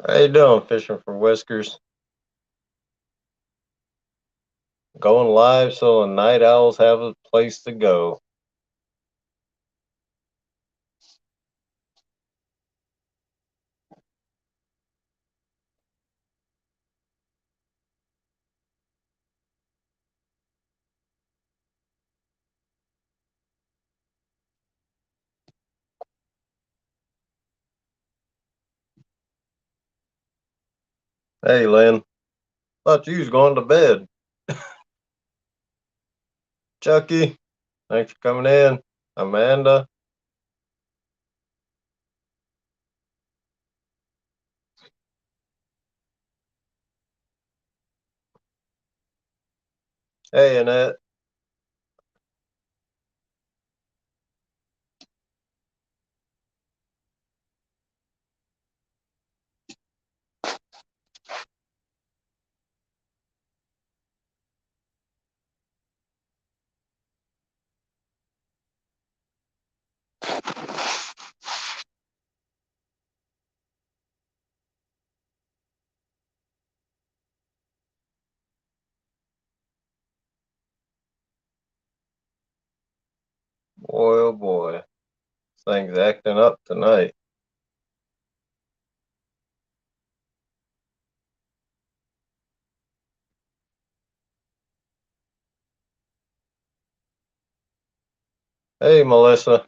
How you doing, fishing for whiskers? Going live so the night owls have a place to go. Hey, Lynn. Thought you was going to bed. Chucky, thanks for coming in. Amanda. Hey, Annette. Boy, oh boy. This thing's acting up tonight. Hey, Melissa.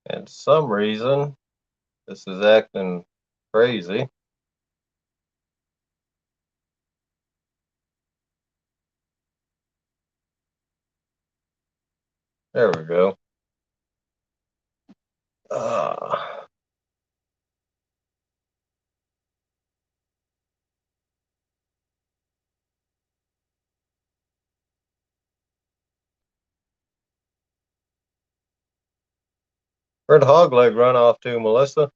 And some reason, this is acting crazy. There we go. Ah, where'd Hogleg run off to, Melissa?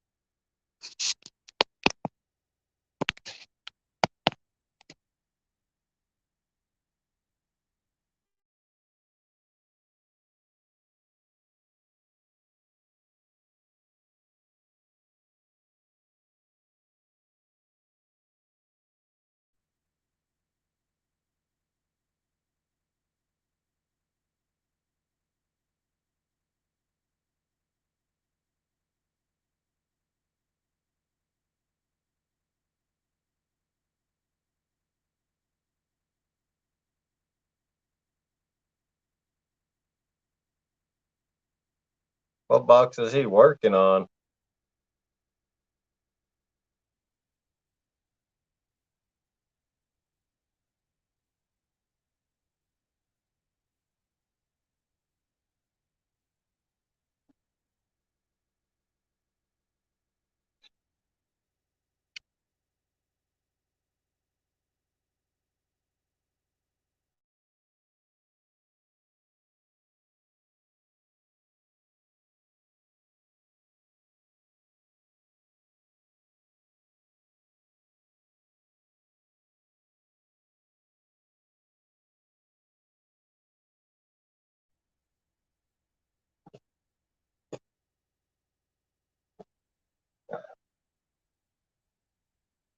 What box is he working on?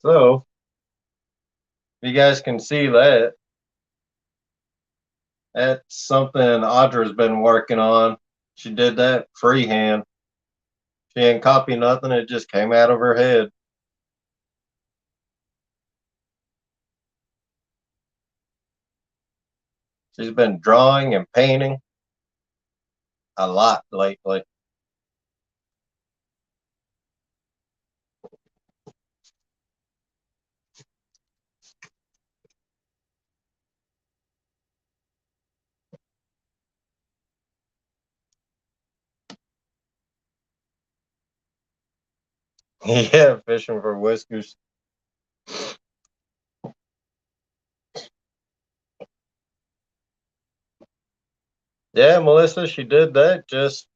So, you guys can see that. That's something Audra's been working on. She did that freehand. She didn't copy nothing. It just came out of her head. She's been drawing and painting a lot lately. Yeah, fishing for whiskers. Yeah, Melissa, she did that. Just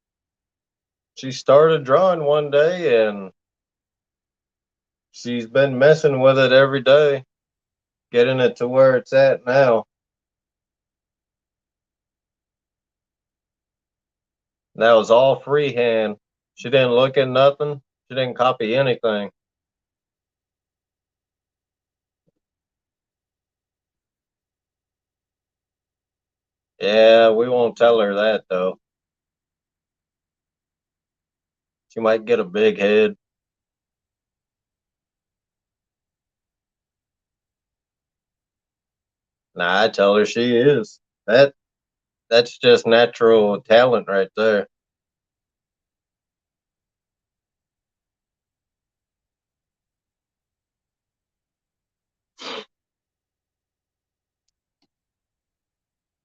she started drawing one day and she's been messing with it every day, getting it to where it's at now. That was all freehand. She didn't look at nothing. She didn't copy anything. Yeah, we won't tell her that though. She might get a big head. Nah, I tell her she is. That's just natural talent right there.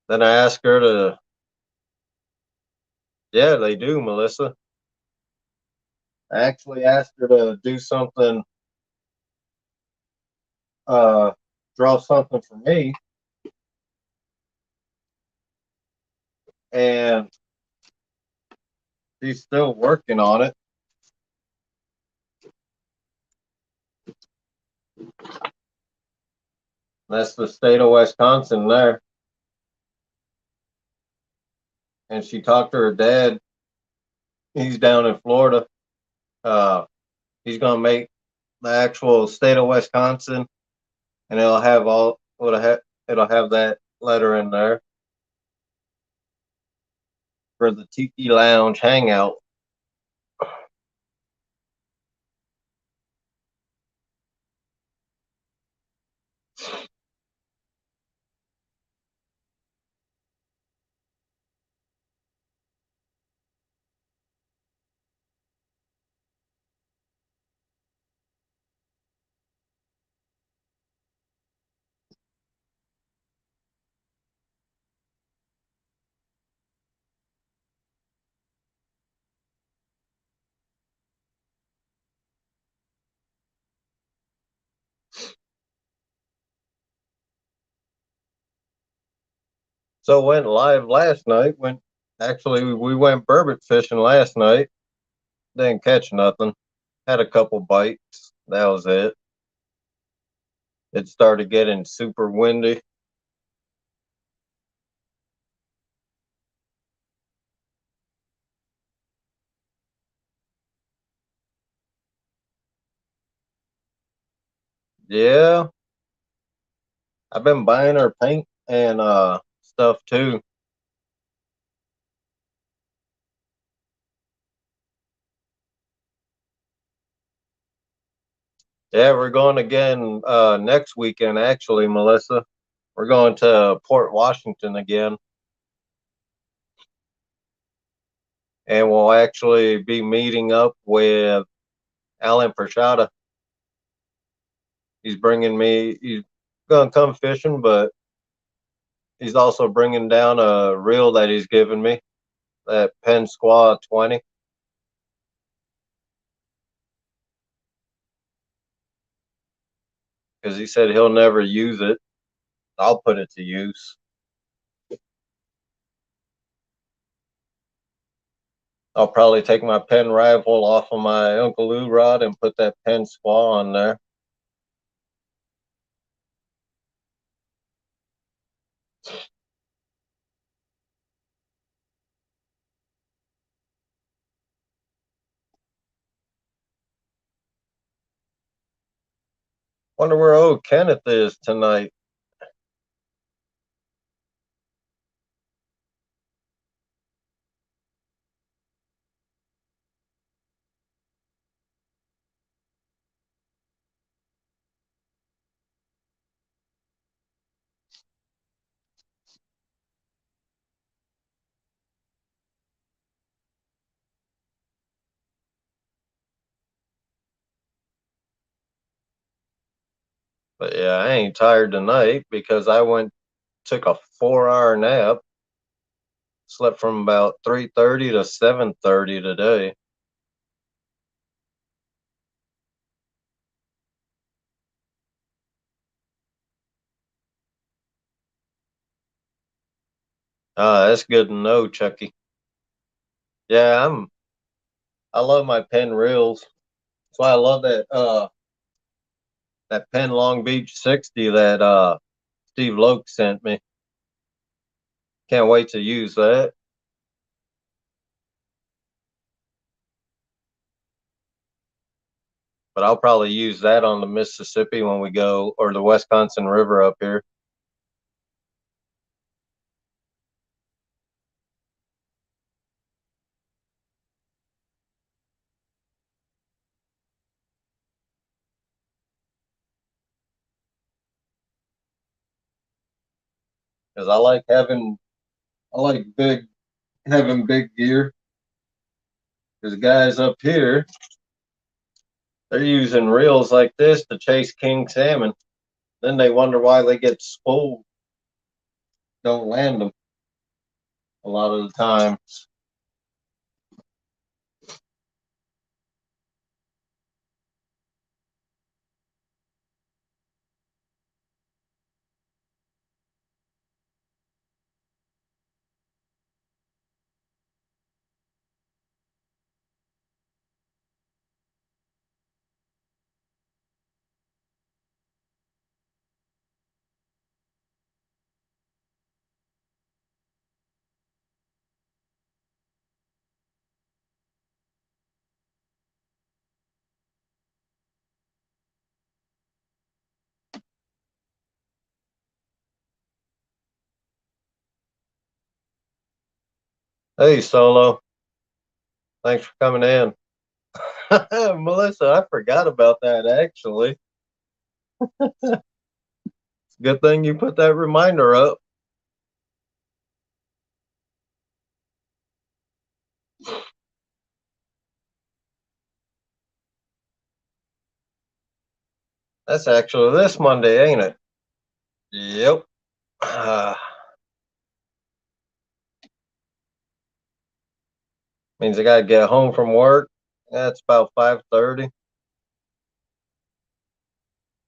Then I asked her to, yeah, they do, Melissa. I actually asked her to do something, uh, draw something for me, and she's still working on it. That's the state of Wisconsin there. And she talked to her dad. He's down in Florida. Uh, he's gonna make the actual state of Wisconsin, and it'll have that letter in there for the Tiki Lounge Hangout. So went live last night. Went actually we went burbot fishing last night. Didn't catch nothing. Had a couple bites. That was it. It started getting super windy. Yeah, I've been buying her paint and stuff too. Yeah, we're going again next weekend actually, Melissa. We're going to Port Washington again, and we'll actually be meeting up with Alan Prashada. He's bringing me. He's gonna come fishing, but he's also bringing down a reel that he's given me, that Penn Squaw 20, because he said he'll never use it. I'll put it to use. I'll probably take my Penn rifle off of my Uncle Lou rod and put that Penn Squaw on there. Wonder where old Kenneth is tonight. But yeah, I ain't tired tonight because I went took a 4 hour nap. Slept from about 3:30 to 7:30 today. That's good to know, Chucky. Yeah, I love my Penn reels. That's why I love that Penn Long Beach 60 that Steve Loke sent me. Can't wait to use that. But I'll probably use that on the Mississippi when we go, or the Wisconsin River up here. Because I like having big gear. Because guys up here, they're using reels like this to chase king salmon. Then they wonder why they get spooled, don't land them a lot of the time. Hey, Solo, thanks for coming in. Melissa, I forgot about that actually. Good thing you put that reminder up. That's actually this Monday, ain't it? Yep. Means I gotta get home from work. That's about 5:30.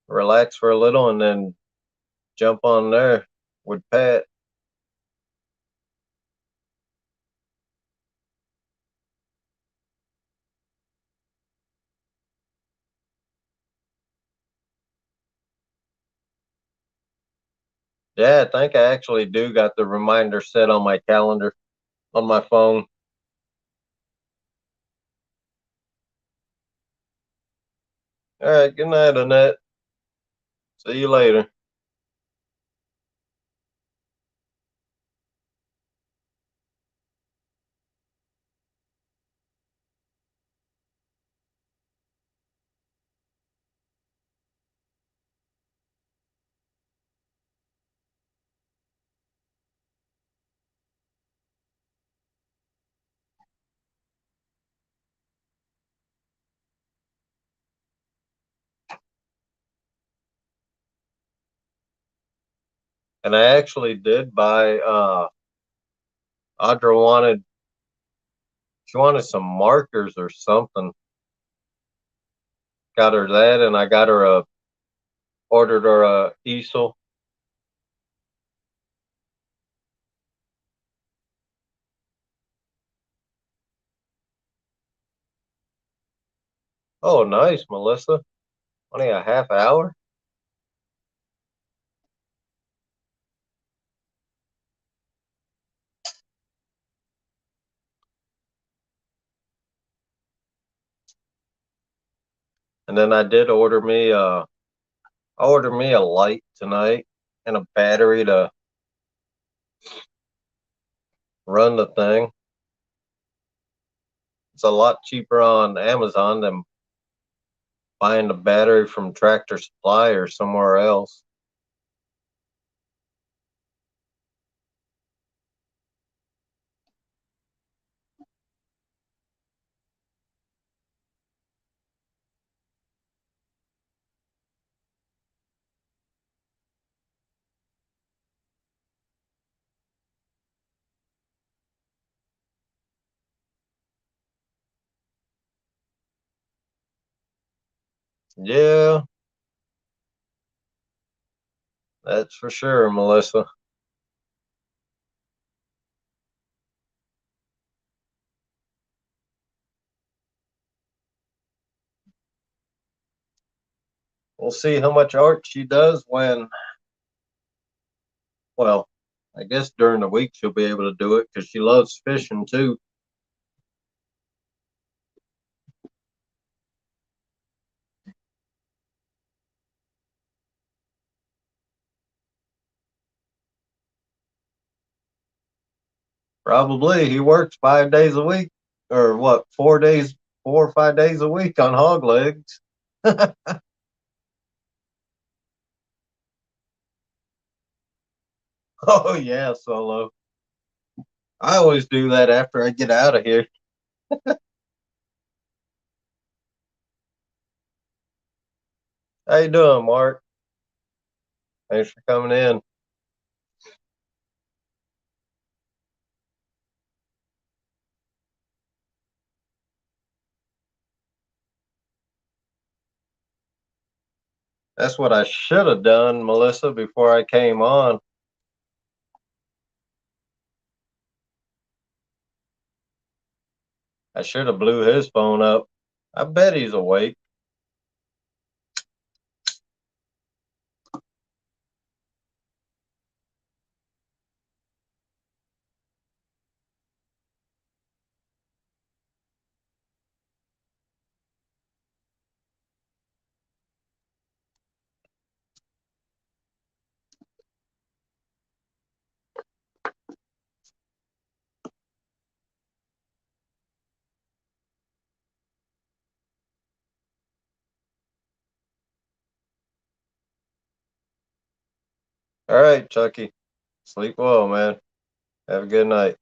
Relax for a little and then jump on there with Pat. Yeah, I think I actually do got the reminder set on my calendar on my phone. All right, good night, Annette. See you later. And I actually did buy Audra wanted she wanted some markers or something. Got her that and I got her a ordered her a easel. Oh, nice, Melissa. Only a half hour. And then I ordered me a light tonight and a battery to run the thing. It's a lot cheaper on Amazon than buying the battery from Tractor Supply or somewhere else. Yeah, that's for sure, Melissa. we'll see how much art she does when, well, I guess during the week she'll be able to do it because she loves fishing too. Probably he works 5 days a week, or what, 4 days, 4 or 5 days a week on hog legs. Oh yeah, Solo. I always do that after I get out of here. How you doing, Mark? Thanks for coming in. That's what I should have done, Melissa, before I came on. I should have blew his phone up. I bet he's awake. All right, Chucky. Sleep well, man. Have a good night.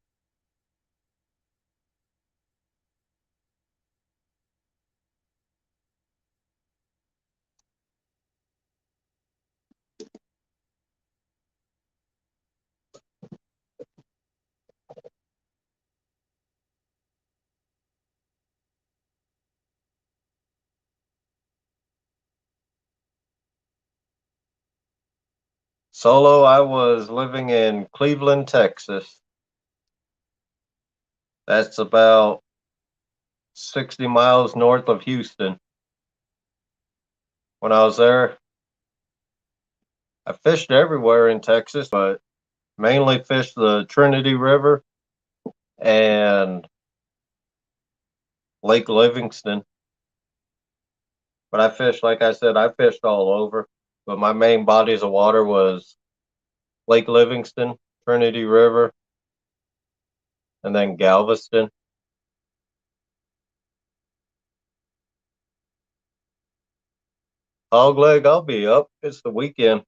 Solo, I was living in Cleveland, Texas. That's about 60 miles north of Houston. When I was there, I fished everywhere in Texas, but mainly fished the Trinity River and Lake Livingston. But I fished, like I said, I fished all over. But my main bodies of water was Lake Livingston, Trinity River, and then Galveston. Hog leg, I'll be up. It's the weekend.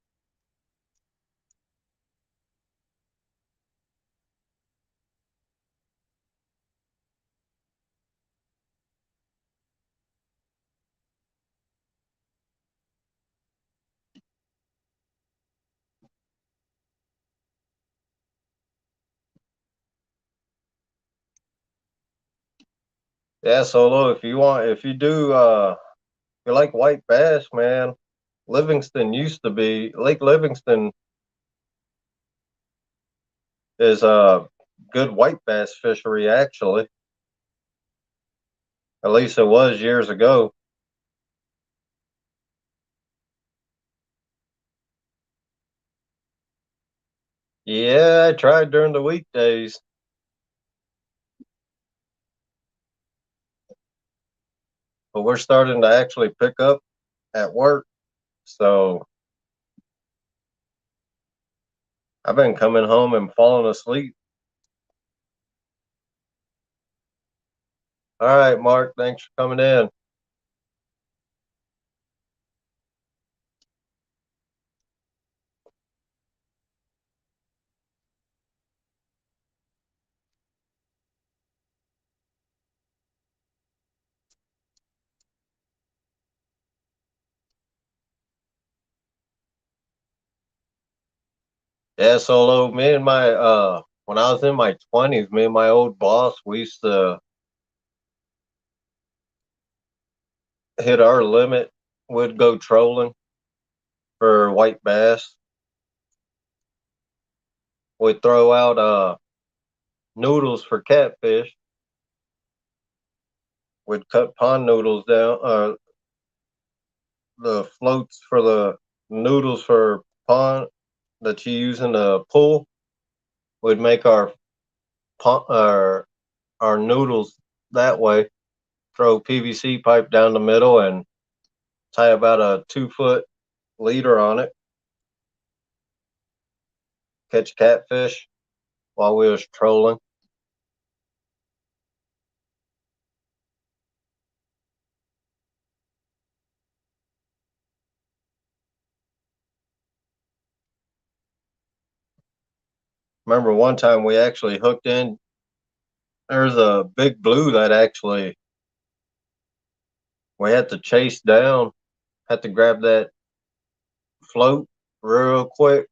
Yeah, Solo, if you want, if you do, if you like white bass, man, Livingston used to be, Lake Livingston is a good white bass fishery, actually. At least it was years ago. Yeah, I tried during the weekdays, but we're starting to actually pick up at work. So I've been coming home and falling asleep. All right, Mark, thanks for coming in. Yeah, Solo, me and my when I was in my 20s, me and my old boss, we used to hit our limit. We'd go trolling for white bass. We'd throw out noodles for catfish. We'd cut pond noodles down, the floats for the noodles for pond that you use in the pool. We'd make pond, our noodles that way. Throw PVC pipe down the middle and tie about a 2 foot leader on it. Catch catfish while we was trolling. Remember one time we actually hooked in. There's a big blue that actually we had to chase down. Had to grab that float real quick.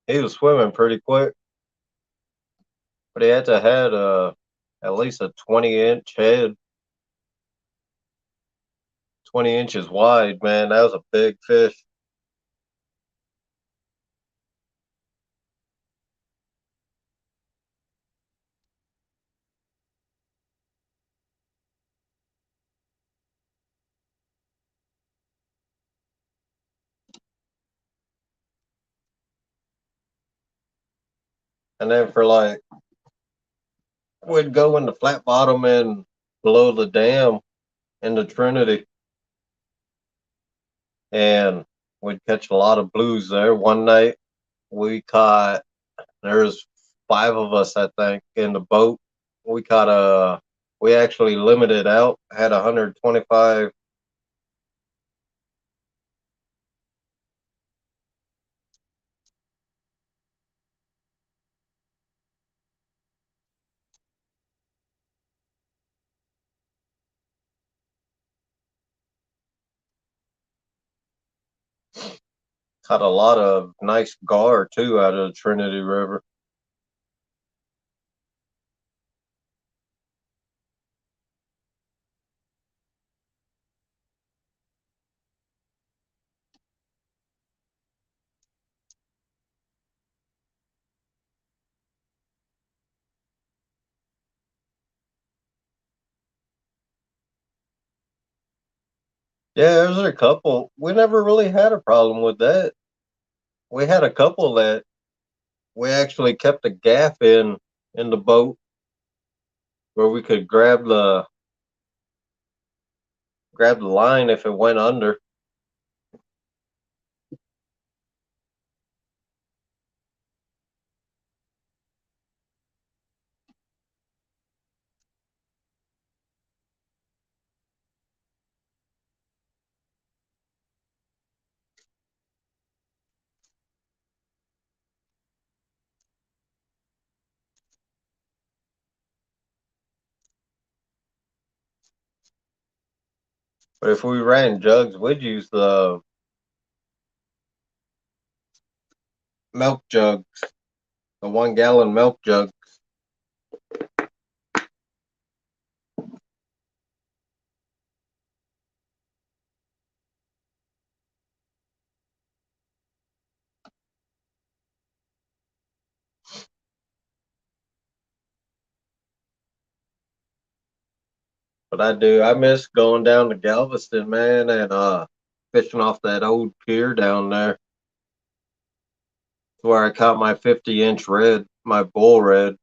He was swimming pretty quick, but he had to had at least a 20-inch head, 20 inches wide. Man, that was a big fish. And then for like, we'd go in the flat bottom and below the dam in the Trinity, and we'd catch a lot of blues there. One night we caught. There's five of us, I think, in the boat. We caught a. We actually limited out. Had 125. Caught a lot of nice gar too out of the Trinity River. Yeah, there's a couple. We never really had a problem with that. We had a couple that we actually kept a gap in the boat where we could grab the line if it went under. But if we ran jugs, we'd use the milk jug, the 1 gallon milk jug. But I miss going down to Galveston, man, and fishing off that old pier down there. Where I caught my 50-inch red, my bull red.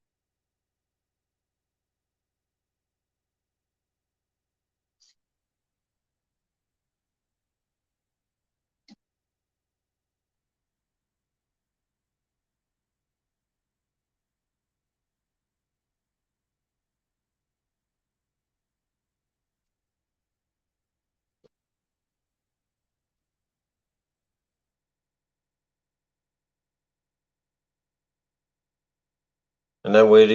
And then we'd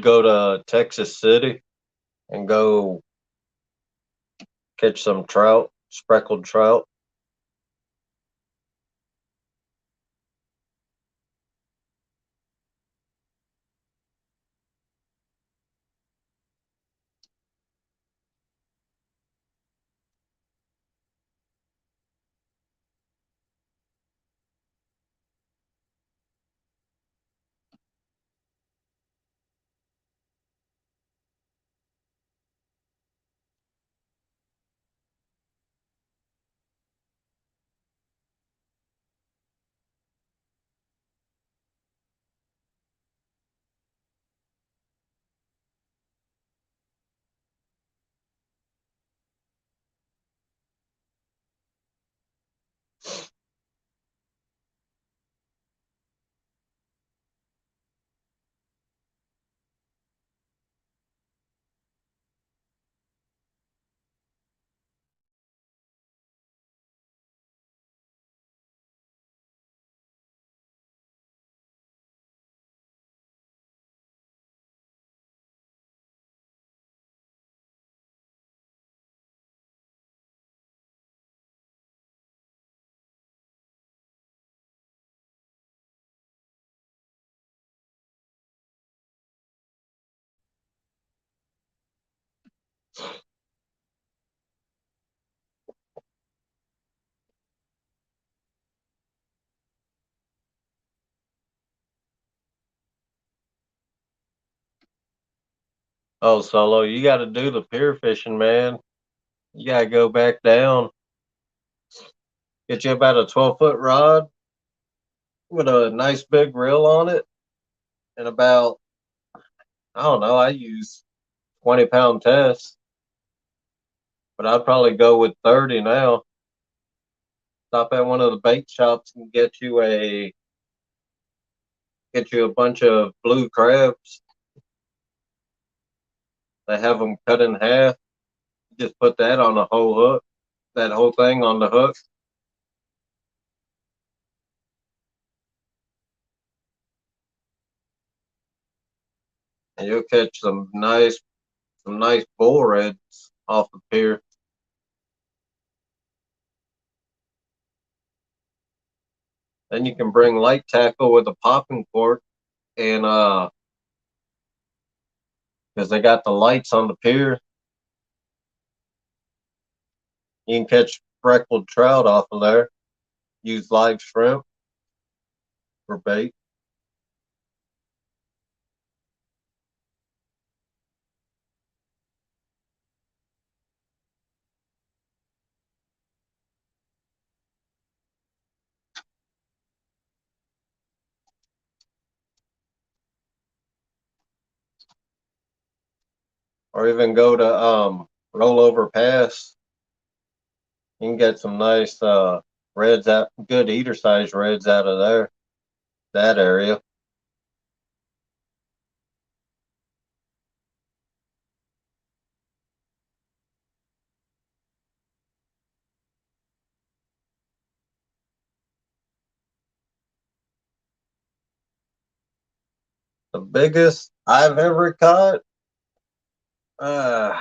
go to Texas City and go catch some trout, speckled trout. Oh, Solo, you got to do the pier fishing, man. You got to go back down, get you about a 12-foot rod with a nice big reel on it, and about, I don't know, I use 20-pound test, but I'd probably go with 30 now. Stop at one of the bait shops and get you a bunch of blue crabs. They have them cut in half. Just put that on the whole hook, that whole thing on the hook, and you'll catch some nice bull reds off the pier. Then you can bring light tackle with a popping cork, and because they got the lights on the pier, you can catch freckled trout off of there. Use live shrimp for bait, or even go to Rollover Pass. You can get some nice reds out, good eater size reds out of there, that area. The biggest I've ever caught, uh,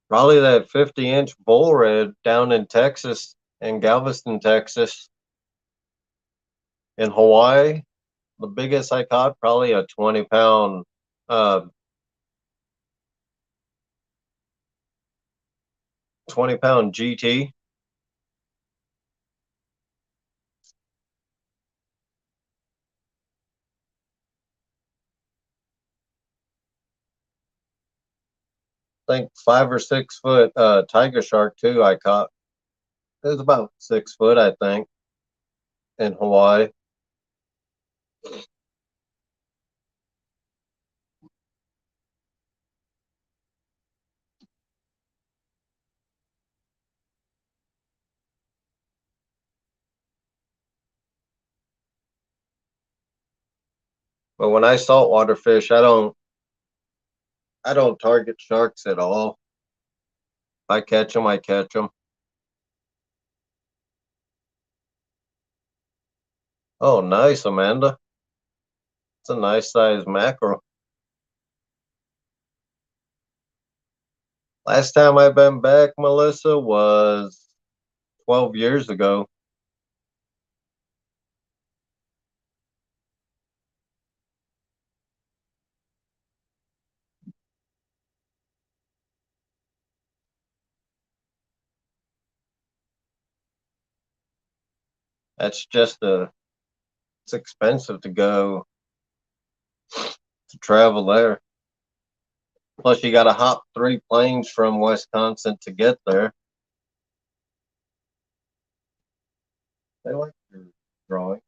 probably that 50-inch bull red down in Texas, in Galveston, Texas, in Hawaii. The biggest I caught, probably a 20-pound, uh, 20-pound GT. I think 5 or 6 foot tiger shark too. I caught. It was about 6 foot, I think, in Hawaii. But when I saltwater fish, I don't target sharks at all. If I catch them, I catch them. Oh, nice, Amanda. It's a nice sized mackerel. Last time I've been back, Melissa, was 12 years ago. That's just it's expensive to go to travel there. Plus, you got to hop 3 planes from Wisconsin to get there. They like your drawing.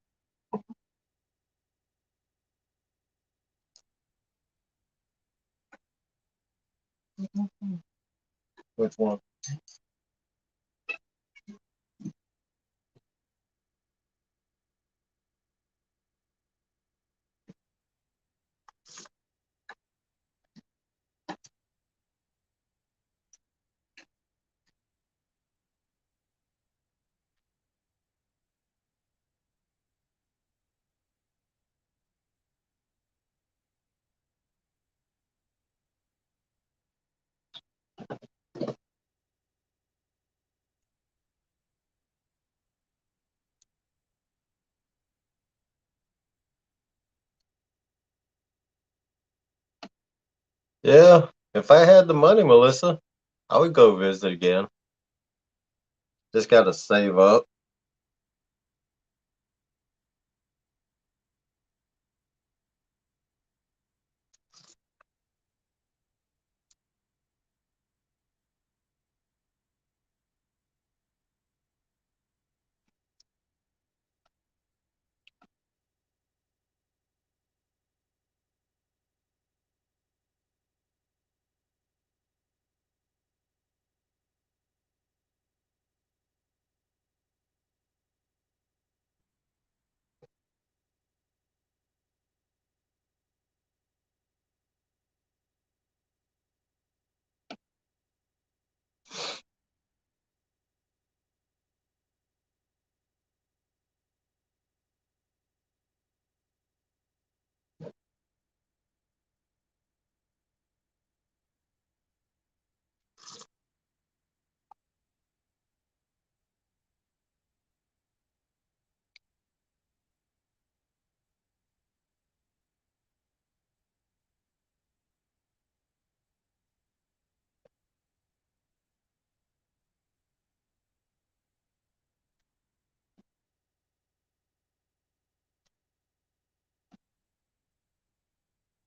Which one? Yeah, If I had the money, Melissa, I would go visit again. Just got to save up.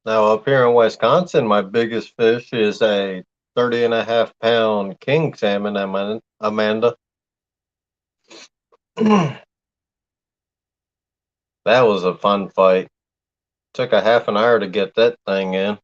Now, up here in Wisconsin, my biggest fish is a 30.5 pound king salmon, Amanda. That was a fun fight. Took a half an hour to get that thing in.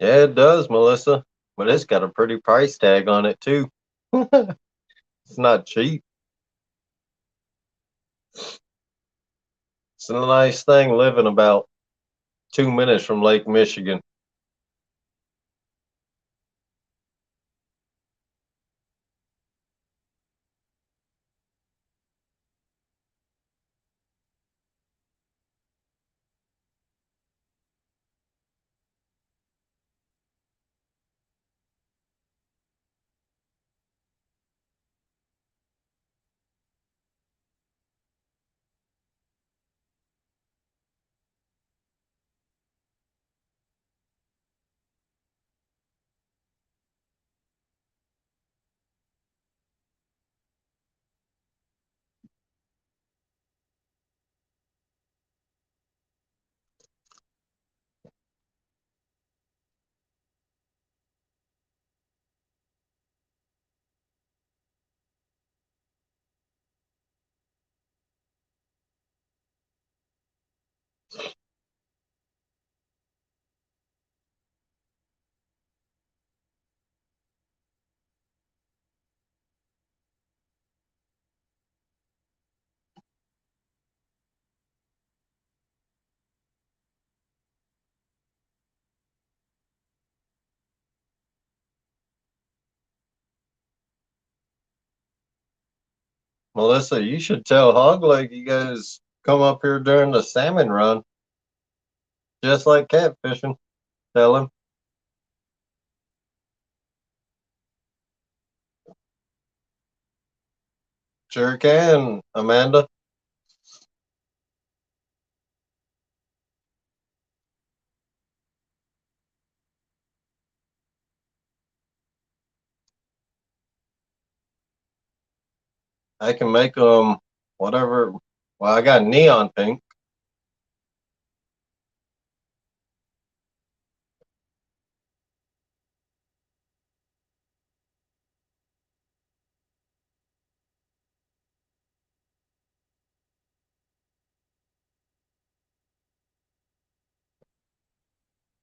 Yeah, it does, Melissa. But it's got a pretty price tag on it, too. It's not cheap. It's a nice thing living about 2 minutes from Lake Michigan. Melissa, you should tell Hogleg you guys come up here during the salmon run, just like catfishing. Tell him. Sure can, Amanda. I can make them whatever. Well, I got neon pink.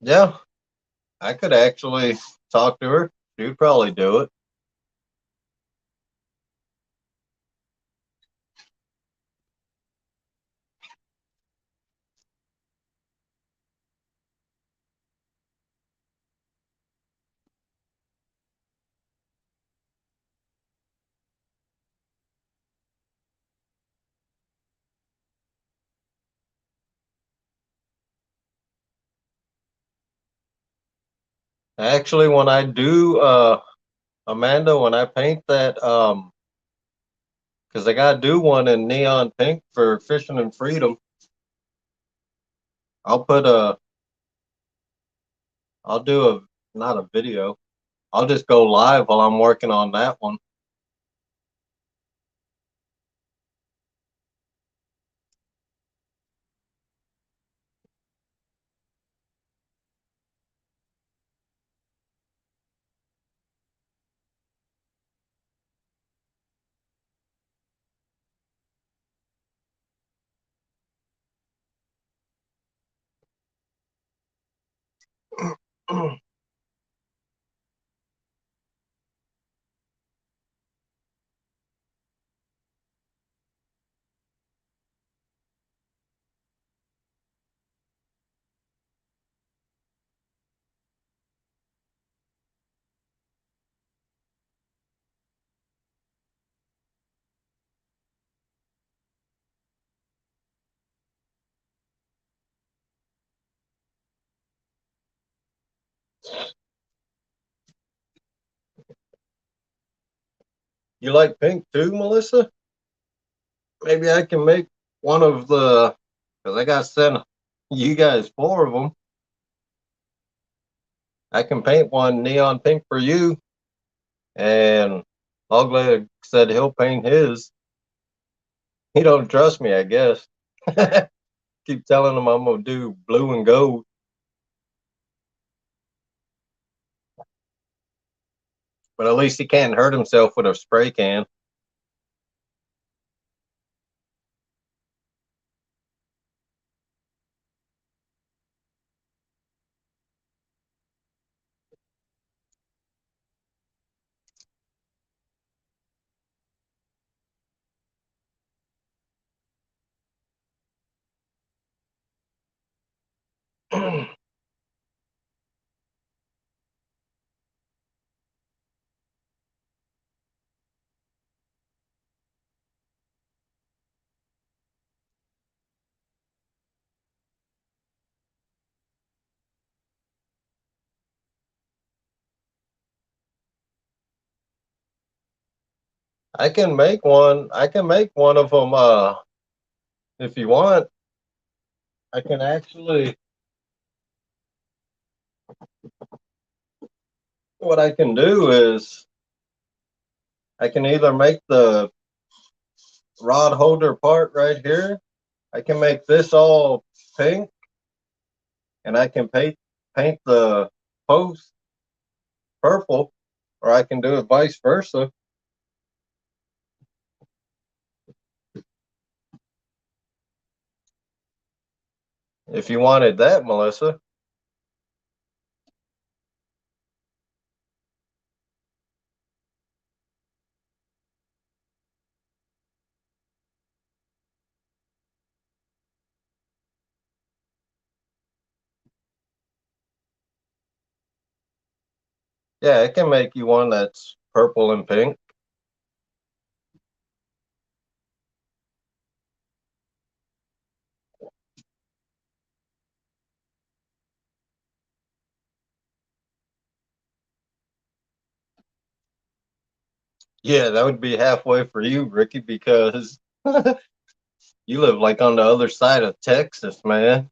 Yeah, I could actually talk to her. She'd probably do it. Actually, when I do, Amanda, when I paint that, because I gotta do one in neon pink for Fishing and Freedom. I'll put a, I'll do a, not a video. I'll just go live while I'm working on that one. You like pink too, Melissa? Maybe I can make one of the, because I got sent you guys four of them. I can paint one neon pink for you, and Ugly said he'll paint his. He don't trust me, I guess. Keep telling him I'm gonna do blue and gold, but at least he can't hurt himself with a spray can. I can make one. I can make one of them. If you want, I can actually. What I can do is I can either make the rod holder part right here. I can make this all pink, and I can paint the post purple, or I can do it vice versa. If you wanted that, Melissa. Yeah, it can make you one that's purple and pink. Yeah, that would be halfway for you, Ricky, because you live like on the other side of Texas, man.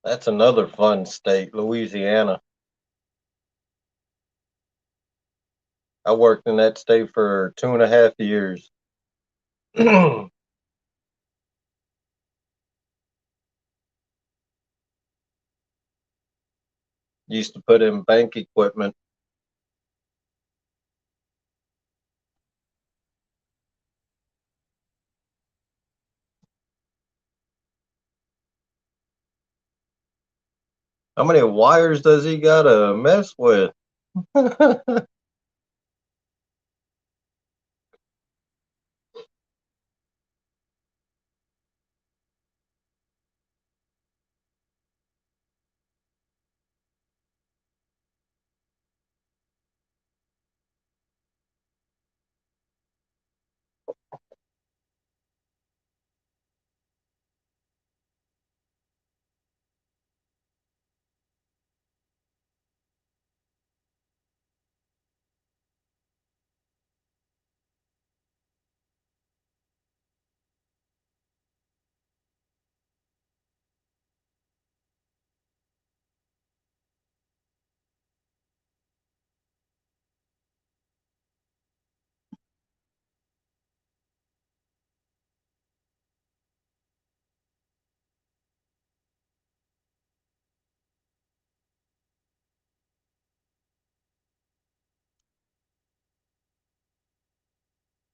That's another fun state, Louisiana. I worked in that state for 2.5 years. Used to put in bank equipment. How many wires does he got to mess with?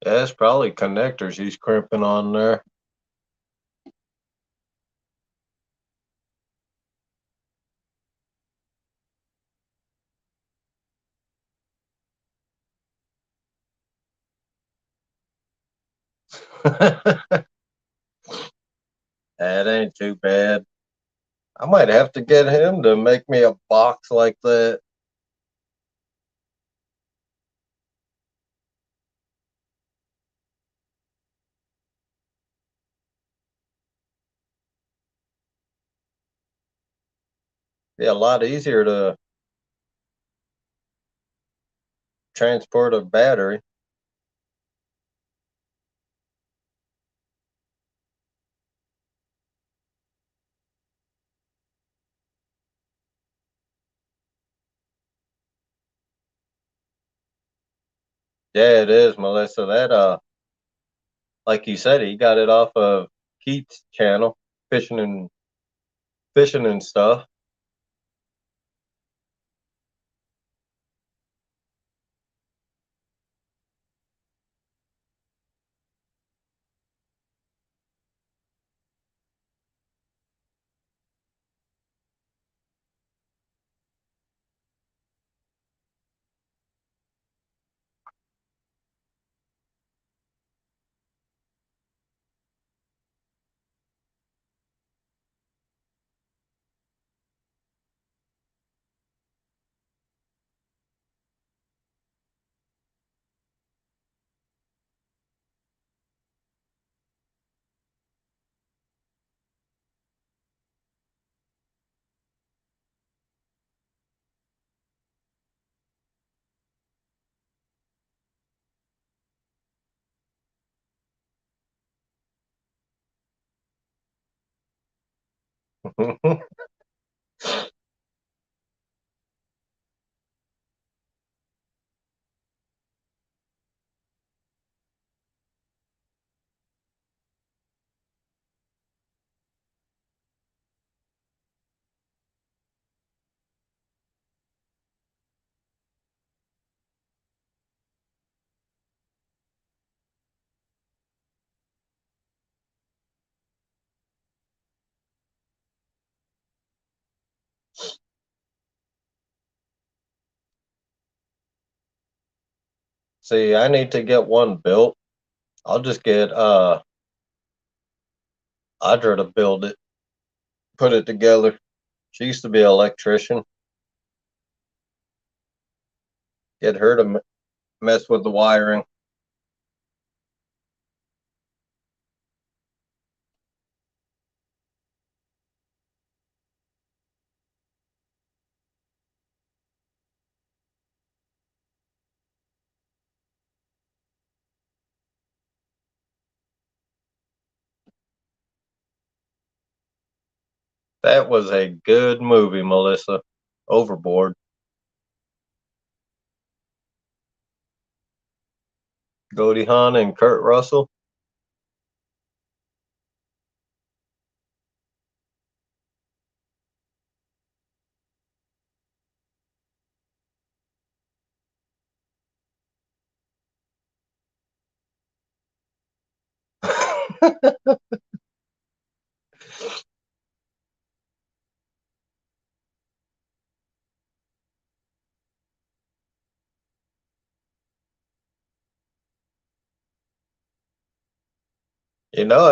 Yeah, it's probably connectors he's crimping on there. That ain't too bad. I might have to get him to make me a box like that. Be a lot easier to transport a battery. Yeah, it is, Melissa. That like you said, he got it off of Keith's channel, fishing and stuff. See, I need to get one built. I'll just get Audra to build it, put it together. She used to be an electrician. Get her to mess with the wiring. That was a good movie, Melissa. Overboard. Goldie Hawn and Kurt Russell.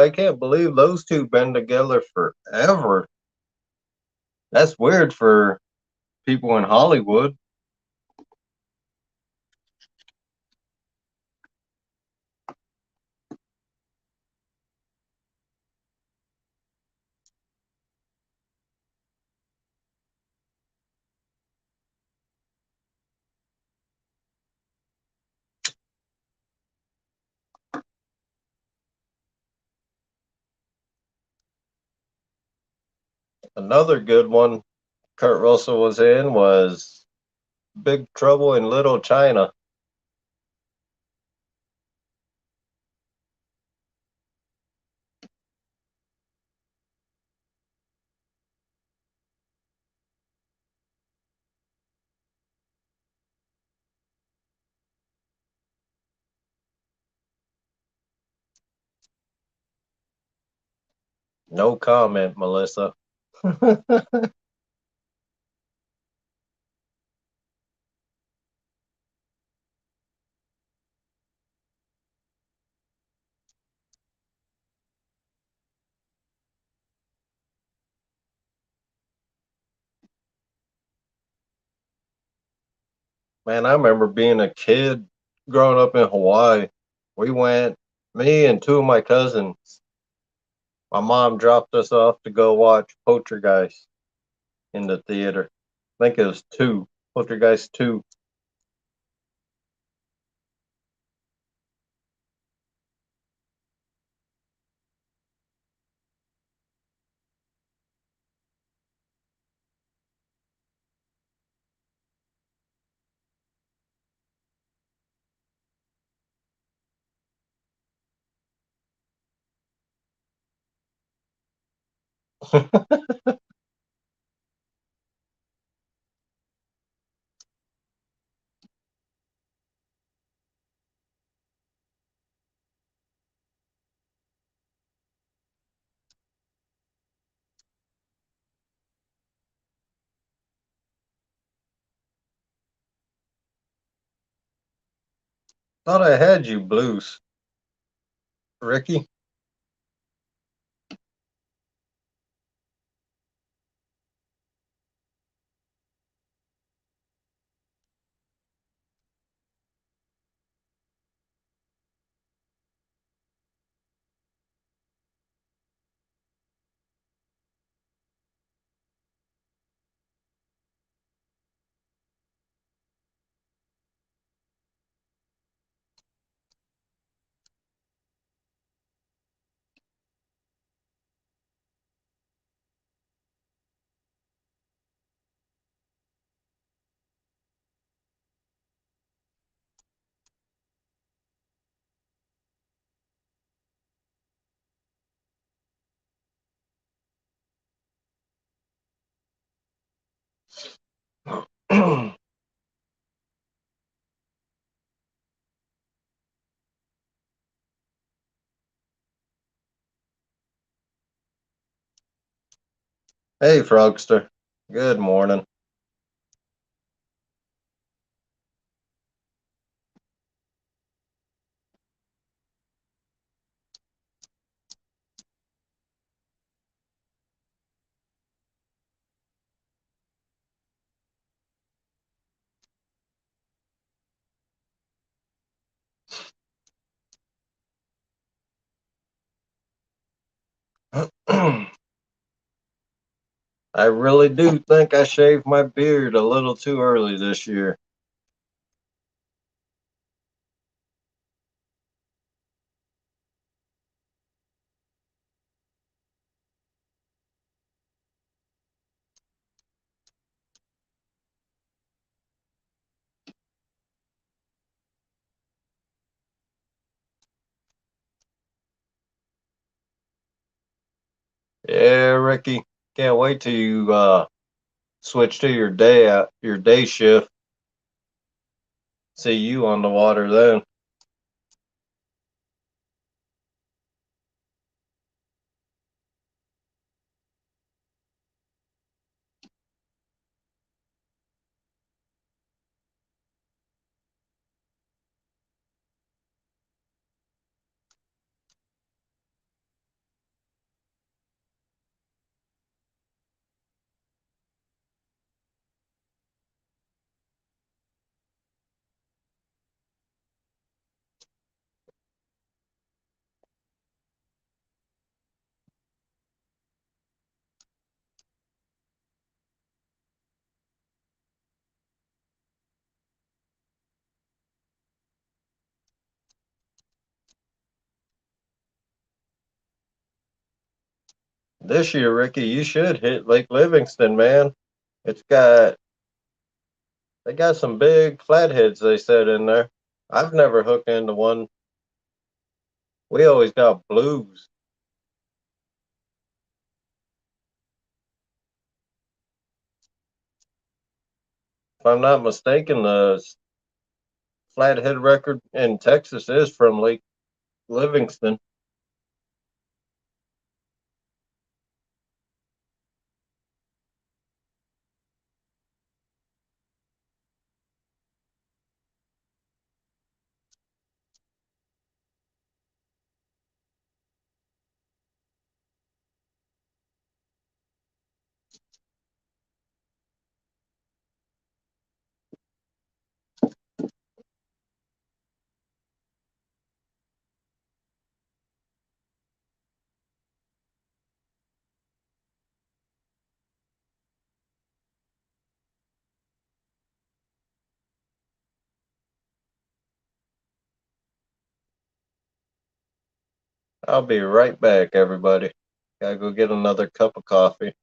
I can't believe those two been together forever. That's weird for people in Hollywood. Another good one Kurt Russell was in was Big Trouble in Little China. No comment, Melissa. Man, I remember being a kid growing up in Hawaii. We went, me and two of my cousins. My mom dropped us off to go watch Poltergeist in the theater. I think it was two, Poltergeist 2. Thought I had you, Blues. Ricky? Hey, Frogster. Good morning. I really do think I shaved my beard a little too early this year. Yeah, Ricky, can't wait till you switch to your day shift. See you on the water then. This year, Ricky, you should hit Lake Livingston, man. It's got they got some big flatheads they said in there. I've never hooked into one. We always got blues. If I'm not mistaken, the flathead record in Texas is from Lake Livingston. I'll be right back, everybody. Gotta go get another cup of coffee.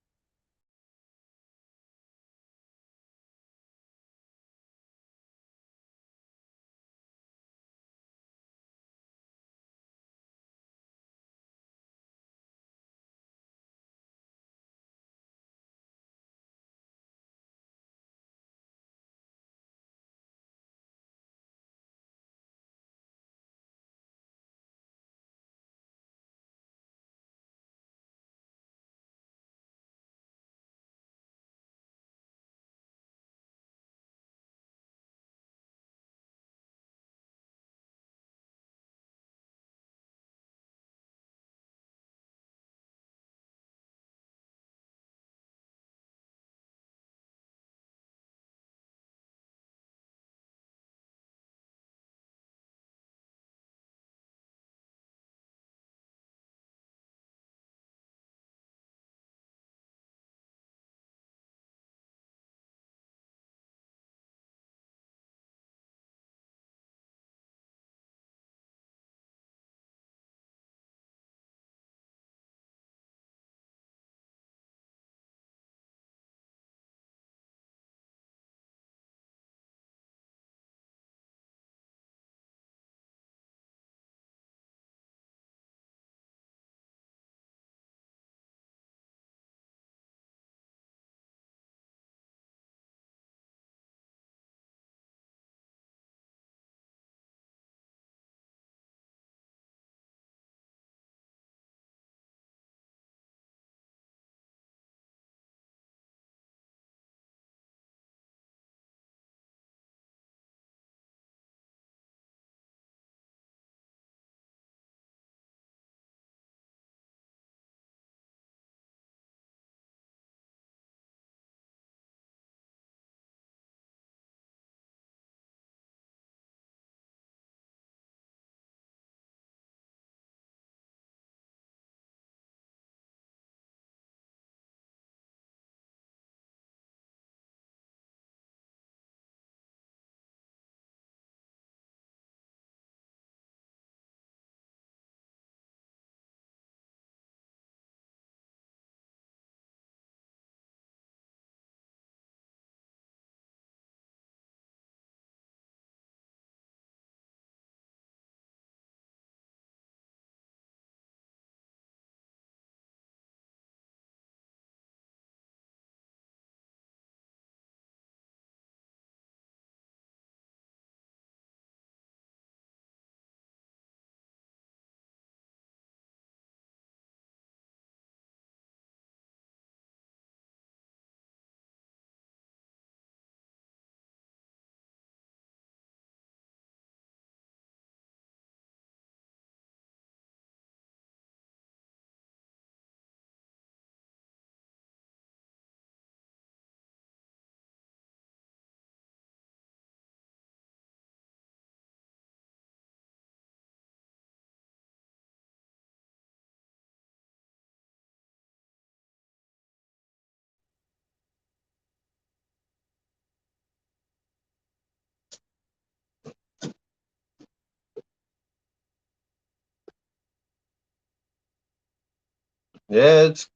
Yeah, it's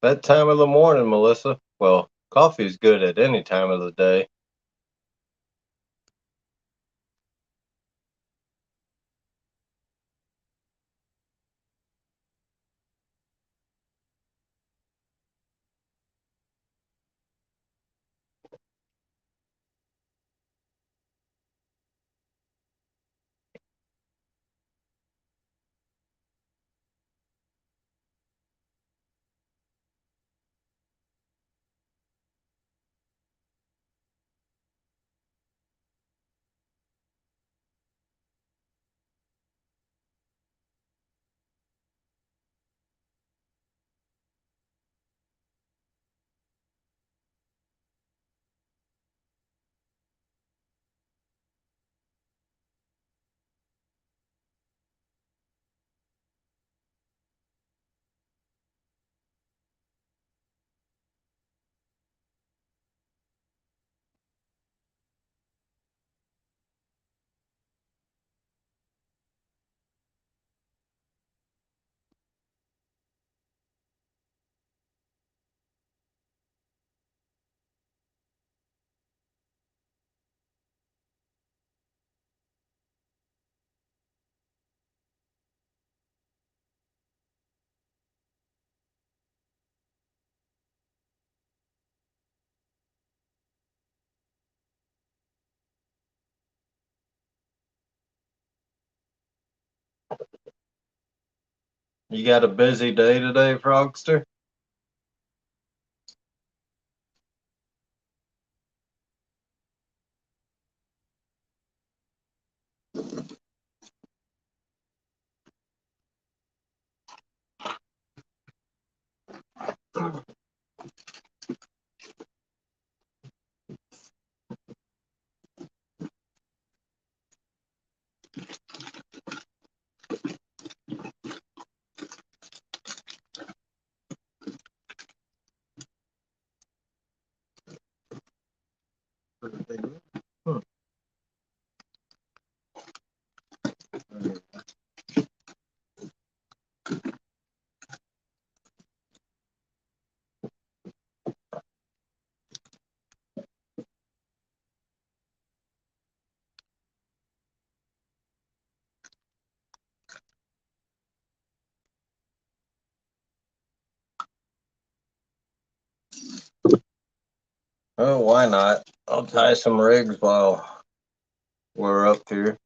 that time of the morning, Melissa. Well, coffee's good at any time of the day. You got a busy day today, Frogster? Hmm. Oh, why not? I'll tie some rigs while we're up here.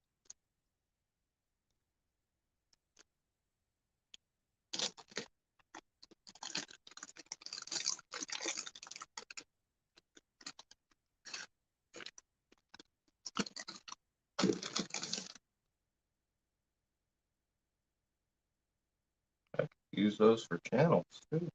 Use those for channels too.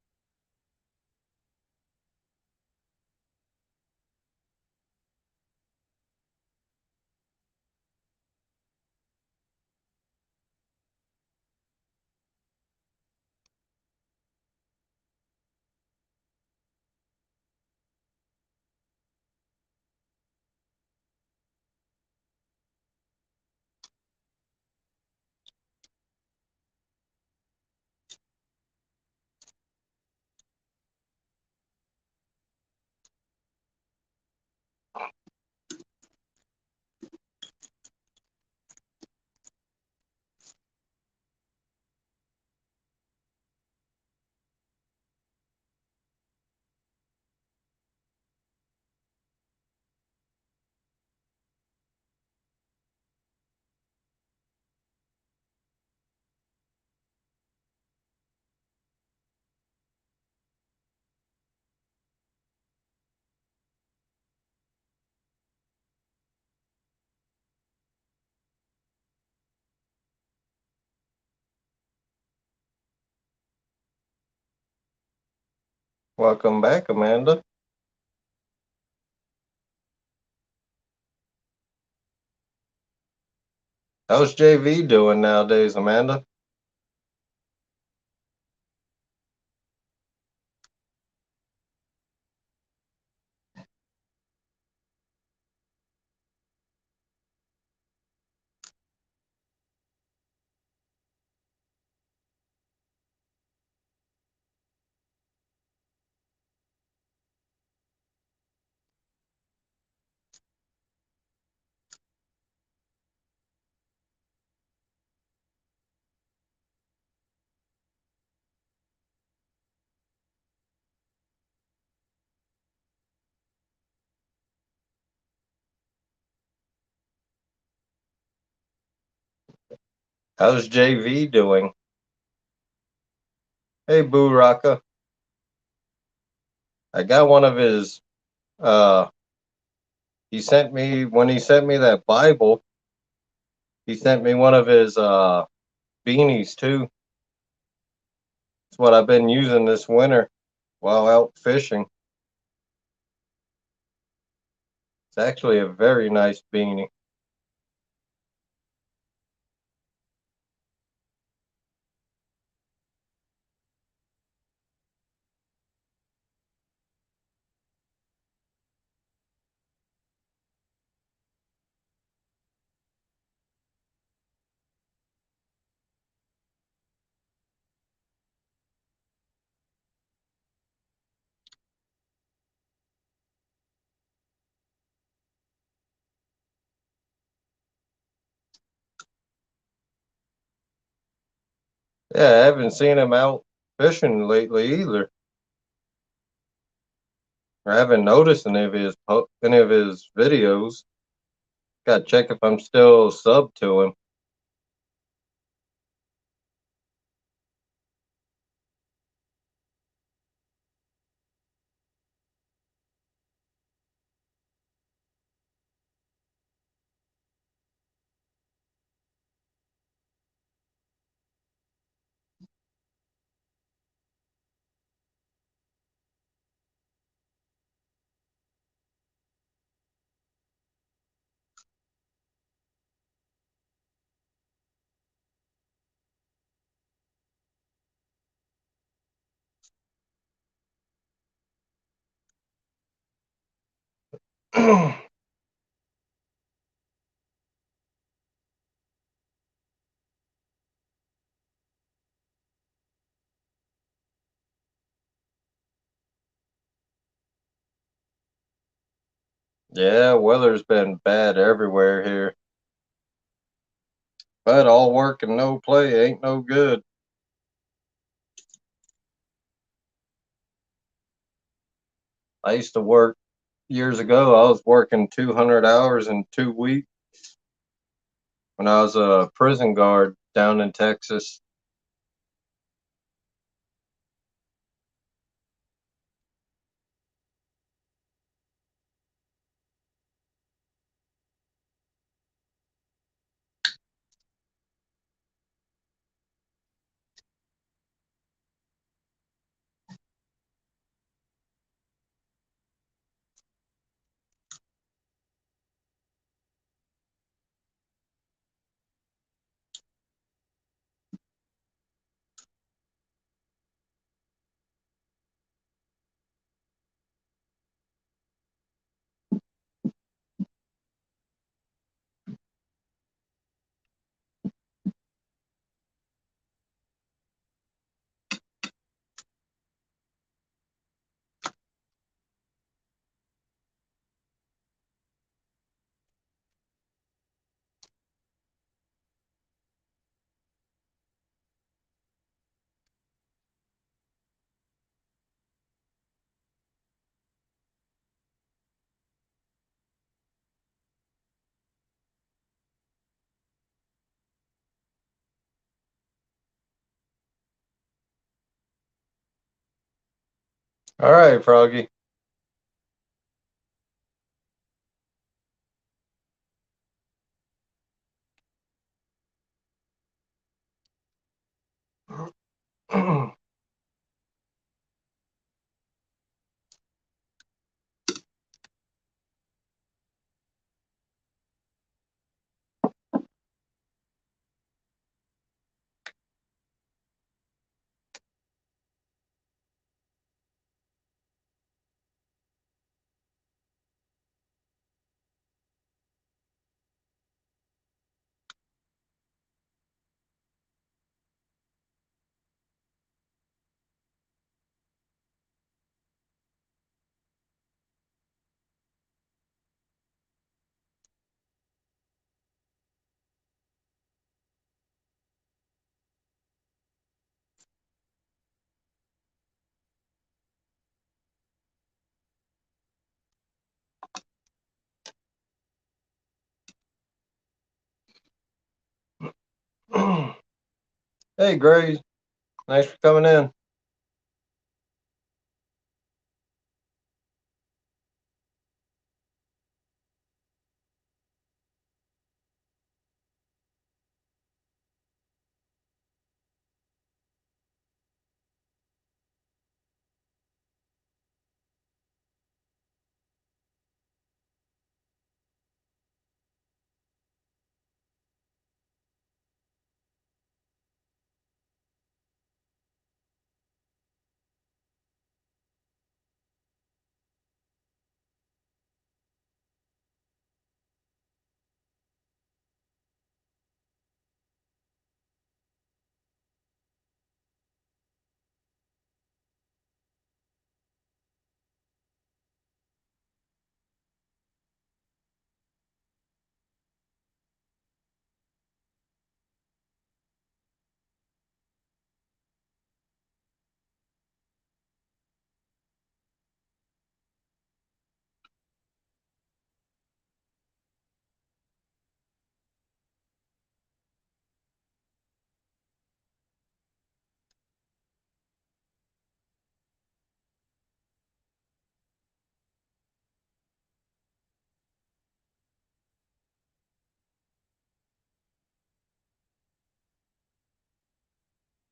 Welcome back, Amanda. How's JV doing nowadays, Amanda? How's JV doing? Hey, Boo Raka. I got one of his. Uh, he sent me when he sent me that Bible. He sent me one of his beanies too. It's what I've been using this winter while out fishing. It's actually a very nice beanie. Yeah, I haven't seen him out fishing lately either. Or I haven't noticed any of his videos. Got to check if I'm still sub to him. Yeah, weather's been bad everywhere here. But all work and no play ain't no good. I used to work years ago. I was working 200 hours in 2 weeks when I was a prison guard down in Texas. All right, Froggy. Hey, Grace. Thanks for coming in.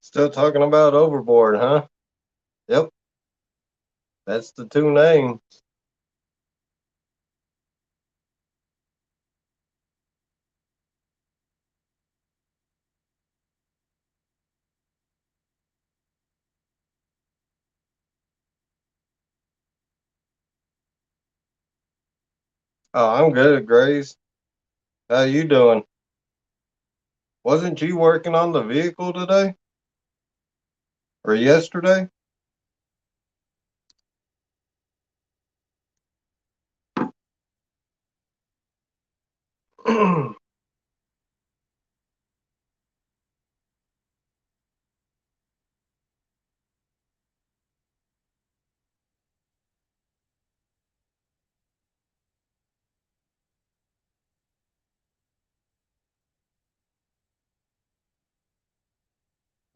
Still talking about Overboard, huh? Yep, that's the two names. Oh, I'm good, Grace. How you doing? Wasn't you working on the vehicle today or yesterday?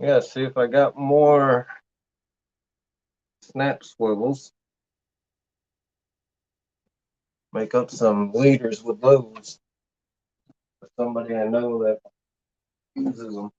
Yeah, see if I got more snap swivels. Make up some leaders with those for somebody I know that uses them.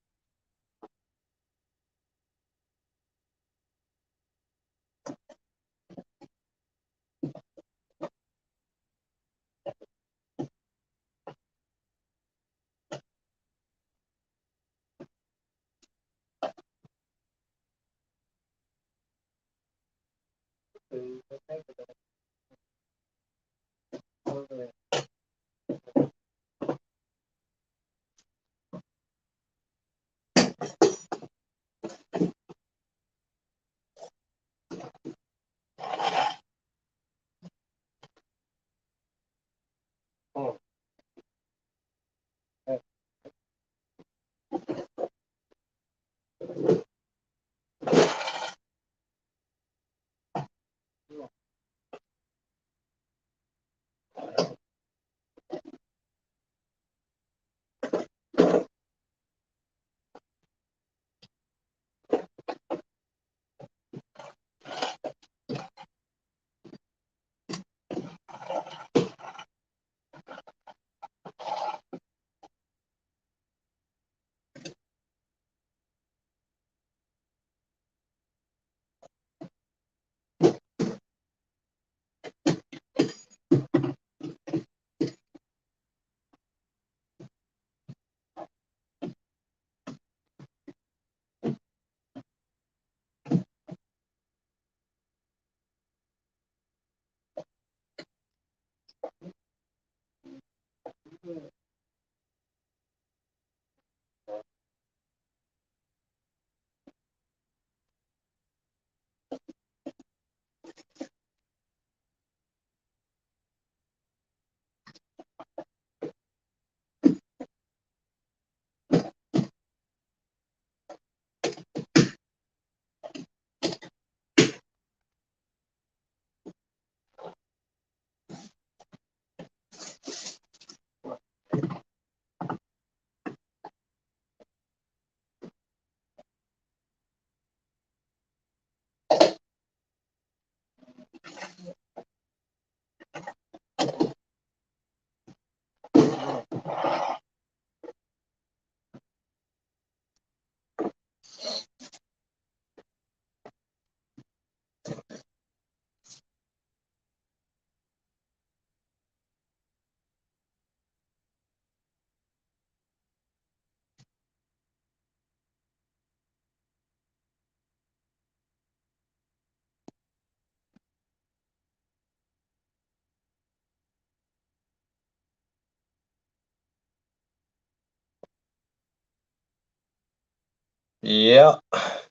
Yeah,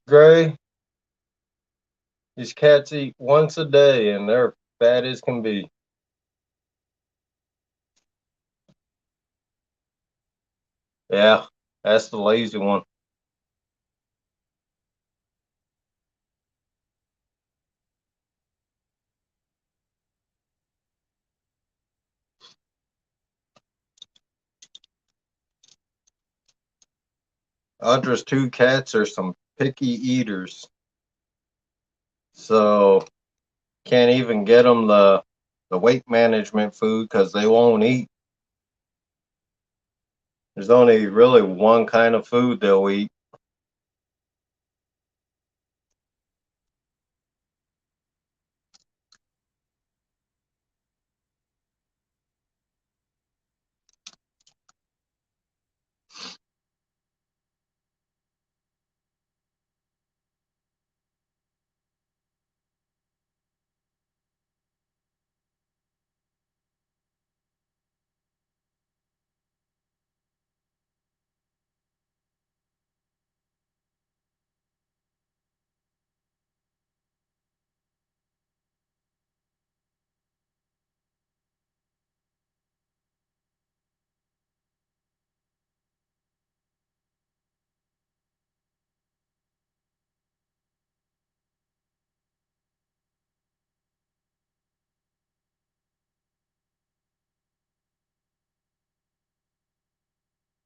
Gray, these cats eat once a day and they're fat as can be. Yeah, that's the lazy one. Audra's two cats are some picky eaters, so can't even get them the weight management food because they won't eat. There's only really one kind of food they'll eat.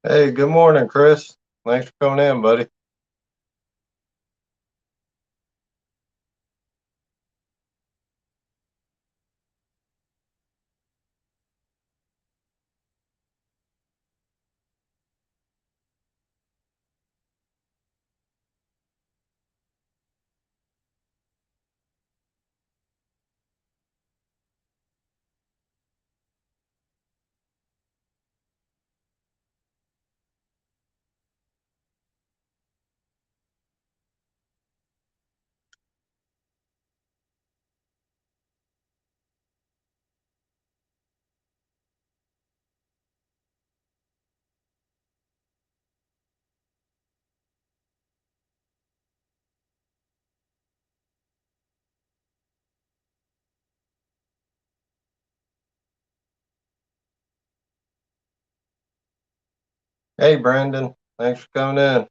Hey, good morning, Chris. Thanks for coming in, buddy. Hey, Brandon. Thanks for coming in.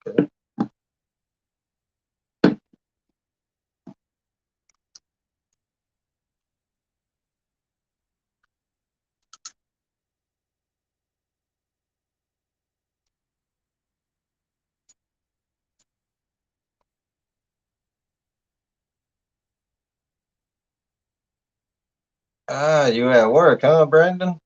Okay. Ah, you at work, huh, Brandon?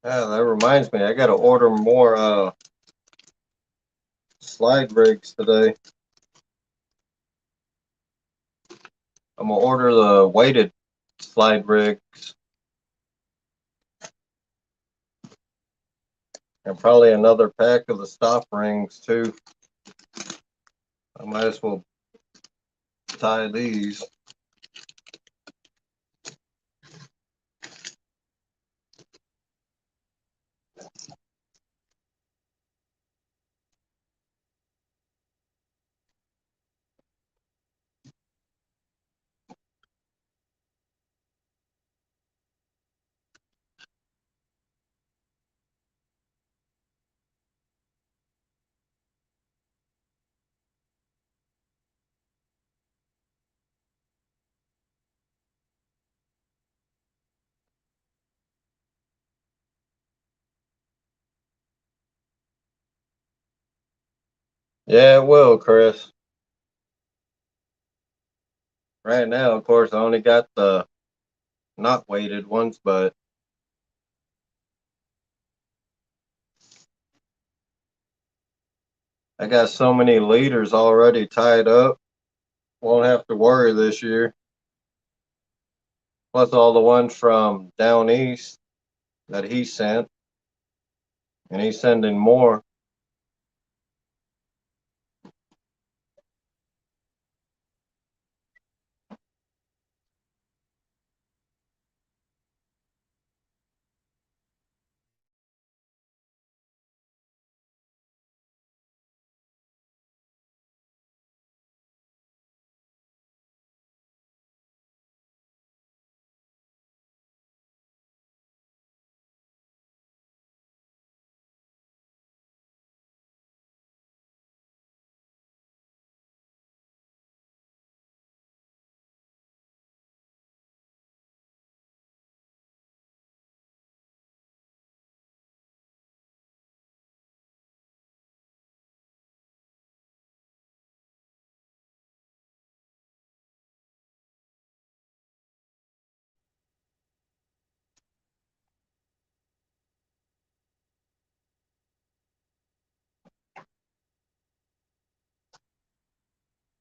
Yeah, that reminds me, I gotta order more slide rigs today. I'm gonna order the weighted slide rigs and probably another pack of the stop rings too. I might as well tie these. Yeah, it will, Chris. Right now, of course, I only got the not weighted ones, but I got so many leaders already tied up. Won't have to worry this year. Plus all the ones from down east that he sent, and he's sending more.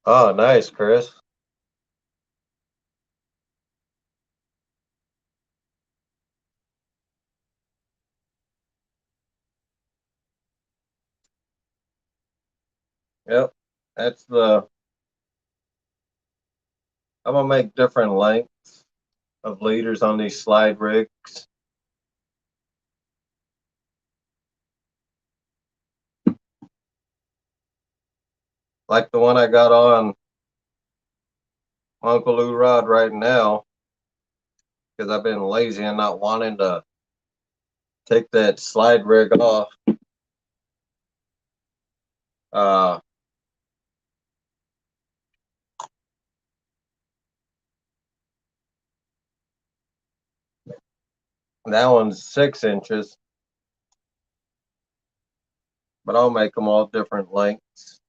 Oh, nice, Chris. Yep. That's the I'm gonna make different lengths of leaders on these slide rigs. Like the one I got on Uncle Lou Rod right now, because I've been lazy and not wanting to take that slide rig off. Uh, that one's 6 inches, but I'll make them all different lengths.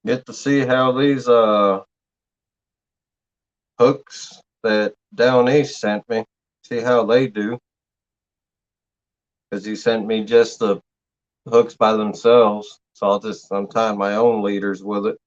Get to see how these hooks that Down East sent me, see how they do, because he sent me just the hooks by themselves. So I'm tying my own leaders with it.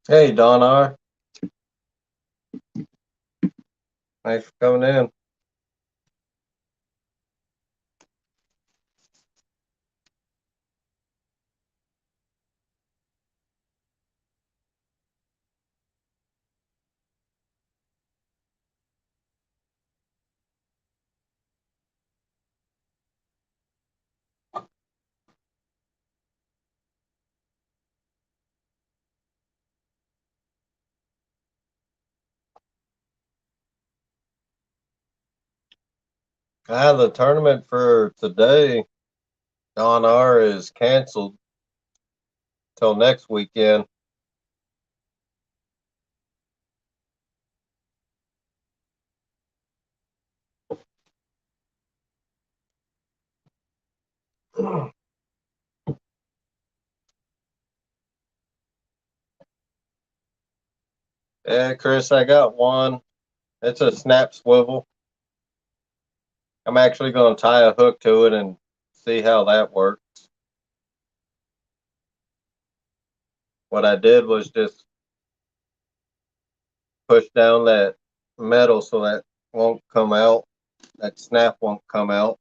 Hey, Don R. Thanks for coming in. The tournament for today on R is canceled till next weekend. Yeah, Chris, I got one. It's a snap swivel. I'm actually going to tie a hook to it and see how that works. What I did was just push down that metal so that won't come out. That snap won't come out.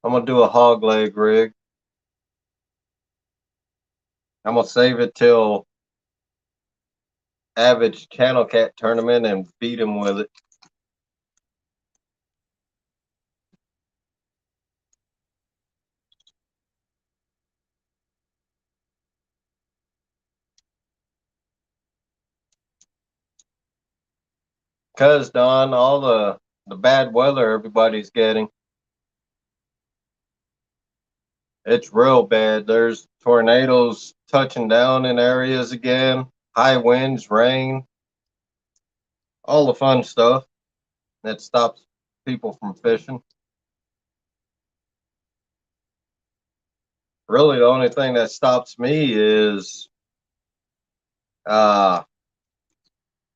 I'm going to do a hog leg rig. I'm going to save it till Average Channel Cat tournament and beat him with it. Because, Don, all the bad weather everybody's getting, it's real bad. There's tornadoes touching down in areas again, high winds, rain, all the fun stuff that stops people from fishing. Really, the only thing that stops me is, uh,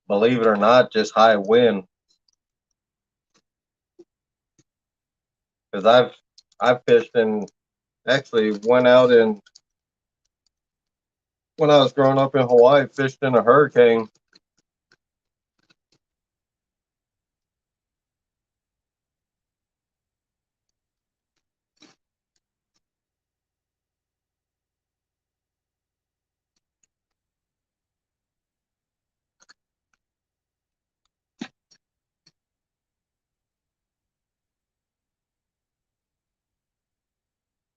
believe it or not, just high wind. Because I've fished and actually went out and when I was growing up in Hawaii, fished in a hurricane.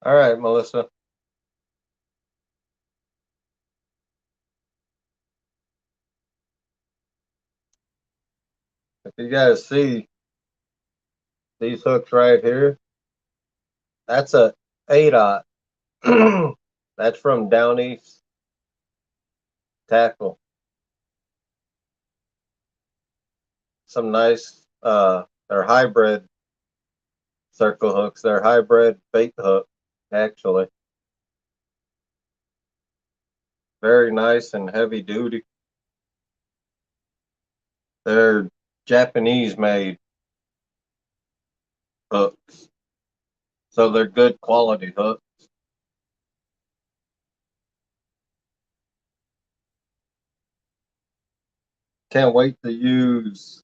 All right, Melissa. If you guys see these hooks right here, that's a 8-aught. That's from Down East Tackle. Some nice, they're hybrid circle hooks. They're hybrid bait hook, actually. Very nice and heavy duty. They're Japanese made hooks. So they're good quality hooks. Can't wait to use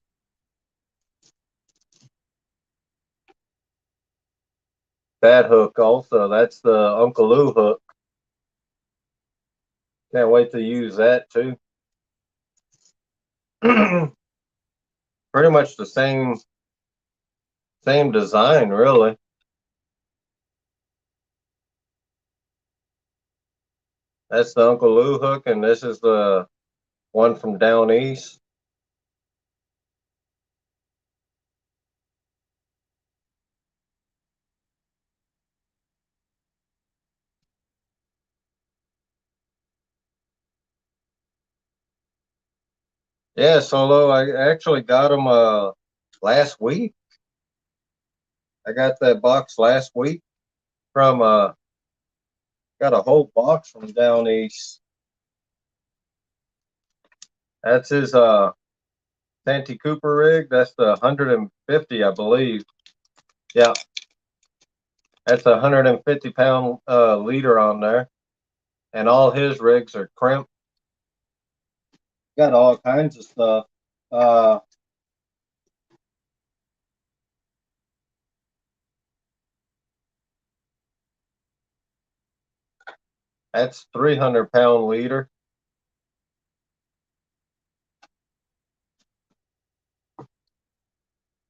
that hook also. That's the Uncle Lou hook. Can't wait to use that too. Pretty much the same design, really. That's the Uncle Lou hook, and this is the one from Down East. Yeah, Solo. I actually got them last week. I got that box last week from got a whole box from Down East. That's his Santee Cooper rig. That's the 150, I believe. Yeah, that's a 150-pound leader on there, and all his rigs are crimp. Got all kinds of stuff. Uh, that's 300-pound leader,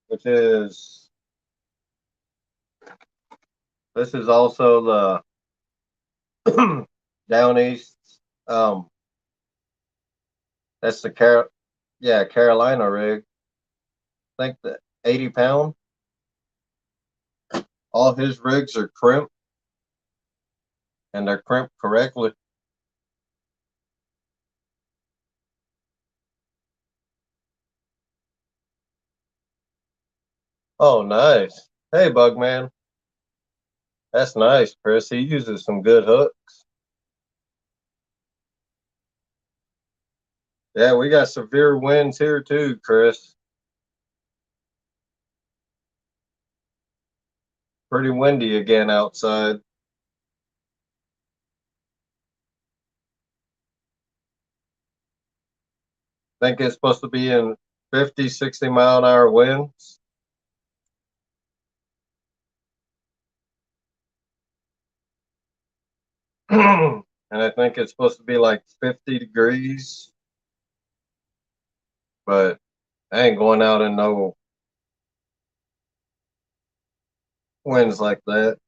which is this is also the Down East. Um, that's the Carolina rig. I think that 80 pound. All his rigs are crimped, and they're crimped correctly. Oh, nice. Hey, Bugman. That's nice, Chris. He uses some good hooks. Yeah, we got severe winds here too, Chris. Pretty windy again outside. Think it's supposed to be in 50, 60 mile an hour winds. And I think it's supposed to be like 50 degrees, but I ain't going out in no winds like that.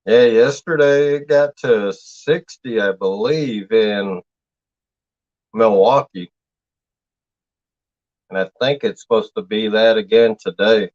Yeah, yesterday it got to 60, I believe, in Milwaukee. And I think it's supposed to be that again today.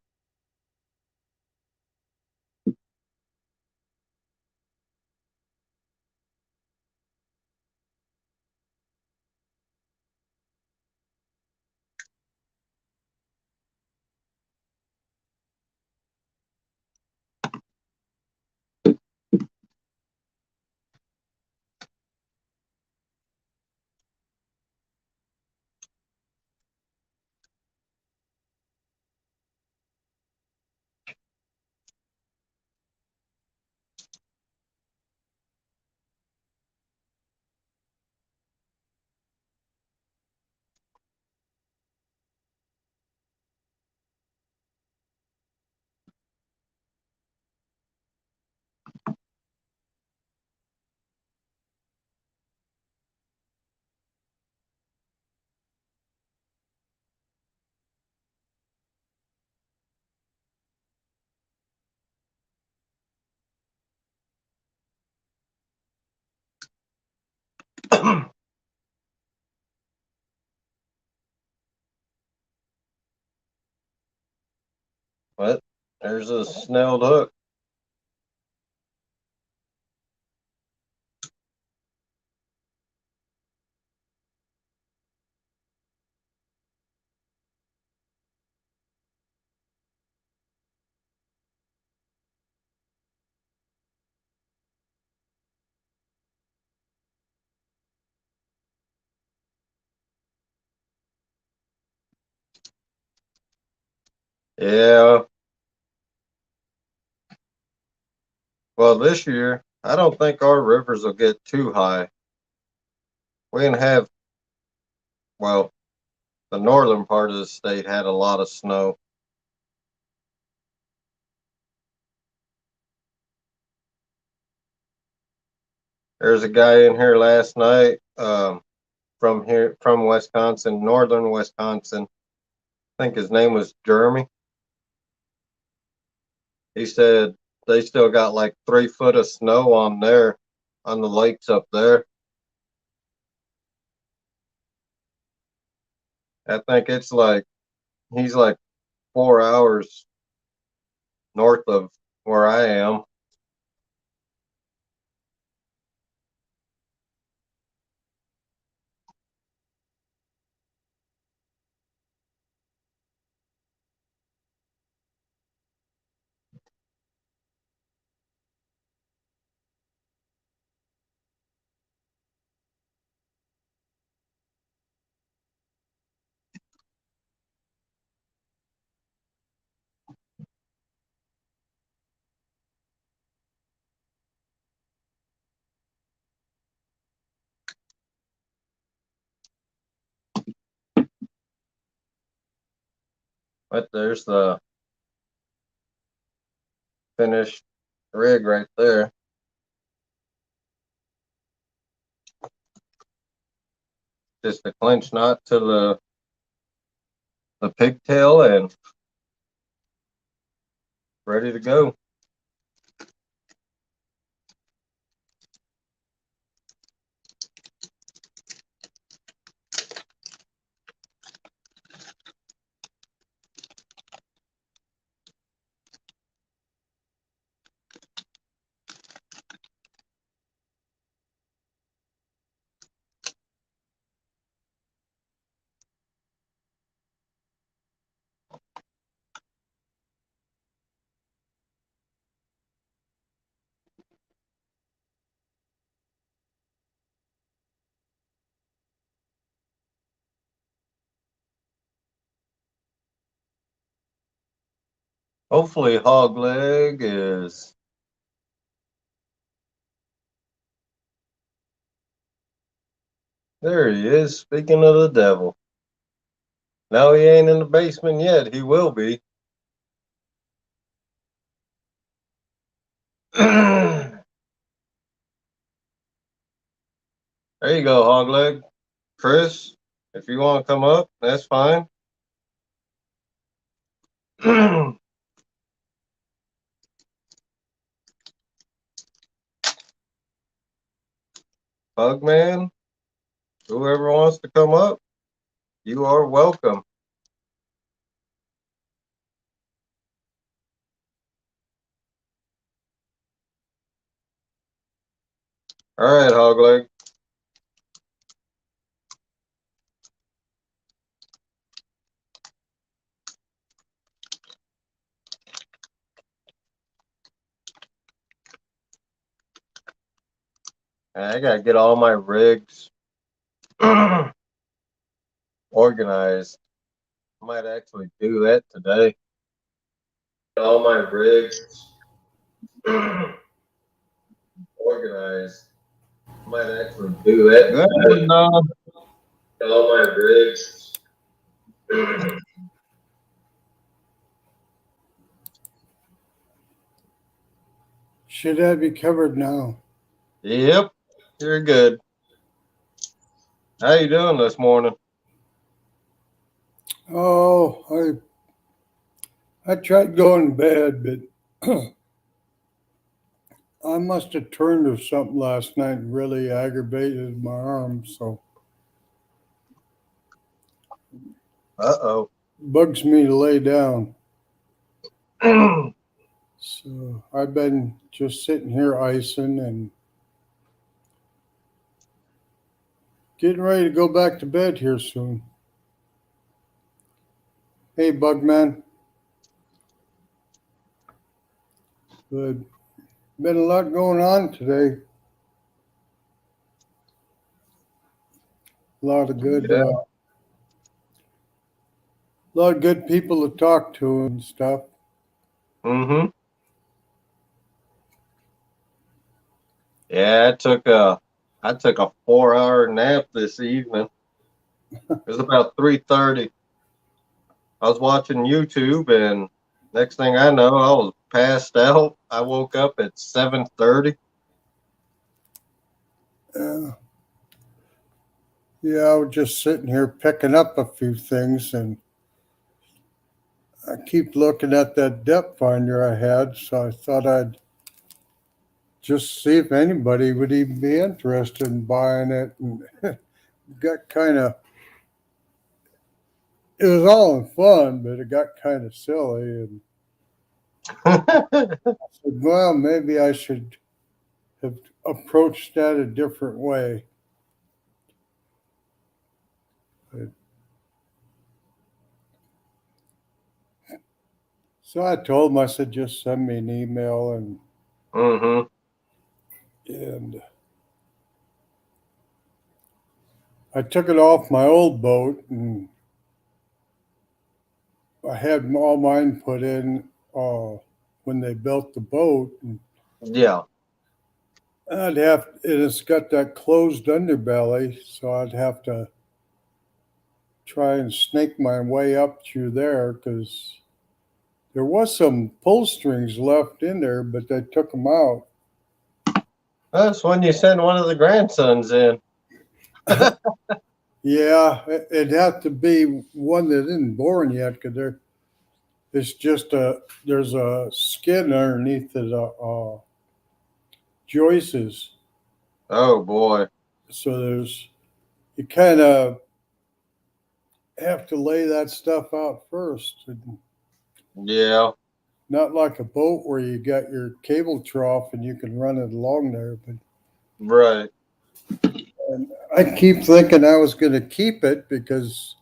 But there's a snelled hook. Yeah. Well, this year, I don't think our rivers will get too high. We didn't have, well, the northern part of the state had a lot of snow. There's a guy in here last night from here, from Wisconsin, northern Wisconsin. I think his name was Jeremy. He said they still got like 3 foot of snow on there, on the lakes up there. I think it's like, he's like 4 hours north of where I am. But there's the finished rig right there. Just a clinch knot to the pigtail and ready to go. Hopefully hog leg is there he is, speaking of the devil. No, he ain't in the basement yet. He will be. There you go, hog leg. Chris, if you want to come up, that's fine. Bugman, whoever wants to come up, you are welcome. All right, hog leg. I gotta get all my rigs organized. I might actually do that today. All my rigs organized. I might actually do that. Good. All my rigs. Should have you covered now. Yep, you're good. How you doing this morning? Oh, I tried going to bed, but I must have turned to something last night and really aggravated my arm, so Uh-oh. bugs me to lay down. So I've been just sitting here icing and getting ready to go back to bed here soon. Hey, Bugman. But been a lot going on today. A lot of good, Yeah. a lot of good people to talk to and stuff. Mm-hmm. Yeah, I took a 4-hour nap this evening. It was about 3:30. I was watching YouTube, and next thing I know, I was passed out. I woke up at 7:30. Yeah. Yeah, I was just sitting here picking up a few things, and I keep looking at that depth finder I had, so I thought I'd just see if anybody would even be interested in buying it. And got kind of, it was all in fun, but it got kind of silly. And I said, well, maybe I should have approached that a different way. But, so I told him, I said, just send me an email, Mm-hmm. and I took it off my old boat, and I had all mine put in when they built the boat. And Yeah. and it's got that closed underbelly, so I'd have to try and snake my way up through there because there was some pull strings left in there, but they took them out. That's when you send one of the grandsons in. Yeah, it'd have to be one that isn't born yet because it's just there's a skin underneath the joists. Oh boy. So you kind of have to lay that stuff out first. Yeah. Not like a boat where you got your cable trough and you can run it along there. But Right. and I keep thinking I was going to keep it because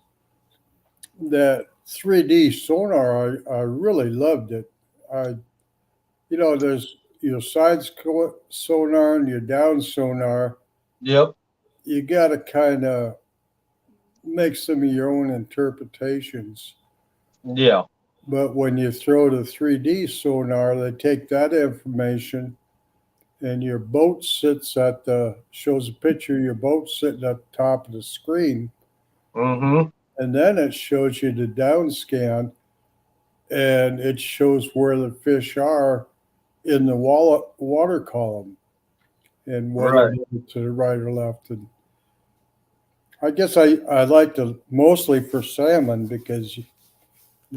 that 3D sonar, I really loved it. I, there's your sonar and your down sonar. Yep. You got to kind of make some of your own interpretations. Yeah. But when you throw the 3D sonar, they take that information and your boat shows a picture of your boat sitting at the top of the screen. Mm-hmm. And then it shows you the down scan and it shows where the fish are in the water column and whether Right. they're to the right or left. And I guess I like to mostly for salmon because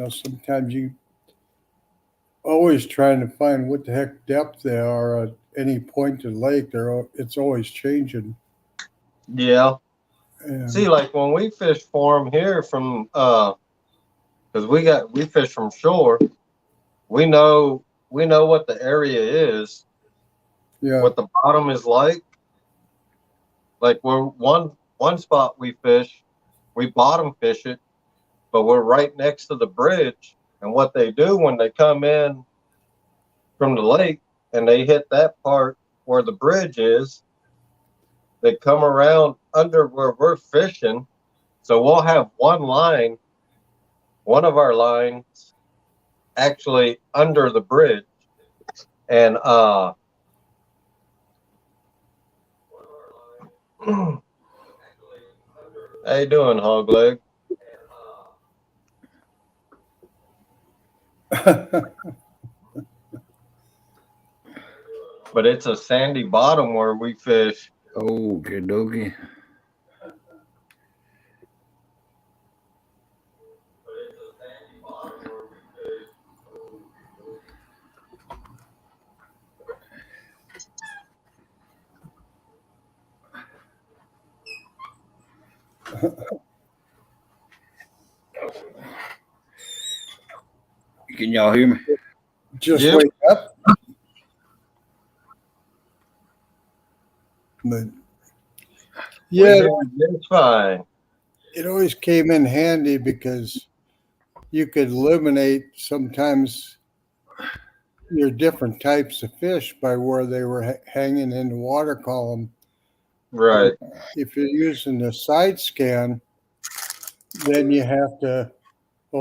sometimes you always trying to find what the heck depth they are at any point in the lake. It's always changing. Yeah. See, And like when we fish for them here from because we fish from shore, we know what the area is, yeah, what the bottom is like. Like we're one spot we fish, we bottom fish it, but we're right next to the bridge. And what they do when they come in from the lake and they hit that part where the bridge is, they come around under where we're fishing. So we'll have one of our lines actually under the bridge. And how you doing, hog leg? But it's a sandy bottom where we fish. Okay, dokie. Can y'all hear me? just Yep. wake up. But yeah, It's fine. it always came in handy because you could eliminate sometimes your different types of fish by where they were hanging in the water column. Right. If you're using the side scan, then you have to,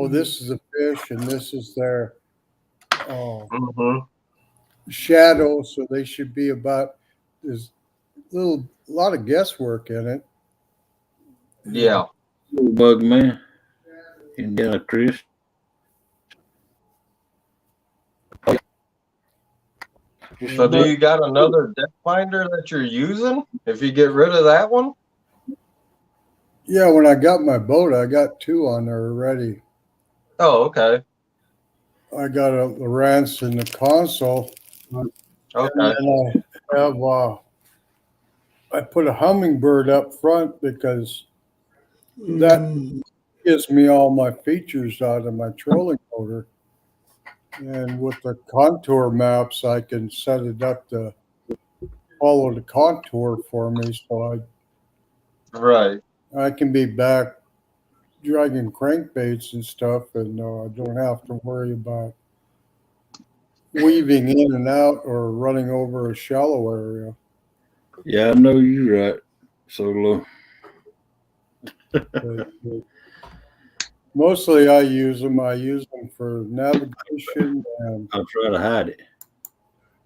this is a fish and this is their Mm-hmm. shadow, so they should be about. There's a lot of guesswork in it. Yeah. Bug man. Indiana Chris. So do you got another depth finder that you're using? If you get rid of that one? Yeah, when I got my boat, I got two on there already. Oh, okay. I got a Lowrance in the console, Okay. and I have I put a hummingbird up front because that gives me all my features out of my trolling motor. And with the contour maps, I can set it up to follow the contour for me, so Right. I can be back dragging crankbaits and stuff, and I don't have to worry about weaving in and out or running over a shallow area. Yeah, I know you right. Solo. But mostly I use them. I use them for navigation, and I'll try to hide it.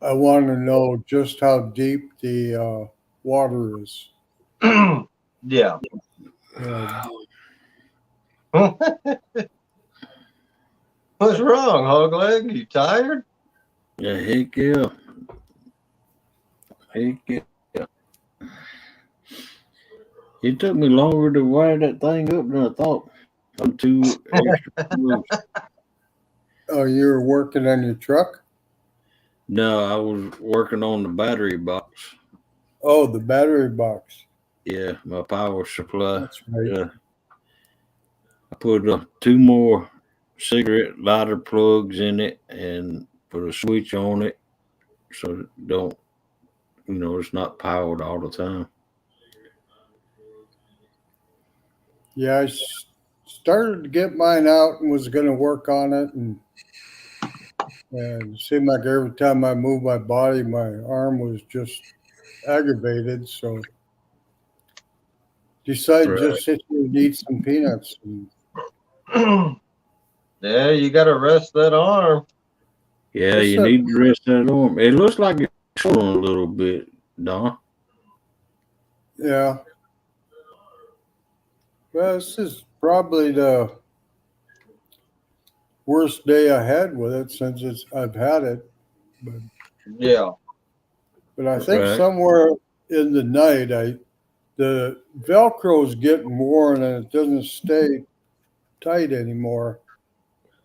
I want to know just how deep the water is. Yeah. What's wrong, Hogleg? You tired? Yeah, heck yeah. Heck yeah. It took me longer to wire that thing up than I thought. I'm two extra plugs. Oh, you were working on your truck? No, I was working on the battery box. Oh, the battery box. Yeah, my power supply. That's right. I put two more cigarette lighter plugs in it and put a switch on it so it don't, it's not powered all the time. Yeah, started to get mine out and was going to work on it, and it seemed like every time I moved my body, my arm was just aggravated. So decided Right. just sit here and eat some peanuts. And Yeah, you got to rest that arm. Yeah, it's you need to rest that arm. It looks like it's swollen a little bit, Don. yeah. Well, this is probably the worst day I had with it since I've had it. But Yeah. I think Right. somewhere in the night, the Velcro's getting worn and it doesn't stay tight anymore.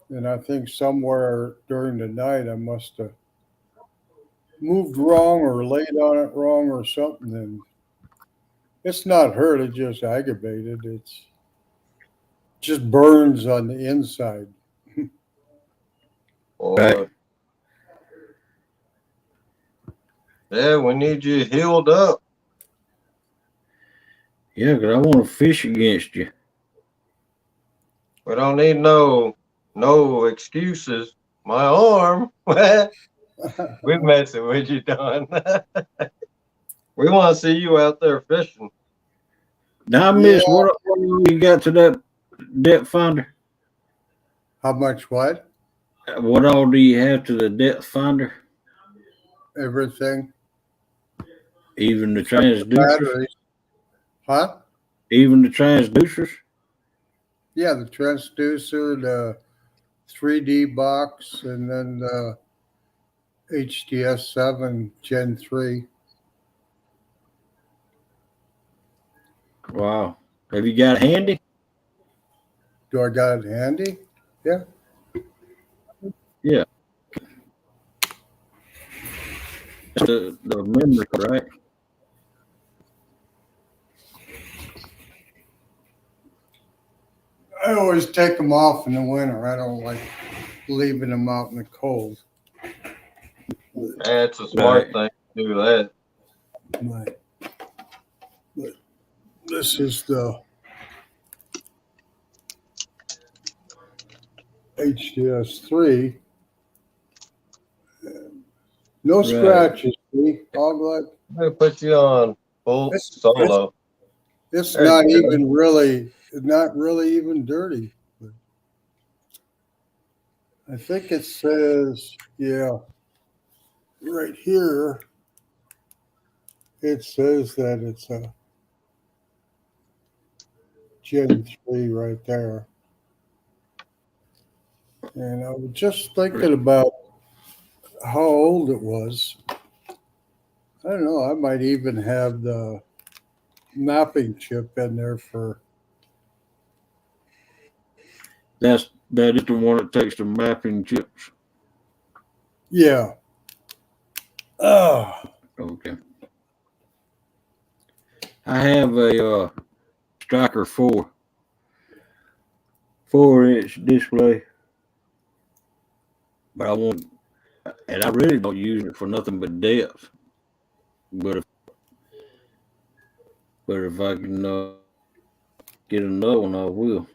And I think somewhere during the night I must have moved wrong or laid on it wrong or something. And it's not hurt; it's just aggravated. It's just burns on the inside. Boy. Right. Yeah, we need you healed up. Yeah, because I want to fish against you. We don't need no excuses. My arm. We messing with you, Don. We want to see you out there fishing. Now, Yeah. Miss, what you got to that depth finder? How much what? What all do you have to the depth finder? Everything. Even the Except the transducers? batteries. Huh? Even the transducers? Yeah, the transducer, the 3D box, and then the HDS 7 Gen 3. Wow. Have you got it handy? Do I got it handy? Yeah. Yeah. The memory, right? I always take them off in the winter. I don't like leaving them out in the cold. That's a smart thing to do that. But this is the HDS 3. No Right. scratches, see? All black. I'm gonna put you on full It's solo. it's There not you go. even really not really even dirty. But I think it says, yeah, right here. It says that it's a Gen 3 right there. And I was just thinking about how old it was. I don't know. I might even have the mapping chip in there for. That is the one that takes the mapping chips. Yeah. Oh, Okay. I have a Striker 4-inch display, but I really don't use it for nothing but depth. But if I can get another one, I will.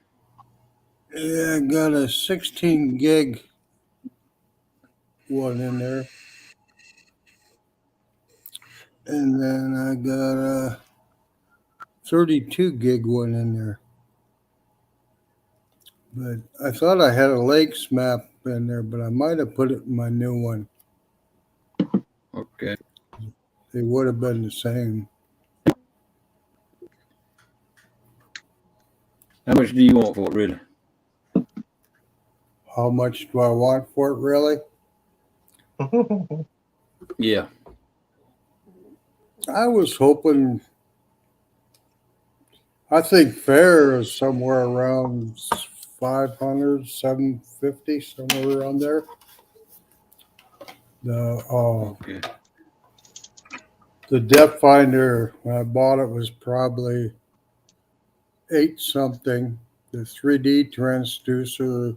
yeah. I got a 16 gig one in there. And then I got a 32 gig one in there. But I thought I had a Lakes map in there, but I might have put it in my new one. Okay. They would have been the same. How much do you want for it, really? How much do I want for it, really? Yeah. I was hoping, I think fair is somewhere around 500, 750, somewhere around there. Okay. The depth finder, when I bought it, was probably 8 something. The 3D transducer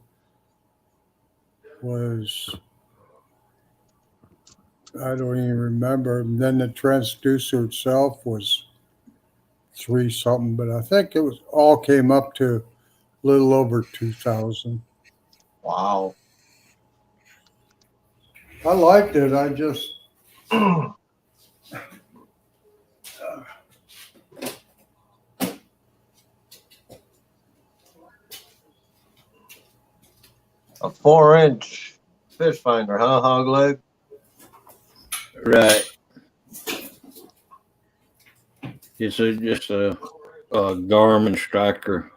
was, I don't even remember. And then the transducer itself was 3 something, but I think it was all came up to a little over 2,000. Wow. I liked it. I just, A 4-inch fish finder, huh, Hog Leg? Right. It's just a Garmin Striker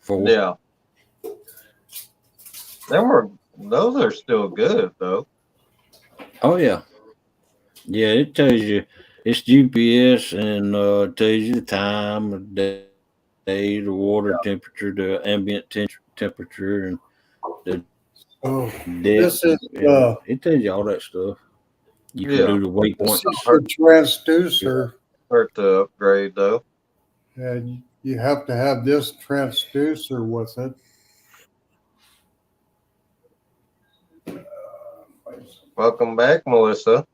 4. Yeah. Those are still good though. Oh yeah. Yeah, it tells you it's GPS and tells you the time of day, the water temperature, the ambient temperature, and the oh, depth. this is, And it tells you all that stuff. You can Yeah. do the this waypoint. is the transducer, Hurt to upgrade though. and you have to have this transducer with it. Welcome back, Melissa.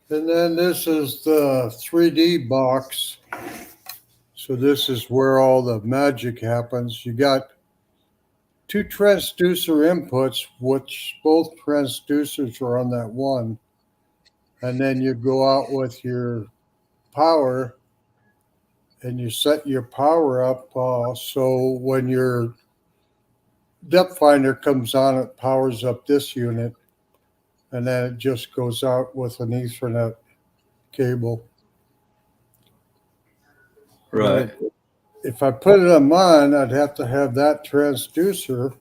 And then this is the 3D box. So this is where all the magic happens. You got 2 transducer inputs, which both transducers are on that one. And then you go out with your power and you set your power up so when your depth finder comes on, it powers up this unit, and then it just goes out with an Ethernet cable. Right. But if I put it on mine, I'd have to have that transducer,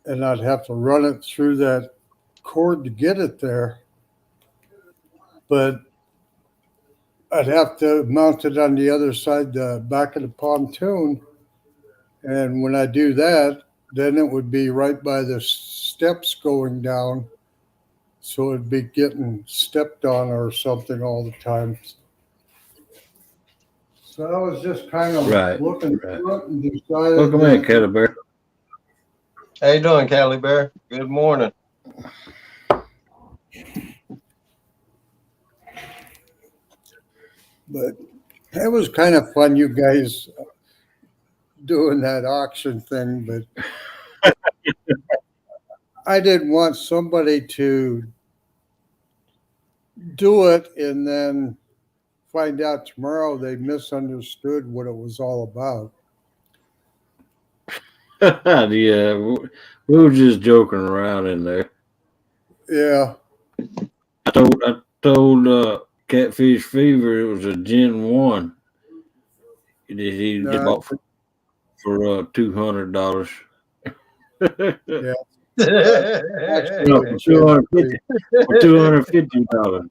and I'd have to run it through that cord to get it there. But I'd have to mount it on the other side, the back of the pontoon. And when I do that, then it would be right by the steps going down. So it'd be getting stepped on or something all the time. So I was just kind of Right. looking Right. through it and decided Welcome in, that, Kelly Bear. How you doing, Callie Bear? Good morning. but it was kind of fun, you guys doing that auction thing. But I didn't want somebody to do it and then find out tomorrow they misunderstood what it was all about. Yeah, we were just joking around in there. Yeah. I told Catfish Fever it was a Gen 1 that he just No, bought for $200. yeah. No, for $250.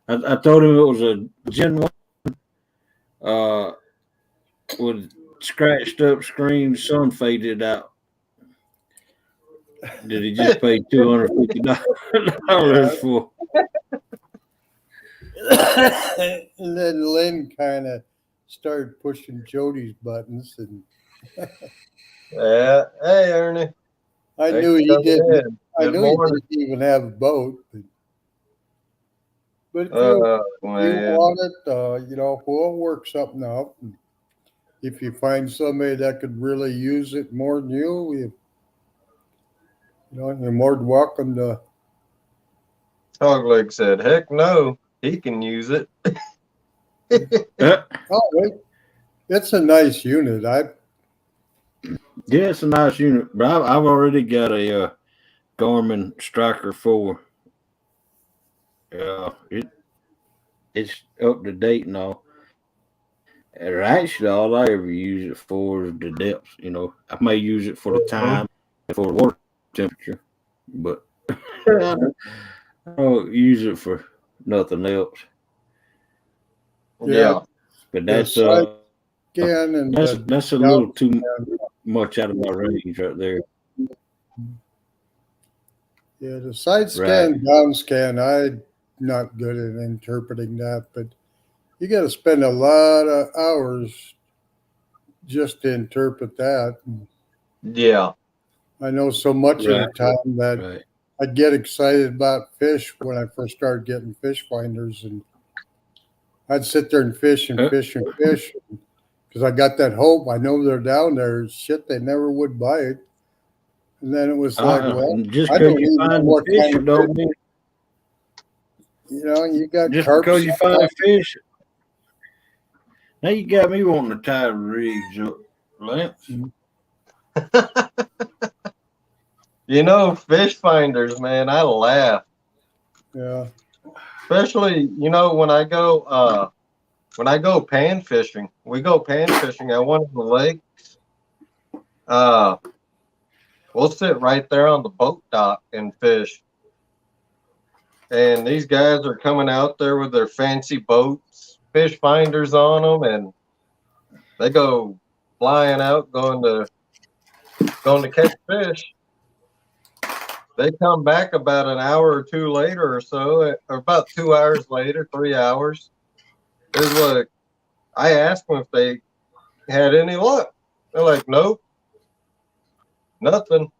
I told him it was a Gen 1 uh, with scratched up screen, sun faded out. Did he just pay $250 for? And then Lynn kind of started pushing Jody's buttons, and Yeah. Hey, Ernie. I Thanks knew for he coming didn't. in. I Good knew he morning. didn't even have a boat. But if you Man. want it, we'll work something out. And if you find somebody that could really use it more than you, you're more than welcome to. Hogleg said, heck no, he can use it. Oh, wait, it's a nice unit. Yeah, it's a nice unit, but I've already got a Garmin Striker 4. It's up to date and all. Or actually, all I ever use it for is the depth. You know, I may use it for the time and for the water temperature, but I don't use it for nothing else. Yeah, Yeah. But the that's side scan and the that's a down little too scan. much out of my range right there. Yeah, the side Right. scan, down scan, I'm not good at interpreting that, but you got to spend a lot of hours just to interpret that. Yeah. I know so much of the Right. time that Right. I'd get excited about fish when I first started getting fish finders, and I'd sit there and fish and Huh? fish and fish because I got that hope. I know they're down there. Shit, they never would bite. And then it was like, well, Just I because don't you even know find the what fish, kind of don't fish. mean You know, you got just carp because you find sometimes. fish. Now you got me wanting to tie the rigs up, Lance. You know, fish finders, man, I laugh. Yeah, Especially, you know, when I go pan fishing. We go pan fishing at one of the lakes. Uh we'll sit right there on the boat dock and fish. And these guys are coming out there with their fancy boats, fish finders on them, and they go flying out going to catch fish. They come back about an hour or two later or so, or about 2 hours later, 3 hours. Is what I asked them if they had any luck. They're like, nope, nothing. I'm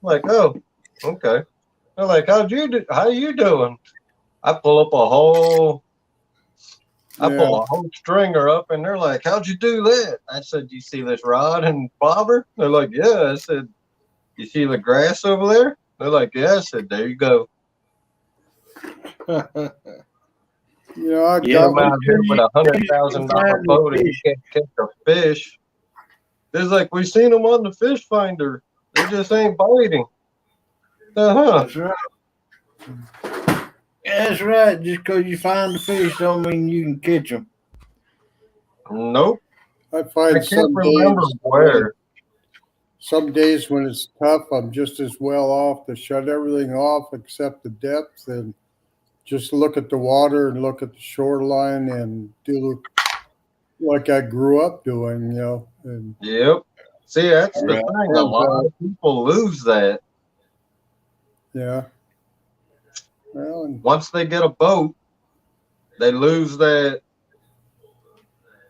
like, oh, okay. They're like, how you doing? I pull up a whole I yeah, pull a whole stringer up and they're like, how'd you do that? I said, you see this rod and bobber? They're like, yeah. I said, you see the grass over there? They're like, yeah. I said, there you go. you know, I Yeah, got Come but one. out here with you can $100,000 find the boat and you fish. can't catch a fish. It's like, we seen them on the fish finder. They just ain't biting. Uh-huh. That's right. That's right. Just because you find the fish don't mean you can catch them. Nope. I I find can't remember where. some days when it's tough, I'm just as well off to shut everything off except the depth and just look at the water and look at the shoreline and do like I grew up doing, you know. And Yep. See, that's the Right. thing. A and lot of people lose that. yeah, well, and Once they get a boat, they lose that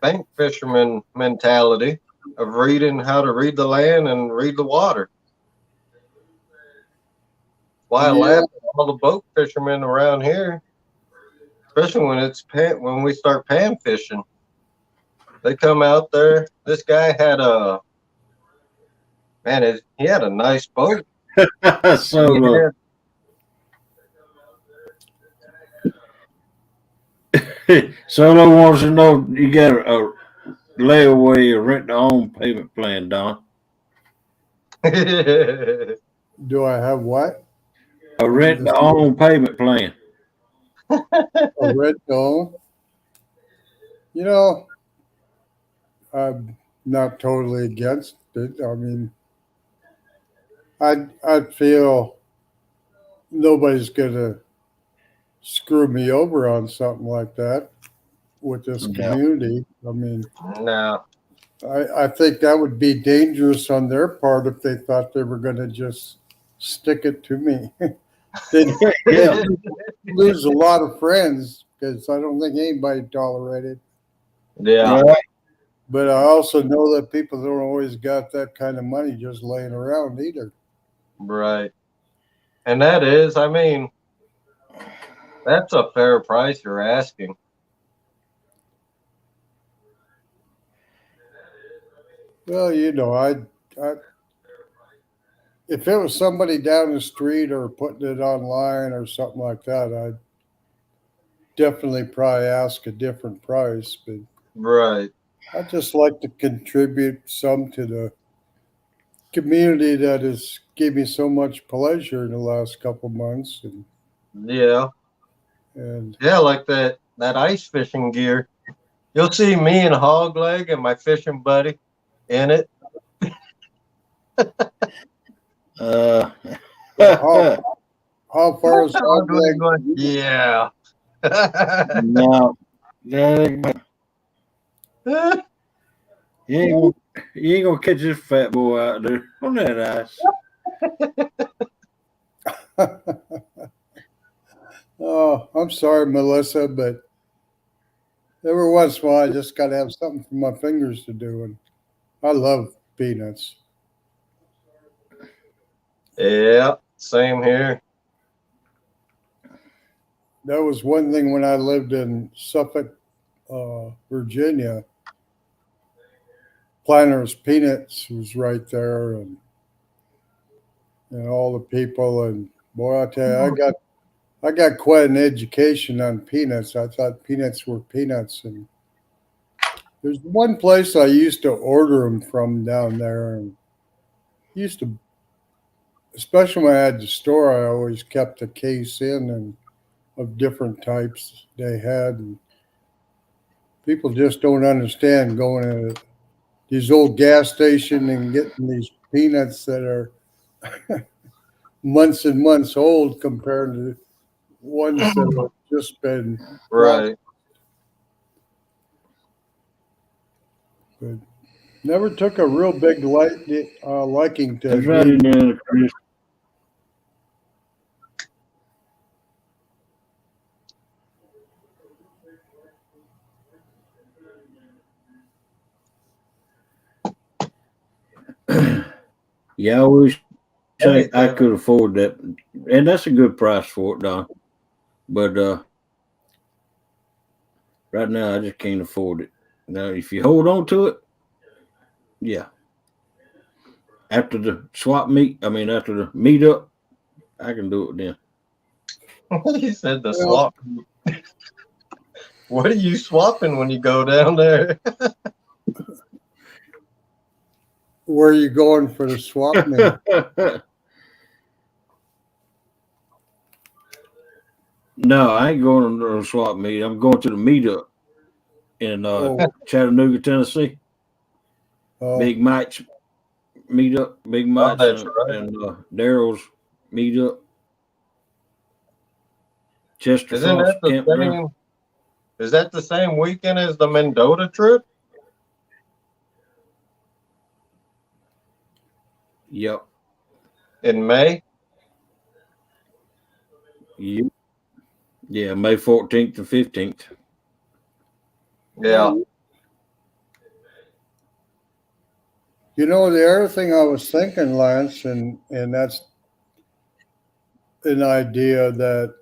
bank fisherman mentality of reading how to read the land and read the water. Why I yeah, laugh at all the boat fishermen around here, especially when we start pan fishing. They come out there. This guy had a he had a nice boat, and he So Solo wants to know you got a layaway or rent to own payment plan, Don. had. do I have what? A rent This to own payment plan. a red dome. You know, I'm not totally against it. I mean, I'd feel nobody's gonna screw me over on something like that with this Yeah. community. I mean, No. I think that would be dangerous on their part if they thought they were going to just stick it to me. they'd, they'd Yeah. lose a lot of friends because I don't think anybody tolerated. Yeah. Right. But I also know that people don't always got that kind of money just laying around either. Right. And that is, I mean, that's a fair price you're asking. Well, you know, I if it was somebody down the street or putting it online or something like that, I'd definitely probably ask a different price. But Right. I just like to contribute some to the community that has gave me so much pleasure in the last couple months, Yeah. and Yeah, like that ice fishing gear. You'll see me and Hog Leg and my fishing buddy in it. How far is Hog Leg Hogleg? going, yeah. No, you ain't gonna catch this fat boy out there on that ice. Oh, I'm sorry, Melissa, but every once in a while I just got to have something for my fingers to do, and I love peanuts. Yeah, same here. That was one thing when I lived in Suffolk, Virginia. Planters Peanuts was right there, and all the people. And boy, I tell you, I got quite an education on peanuts. I thought peanuts were peanuts, and there's one place I used to order them from down there, and used to, especially when I had the store, I always kept a case in and of different types they had. And people just don't understand going to these old gas station and getting these peanuts that are months and months old compared to ones that have just been Right. but never took a real big liking to That's right in there, Chris. Yeah, I wish I could afford that, and that's a good price for it, Don. But right now, I just can't afford it. Now, if you hold on to it, yeah. After the swap meet, after the meetup, I can do it then. He said the swap. What are you swapping when you go down there? Where are you going for the swap meet? No, I ain't going to the swap meet. I'm going to the meetup in Chattanooga, Tennessee. Big Mike's meetup, Big Mike's and Daryl's meetup. Chester Isn't Falls that the campground. same? Is that the same weekend as the Mendota trip? Yep. In May? Yep. Yeah, May 14th and 15th. Yeah. You know, the other thing I was thinking, Lance, and that's an idea that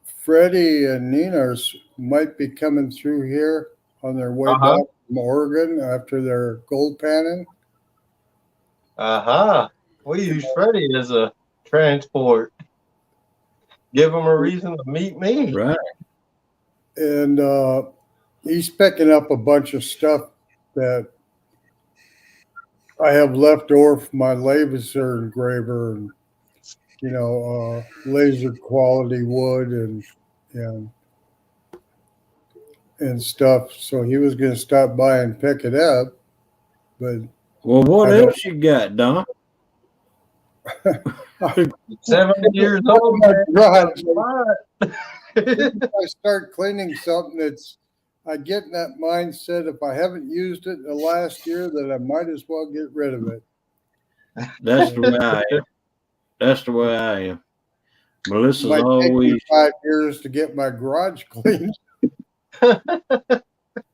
Freddie and Nina's might be coming through here on their way back from Oregon after their gold panning. We use Freddie as a transport. Give him a reason to meet me. Right. And he's picking up a bunch of stuff that I have left over from my laser engraver, and laser quality wood and stuff. So he was going to stop by and pick it up. But well, what else you got, Don? 70 years old. I start cleaning something I get in that mindset, if I haven't used it in the last year, that I might as well get rid of it. That's the way I am. That's the way I am. Melissa's It might always take me 5 years to get my garage cleaned.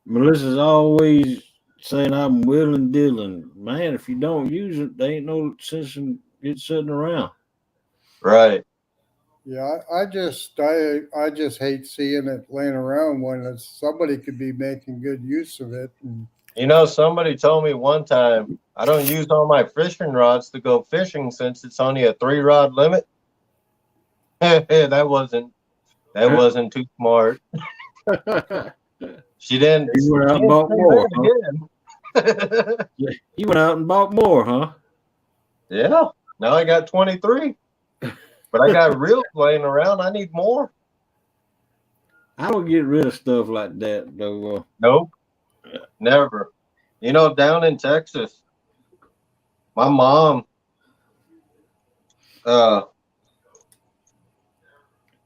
Melissa's always saying I'm willing dealing. Man, if you don't use it, there ain't no sense in it sitting around. Right. Yeah, I just hate seeing it laying around when somebody could be making good use of it. And somebody told me one time, I don't use all my fishing rods to go fishing since it's only a 3-rod limit. That wasn't too smart. She didn't. You went out and bought more. Huh? Yeah, you went out and bought more, huh? Yeah. Now I got 23. But I got reels laying around. I need more. I don't get rid of stuff like that though. Nope, never. You know, down in Texas, my mom, uh,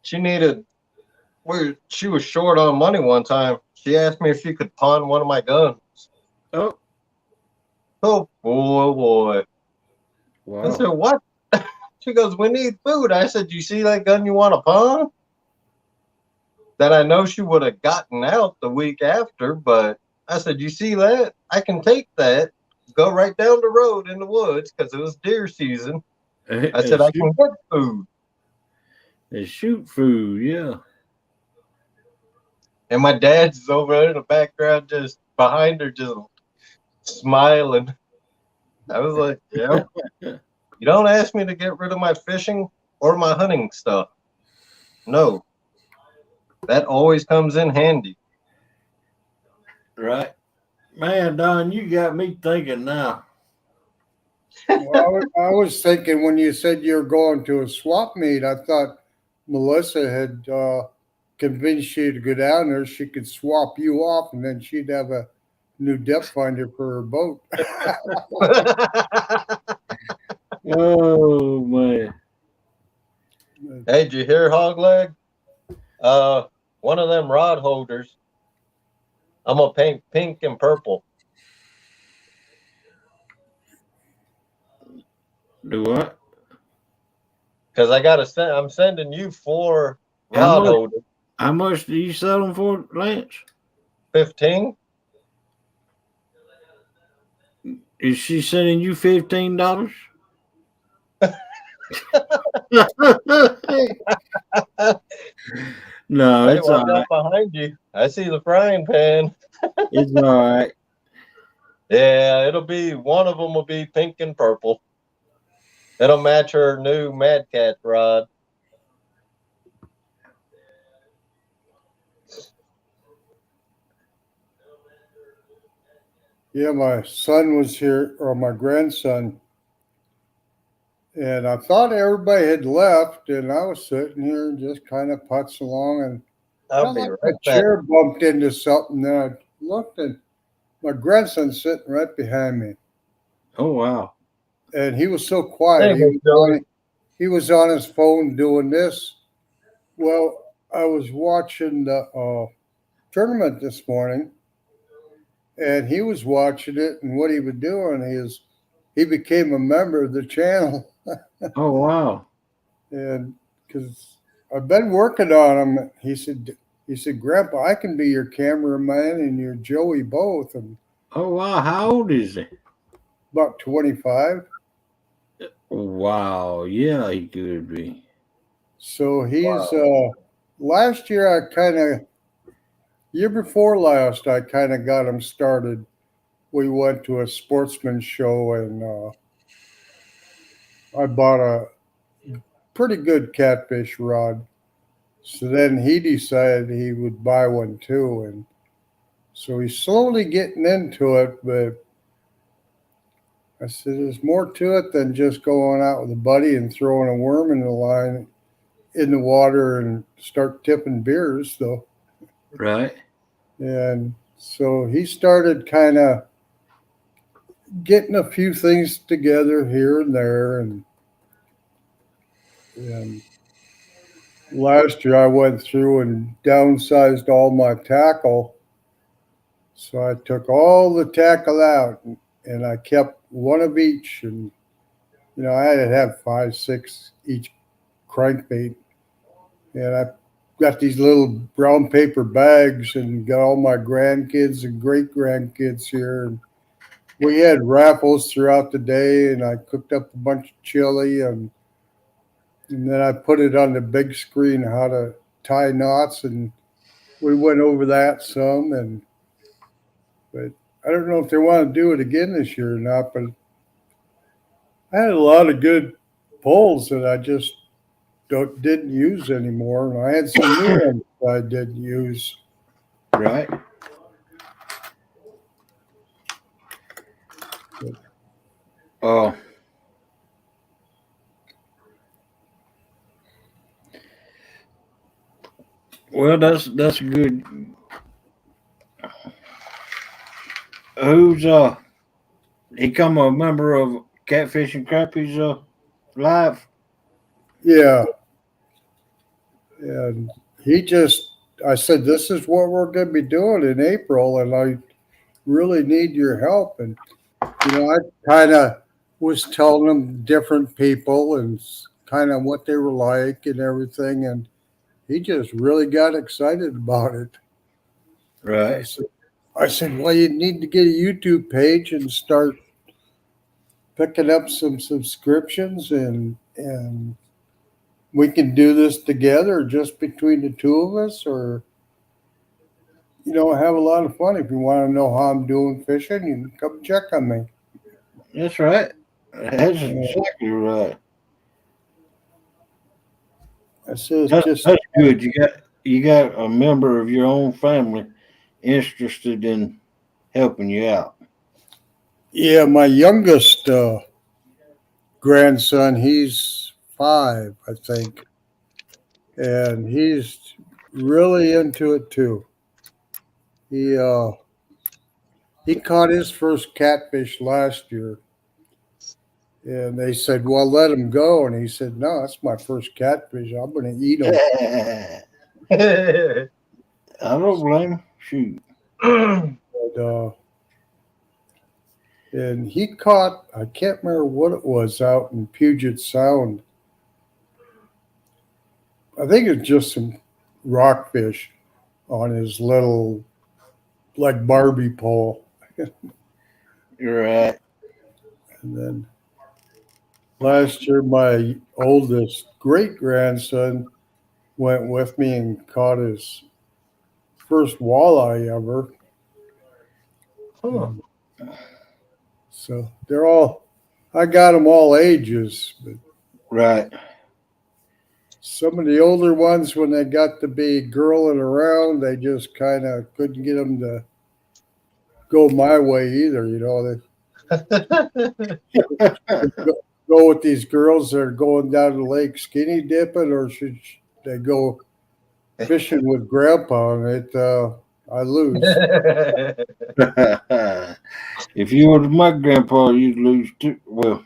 she needed, she was short on money one time. She asked me if she could pawn one of my guns. Oh, Oh boy, boy. I said, wow. what? She goes, we need food. I said, you see that gun you want to pawn? That I know she would have gotten out the week after, but I said, you see that? I can take that, go right down the road in the woods because it was deer season. I And said, I shoot, can get food. and shoot food, yeah. And my dad's over there in the background, just behind her, just smiling. I was like, yeah, you don't ask me to get rid of my fishing or my hunting stuff. No, that always comes in handy. Right. Man, Don, you got me thinking now. Well, I was thinking when you said you were going to a swap meet, I thought Melissa had convinced you to go down there. She could swap you off, and then she'd have a new depth finder for her boat. Oh man. Hey, did you hear Hogleg? One of them rod holders, I'm gonna paint pink and purple Do what? because I gotta send. I'm sending you 4 How rod much holders. how much do you sell them for, Lance? 15. Is she sending you $15? No, Hey, it's all watch right. out behind you. I see the frying pan. It's all right. Yeah, it'll be one of them will be pink and purple. It'll match her new Mad Cat rod. Yeah, my son was here, or my grandson, and I thought everybody had left, and I was sitting here and just kind of putz along, and I'll felt be like my right back. chair bumped into something. Then I looked, and my grandson's sitting right behind me, Oh wow. and he was so quiet. Hey, Miss Joey. He was on his phone doing this. Well, I was watching the tournament this morning, and he was watching it. And what he was doing is he became a member of the channel, Oh wow. and because I've been working on him, he said, Grandpa, I can be your cameraman and your Joey both. And Oh wow. How old is he? about 25. Wow. Yeah, he could be. So he's Wow. last year year before last I kind of got him started. We went to a sportsman show, and I bought a pretty good catfish rod. So then he decided he would buy one too, and so he's slowly getting into it. But I said, there's more to it than just going out with a buddy and throwing a worm in the line in the water and start tipping beers, though. Right. And so he started kind of getting a few things together here and there, and last year I went through and downsized all my tackle. So I took all the tackle out, and I kept one of each. And, I had to have 5, 6 each crankbait. And I got these little brown paper bags and got all my grandkids and great grandkids here. And we had raffles throughout the day, and I cooked up a bunch of chili, and then I put it on the big screen how to tie knots, and we went over that some. But I don't know if they want to do it again this year or not. But I had a lot of good poles that I just didn't use anymore, and I had some new ones that I didn't use. Right. Oh. Well, that's good. Who's he come a member of Catfish and Crappies live? Yeah. And I said, this is what we're going to be doing in April, and I really need your help. And, I kind of was telling them different people and kind of what they were like and everything. And he just really got excited about it. I Right. said, well, you need to get a YouTube page and start picking up some subscriptions, and we can do this together just between the two of us, or have a lot of fun. If you want to know how I'm doing fishing, you can come check on me. That's right. That's Uh, exactly right. I said, it's just, That's good. You got a member of your own family interested in helping you out. yeah, my youngest grandson, he's 5, I think, and he's really into it too. He caught his first catfish last year, and they said, "Well, let him go," and he said, "No, that's my first catfish. I'm going to eat him." I don't blame him. Shoot. But, and he caught, I can't remember what it was, out in Puget Sound. I think it's just some rockfish on his little, like, Barbie pole. You're right. And then last year, my oldest great grandson went with me and caught his first walleye ever. Huh. And so I got them all ages, but Right. some of the older ones, when they got to be girling around, they just kind of couldn't get them to go my way either. They go with these girls that are going down the lake skinny dipping, or should they go fishing with Grandpa? And I lose. If you were my grandpa, you'd lose too. Well,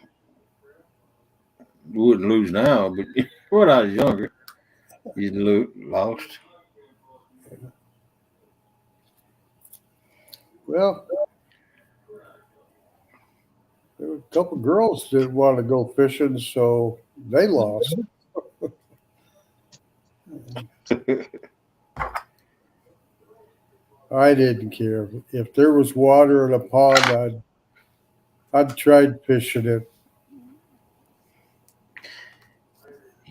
you wouldn't lose now, but when I was younger, you'd lost. Well, there were a couple girls that want to go fishing, so they lost. I didn't care. If there was water in a pond, I'd tried fishing it.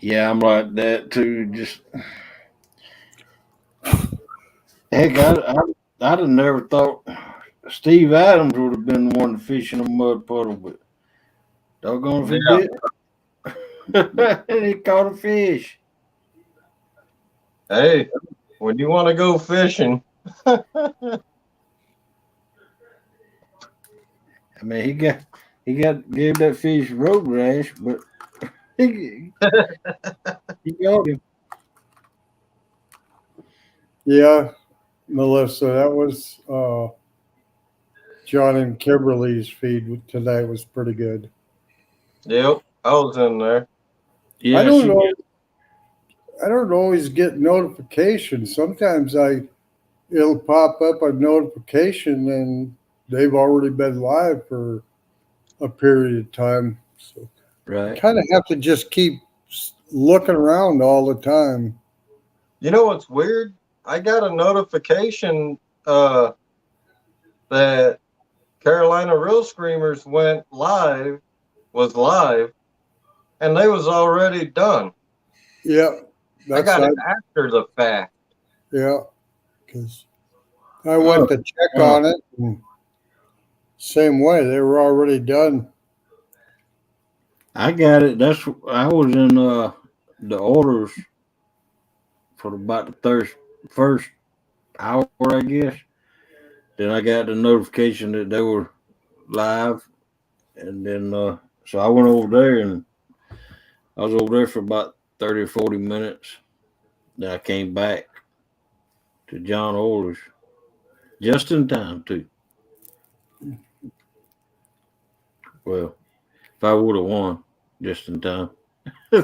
Yeah, I'm like that too. Just heck, I'd have never thought Steve Adams would have been the one to fish in a mud puddle, but doggone if he Yeah. did. He caught a fish. Hey, when you want to go fishing, I mean, gave that fish road rash, but he got him. Yeah, Melissa, that was John and Kimberly's feed tonight was pretty good. yep, I was in there. I Yeah, don't know. I don't always get notifications. Sometimes it'll pop up a notification and they've already been live for a period of time. So right. kind of have to just keep looking around all the time. You know what's weird? I got a notification that Carolina Real Screamers was live, and they was already done. Yeah, I got it after the fact. yeah, because I went to check on it. And same way, they were already done. I got it. I was in the orders for about the first hour, I guess. Then I got the notification that they were live, and then so I went over there and I was over there for about 30 or 40 minutes. Then I came back to John Oilers. Just in time, too. Well, if I would have won just in time. Uh,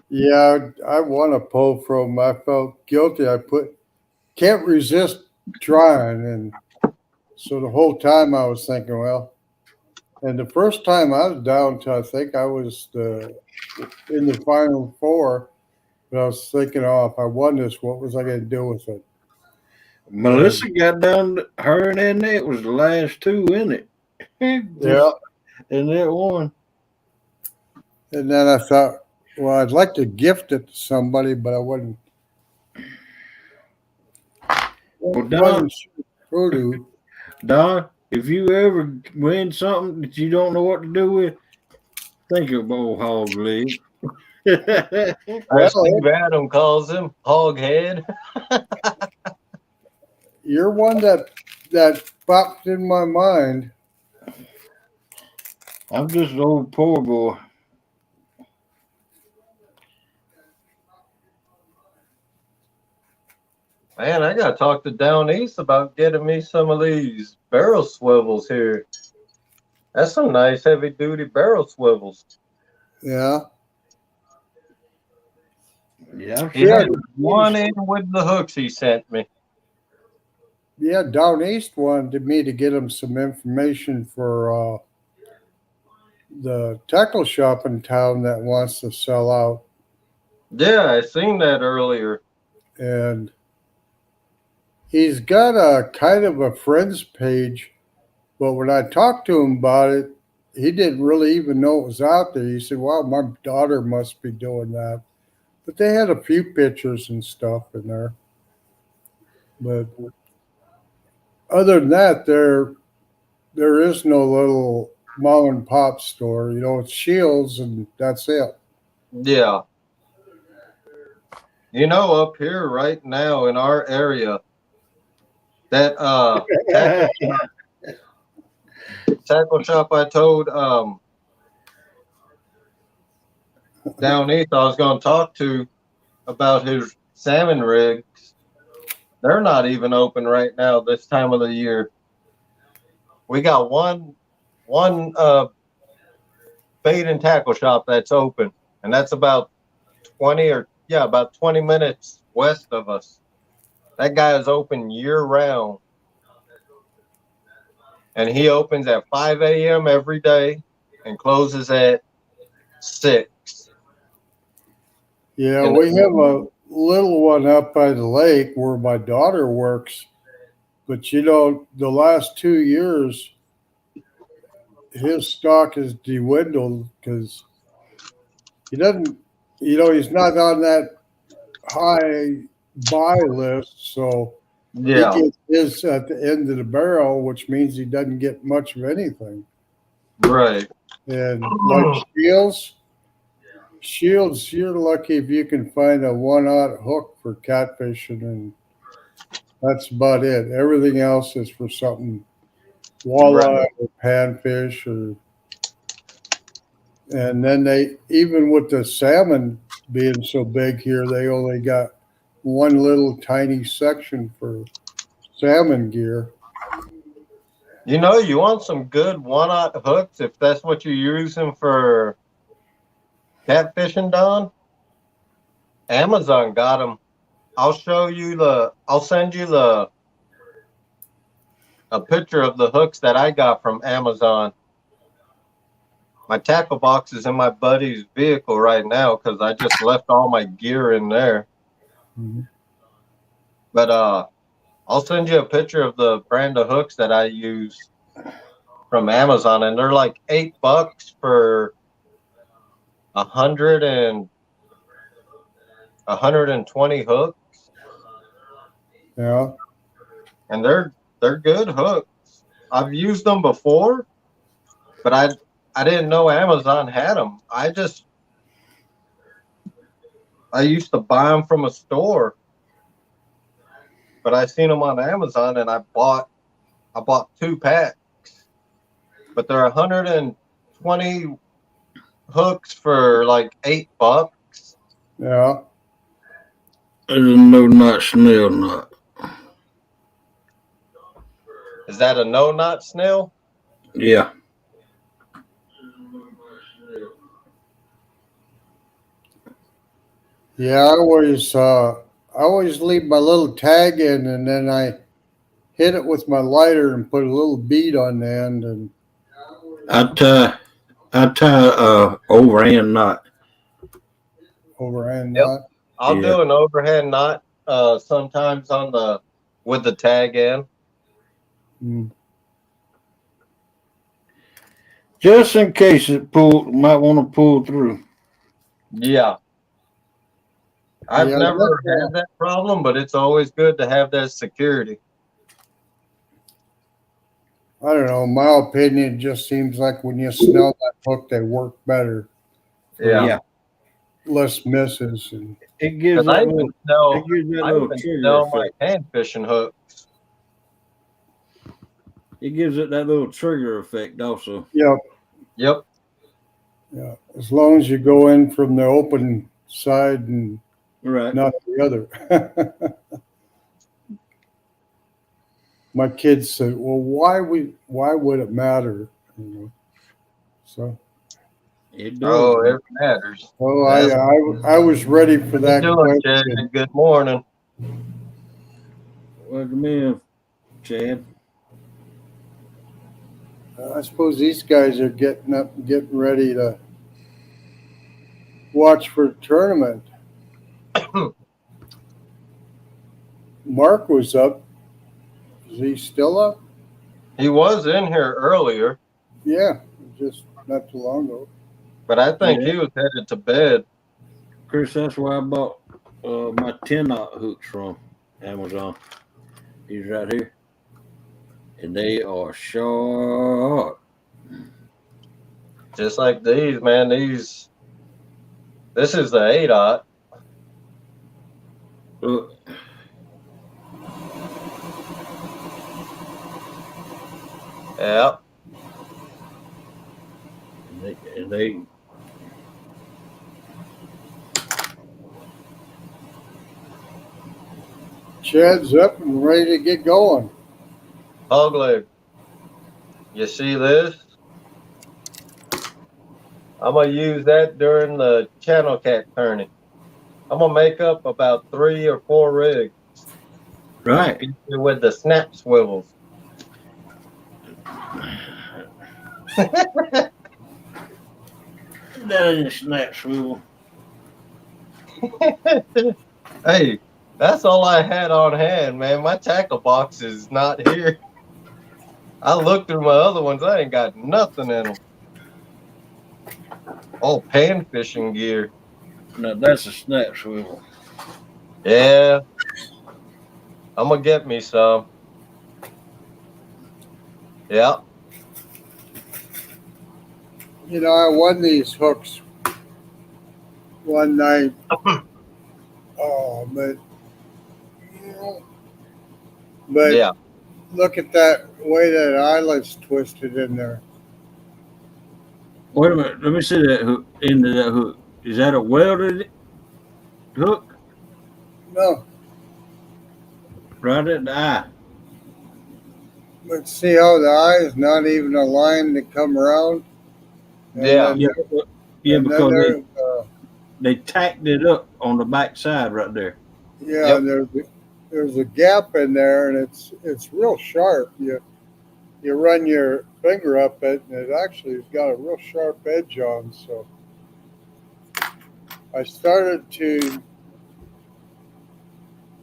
yeah, I won a poll from. I felt guilty. Can't resist trying, and so the whole time I was thinking, well, and the first time I was down to, I think I was in the final four, but I was thinking, oh, if I won this, what was I going to do with it? Melissa got down to her and it was the last two in it. Yeah. And it won. And then I thought, well, I'd like to gift it to somebody, but I wouldn't. Well, Don, Voodoo. Don, if you ever win something that you don't know what to do with, think of old Hog Leg. As Steve Adam calls him, Hoghead. You're one that popped in my mind. I'm just an old poor boy. Man, I gotta talk to Down East about getting me some of these barrel swivels here. That's some nice heavy duty barrel swivels. Yeah. Yeah, He had one in with the hooks he sent me. Yeah, Down East wanted me to get him some information for the tackle shop in town that wants to sell out. Yeah, I seen that earlier. And he's got a kind of a friends page, but when I talked to him about it, he didn't really even know it was out there. He said, well, my daughter must be doing that. But they had a few pictures and stuff in there. But other than that, there is no little mom and pop store. You know, it's Shields and that's it. Yeah. You know, up here right now in our area, that tackle shop I told Down East I was gonna talk to about his salmon rigs. They're not even open right now this time of the year. We got one bait and tackle shop that's open, and that's about 20 minutes west of us. That guy is open year round. And he opens at 5 a.m. every day and closes at 6. Yeah, And we have a little one up by the lake where my daughter works. But you know, the last 2 years, his stock has dwindled because he doesn't, you know, he's not on that high buy list. So yeah, he gets his at the end of the barrel, which means he doesn't get much of anything. right. And like Shields, you're lucky if you can find a 1/0 hook for catfishing, and that's about it. Everything else is for something walleye or panfish, and then they, even with the salmon being so big here, they only got one little tiny section for salmon gear. You know, you want some good 1/0 hooks if that's what you're using for catfishing, Don? Amazon got them. I'll send you a picture of the hooks that I got from Amazon. My tackle box is in my buddy's vehicle right now because I just left all my gear in there. Mm-hmm. But I'll send you a picture of the brand of hooks that I use from Amazon, and they're like $8 for 120 hooks. Yeah. And they're good hooks. I've used them before, but I didn't know Amazon had them. I used to buy them from a store, but I seen them on Amazon and I bought 2 packs. But they're 120 hooks for like $8. Yeah. There's a no knot snail knot. Is that a no knot snail? Yeah. Yeah, I always leave my little tag in, and then I hit it with my lighter and put a little bead on the end, and I tie overhand knot. overhand Yep. knot. I'll Yeah. do an overhand knot sometimes on the with the tag in. Mm. Just in case it might want to pull through. Yeah. I've Yeah, never had that problem, but it's always good to have that security. I don't know. In my opinion, it just seems like when you snell that hook, they work better, Yeah. less misses, and It gives Because that little. It gives that I little even trigger smell my effect. pan fishing hook. It gives it that little trigger effect also. yeah, Yep. yeah. As long as you go in from the open side and Right. not the other. My kids said, "Well, why would it matter?" You know? So, It does. Oh, it matters. well, That's I was ready for what that you doing, Chad. question. Good morning. Welcome in, Chad. I suppose these guys are getting up and getting ready to watch for a tournament. Mark was up. Is he still up? He was in here earlier, Yeah, just not too long ago. but I think Yeah. he was headed to bed. Chris, that's where I bought my 10 knot hooks from Amazon. These right here. And they are sharp. Just like these, man. This is the 8-aught. Look, Yeah. and they Chad's up and ready to get going. Hog leg. You see this? I'm going to use that during the channel cat tourney. I'm going to make up about 3 or 4 rigs. right. With the snap swivels. That ain't a snap swivel. Hey, that's all I had on hand, man. My tackle box is not here. I looked through my other ones. I ain't got nothing in them. Oh, pan fishing gear. No, that's a snap swivel. Yeah. I'm going to get me some. Yeah. You know, I won these hooks one night. Oh, but Yeah. look at that way that eyelet's twisted in there. Wait a minute. Let me see that hook. Into that hook. Is that a welded hook? No, Right at the eye. but see how the eye is not even a line to come around. And Yeah. then, Yeah, and then because there's, they tacked it up on the back side right there. yeah, Yep. and there's a gap in there, and it's real sharp. You run your finger up it, and it actually has got a real sharp edge on. So I started to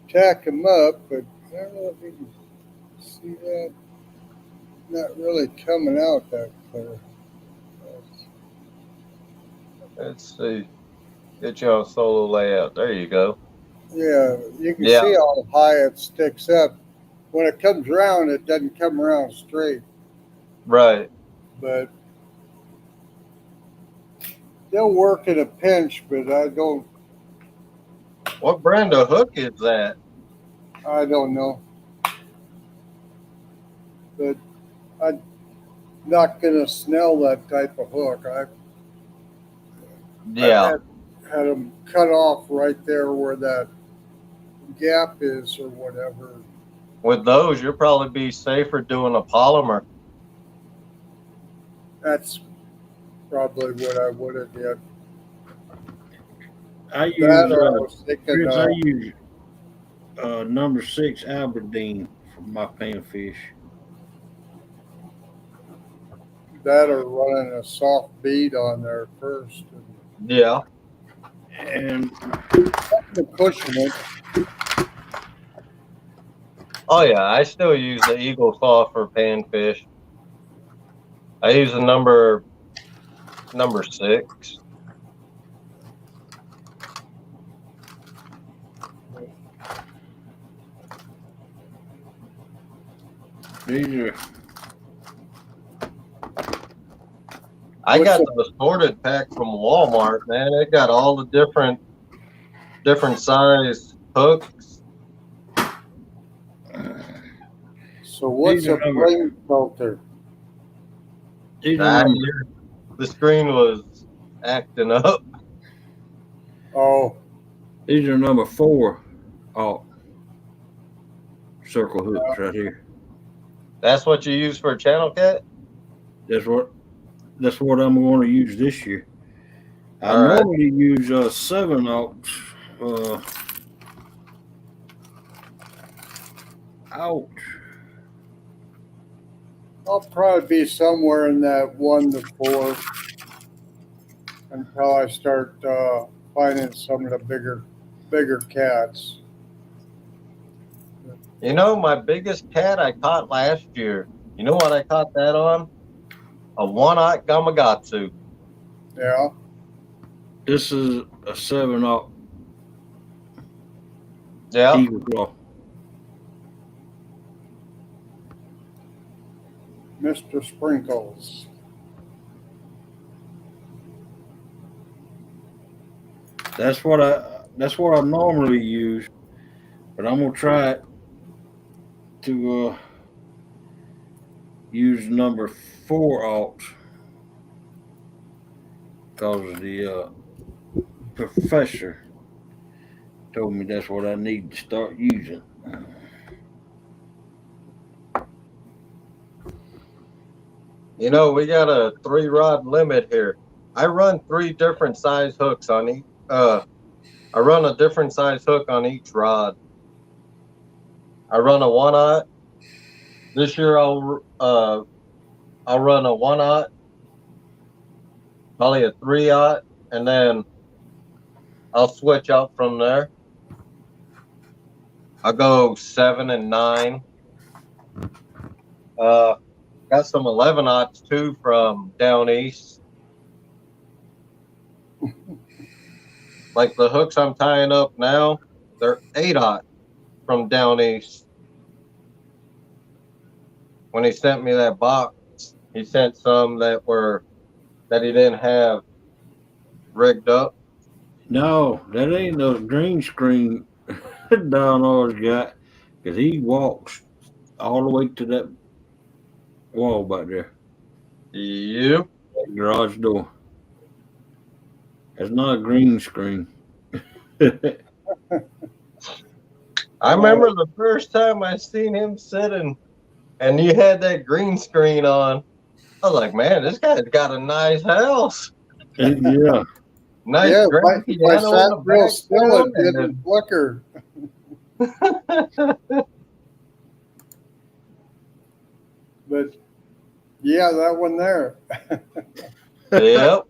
tack them up, but I don't know if you can see that. Not really coming out that clear. Let's see. Get you on solo layout. There you go. Yeah, you can Yeah. see how high it sticks up. When it comes around, it doesn't come around straight, Right. but they'll work in a pinch. But What brand of hook is that? I don't know. But I'm not gonna snell that type of hook. I Yeah. had them cut off right there where that gap is or whatever. With those, you'll probably be safer doing a polymer. That's probably what I would have did. I use That or I was thinking, Chris, I use number 6 Aberdeen for my panfish. that or running a soft bead on there first and Yeah. And pushing it. Oh yeah, I still use the Eagle Claw for panfish. I use the number 6. these are I What's got the- the assorted pack from Walmart, man. It got all the different size hooks. So what's These are a number- flame filter? these are Ah, number the screen was acting up. Oh, these are number 4 circle hooks right here. That's what you use for a channel cat? That's what I'm going to use this year. I All right. normally use 7/0. Ouch. I'll probably be somewhere in that 1 to 4 until I start finding some of the bigger cats. You know, my biggest cat I caught last year. You know what I caught that on? A one-eye Gamakatsu. Yeah. This is a 7/0 Yeah. Eagle Claw. Mr. Sprinkles. That's what I normally use, but I'm gonna try it to use number 4/0 because the professor told me that's what I need to start using. You know, we got a 3-rod limit here. I run 3 different size hooks on each. I run a different size hook on each rod. I run a 1/0. This year I'll run a 1/0, probably a 3/0, and then I'll switch out from there. I'll go 7 and 9. Got some 11/0s too from down east. Like the hooks I'm tying up now, they're 8/0 from down east. When he sent me that box, he sent some that he didn't have rigged up. No, that ain't no green screen Don ours got because he walks all the way to that wall back there, Yep. that garage door. It's not a green screen. I remember the first time I seen him sitting and you had that green screen on. I was like, man, this guy's got a nice house. Yeah. Nice Yeah, grand if I piano sat in the real still, it background. didn't flicker. But yeah, that one there. Yep.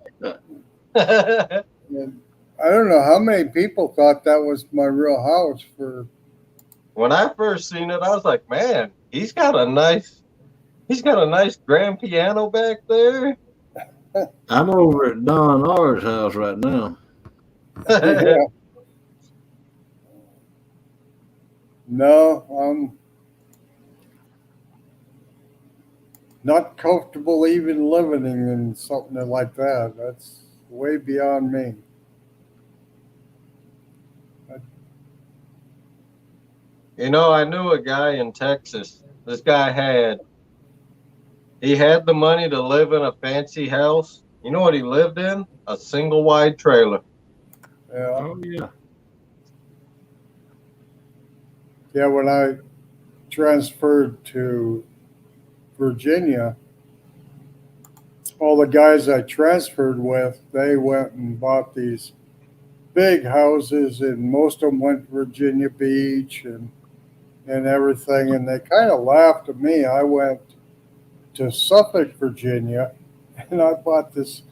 And I don't know how many people thought that was my real house for. When I first seen it, I was like, man, he's got a nice grand piano back there. I'm over at Don R's house right now. Yeah. No, I'm not comfortable even living in something like that. That's way beyond me. You know, I knew a guy in Texas. This guy had the money to live in a fancy house. You know what he lived in? A single wide trailer. Yeah. Oh yeah. Yeah, when I transferred to Virginia, all the guys I transferred with, they went and bought these big houses, and most of them went to Virginia Beach and everything. And they kind of laughed at me. I went to Suffolk, Virginia, and I bought this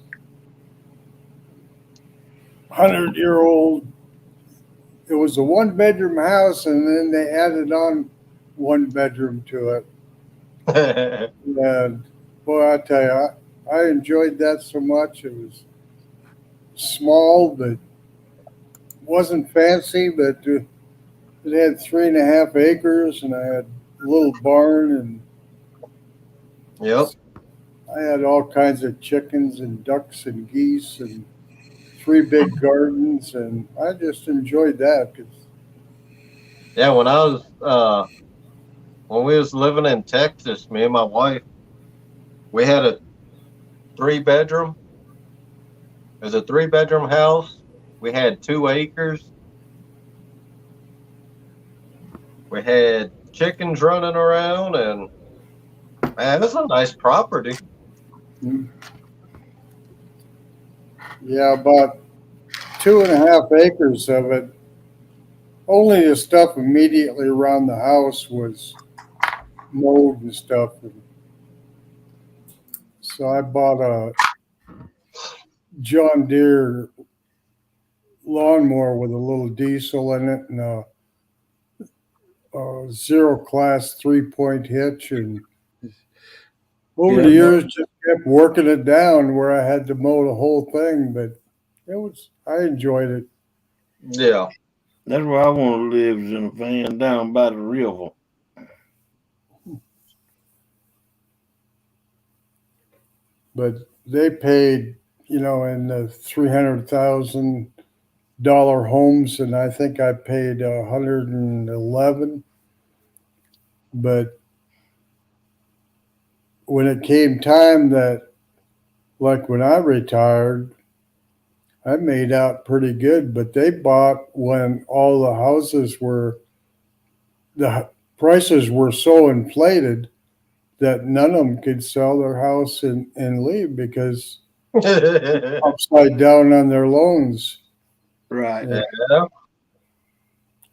100-year-old. It was a one-bedroom house, and then they added on one bedroom to it. And boy, I tell you, I enjoyed that so much. It was small, but wasn't fancy, but it had 3.5 acres, and I had a little barn, and Yep. I had all kinds of chickens and ducks and geese and 3 big gardens, and I just enjoyed that. 'Cause, Yeah, when we was living in Texas, me and my wife, we had a 3 bedroom. It was a 3 bedroom house. We had 2 acres. We had chickens running around, and man, it's a nice property. yeah, about 2.5 acres of it. Only the stuff immediately around the house was mowed and stuff. And so I bought a John Deere lawnmower with a little diesel in it and a zero class 3-point hitch. And over the years, just kept working it down where I had to mow the whole thing. But I enjoyed it. Yeah. That's where I want to live, is in a van down by the river. But they paid, in the $300,000 homes, and I think I paid 111. But when it came time that, like when I retired, I made out pretty good. But they bought when all the prices were so inflated that none of them could sell their house and leave because upside down on their loans. Right. Yeah.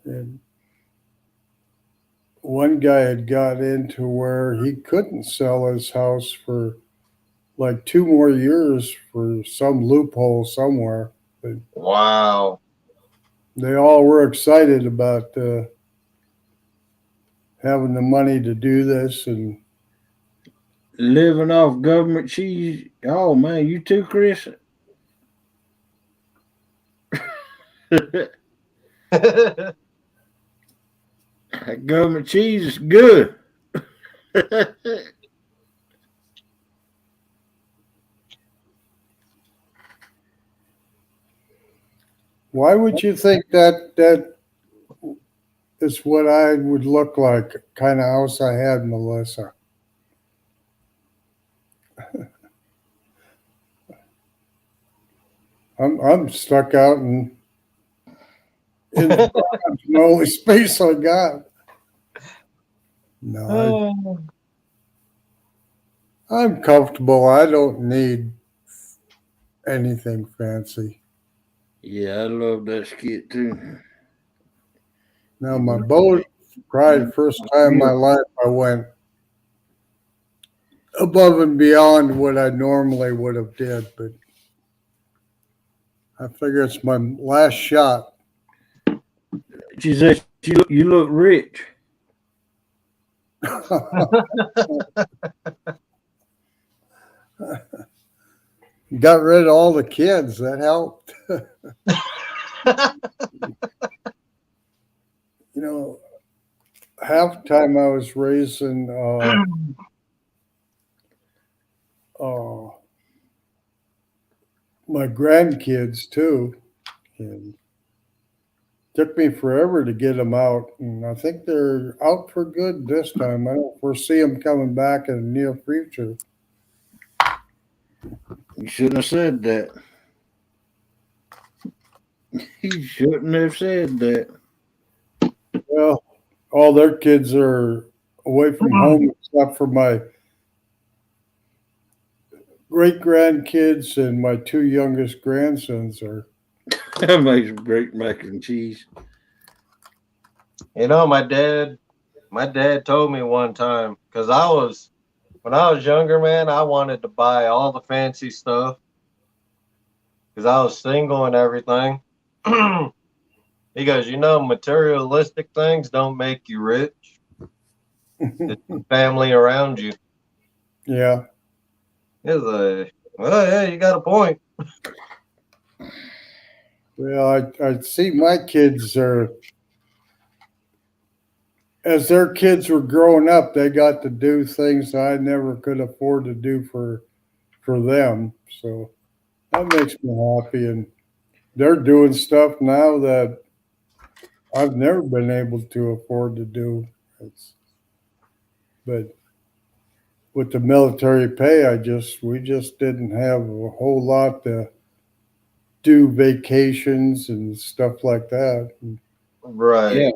And one guy had got into where he couldn't sell his house for like 2 more years for some loophole somewhere. But Wow. they all were excited about having the money to do this. And Living off government cheese. Oh, man, you too, Chris? Government cheese is good. why would you think that is what I would look like, kind of house I had, Melissa? I'm stuck out in the the only space I got. No, I'm comfortable. I don't need anything fancy. Yeah, I love that skit too. Now my boat, probably the first time in my life I went above and beyond what I normally would have did, but I figure it's my last shot. She said, you look rich. Got rid of all the kids. That helped. Half the time I was raising my grandkids too, and took me forever to get them out. And I think they're out for good this time. I don't foresee them coming back in the near future. You shouldn't have said that. You shouldn't have said that. Well, all their kids are away from home except for my great grandkids and my two youngest grandsons are. That makes great mac and cheese. You know, my dad told me one time because when I was younger, man, I wanted to buy all the fancy stuff because I was single and everything. He goes, you know, materialistic things don't make you rich. It's the family around you. Yeah. It's like, well, yeah, you got a point. Well, I see my kids are, as their kids were growing up, they got to do things I never could afford to do for them. So that makes me happy. And they're doing stuff now that I've never been able to afford to do. But with the military pay, we just didn't have a whole lot to do vacations and stuff like that. Right. Yeah,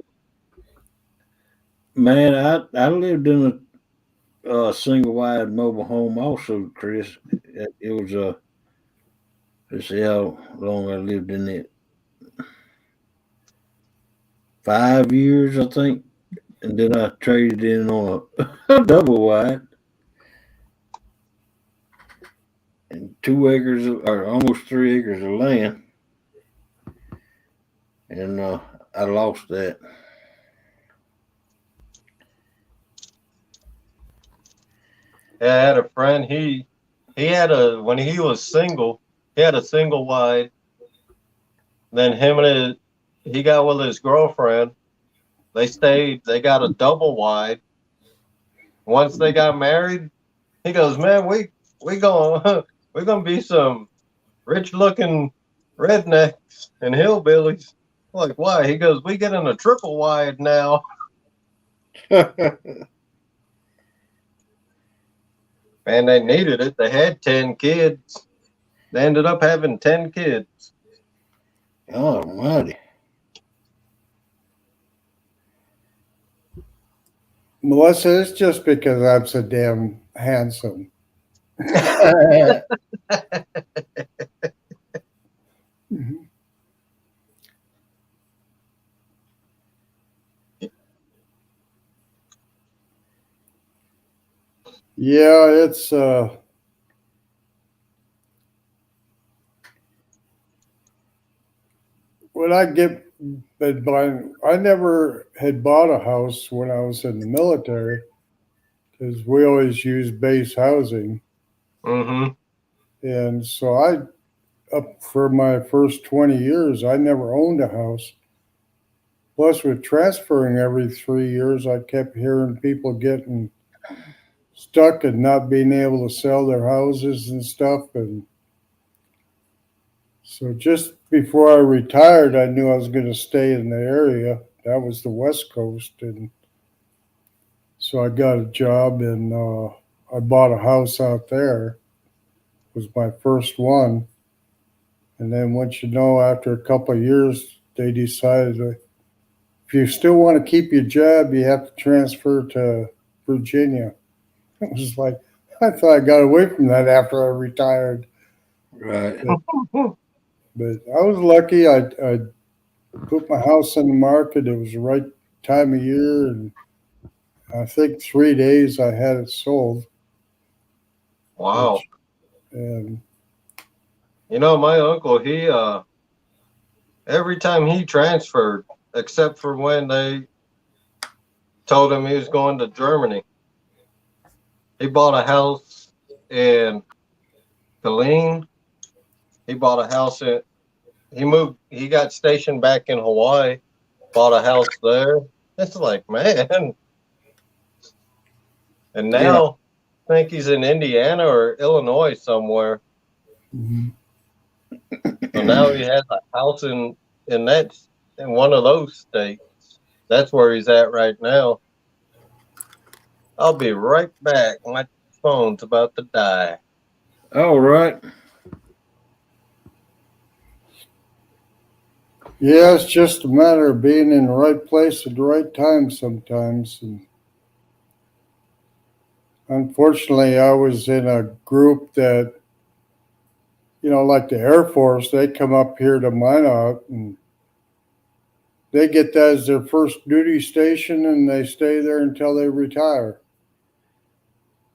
man, I lived in a single wide mobile home also, Chris. It was let's see how long I lived in it. 5 years, I think, and then I traded in on a double wide and 2 acres or almost 3 acres of land, and I lost that. Yeah, I had a friend. He had a when he was single, he had a single wide. Then he got with his girlfriend. They got a double wide. Once they got married, he goes, man, we going we're gonna be some rich looking rednecks and hillbillies. I'm like, why? He goes, we getting a triple wide now. Man, they needed it. They had 10 kids. They ended up having 10 kids. Almighty. Melissa, it's just because I'm so damn handsome. Yeah, it's when I get been buying. I never had bought a house when I was in the military because we always used base housing, Mm-hmm. and so I up for my first 20 years, I never owned a house. Plus, with transferring every 3 years, I kept hearing people getting stuck and not being able to sell their houses and stuff. And so just before I retired, I knew I was going to stay in the area. That was the West Coast. And so I got a job and I bought a house out there. It was my first one. And then once you know, after a couple of years, they decided if you still want to keep your job, you have to transfer to Virginia. It was like, I thought I got away from that after I retired. Right. But I was lucky. I put my house on the market. It was the right time of year. And I think 3 days I had it sold. Wow. Which, and You know, my uncle, every time he transferred, except for when they told him he was going to Germany, he bought a house in Killeen. He bought a house he got stationed back in Hawaii, bought a house there. It's like, man. And Yeah. now I think he's in Indiana or Illinois somewhere. mhm. So now he has a house in that in one of those states. That's where he's at right now. I'll be right back. My phone's about to die. All right. Yeah, it's just a matter of being in the right place at the right time sometimes. And unfortunately, I was in a group that, like the Air Force, they come up here to Minot and they get that as their first duty station and they stay there until they retire.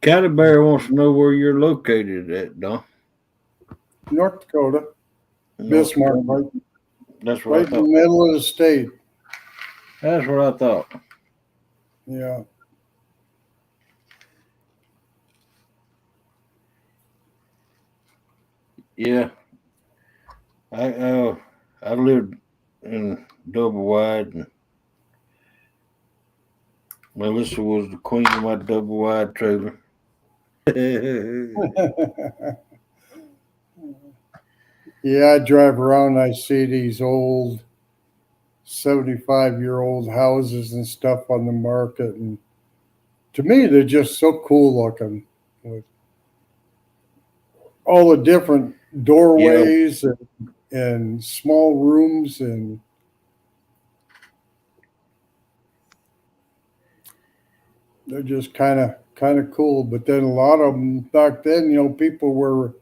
Catty Bear wants to know where you're located at, Don. North Dakota, North Bismarck, Dakota. That's what right I in the thought. middle of the state. That's what I thought. Yeah. Yeah. I lived in Double Wide, and Melissa was the queen of my Double Wide trailer. Yeah, I drive around, I see these old 75-year-old houses and stuff on the market. And to me, they're just so cool looking with all the different Yeah. doorways and small rooms. And they're just kind of cool. But then a lot of them back then, people were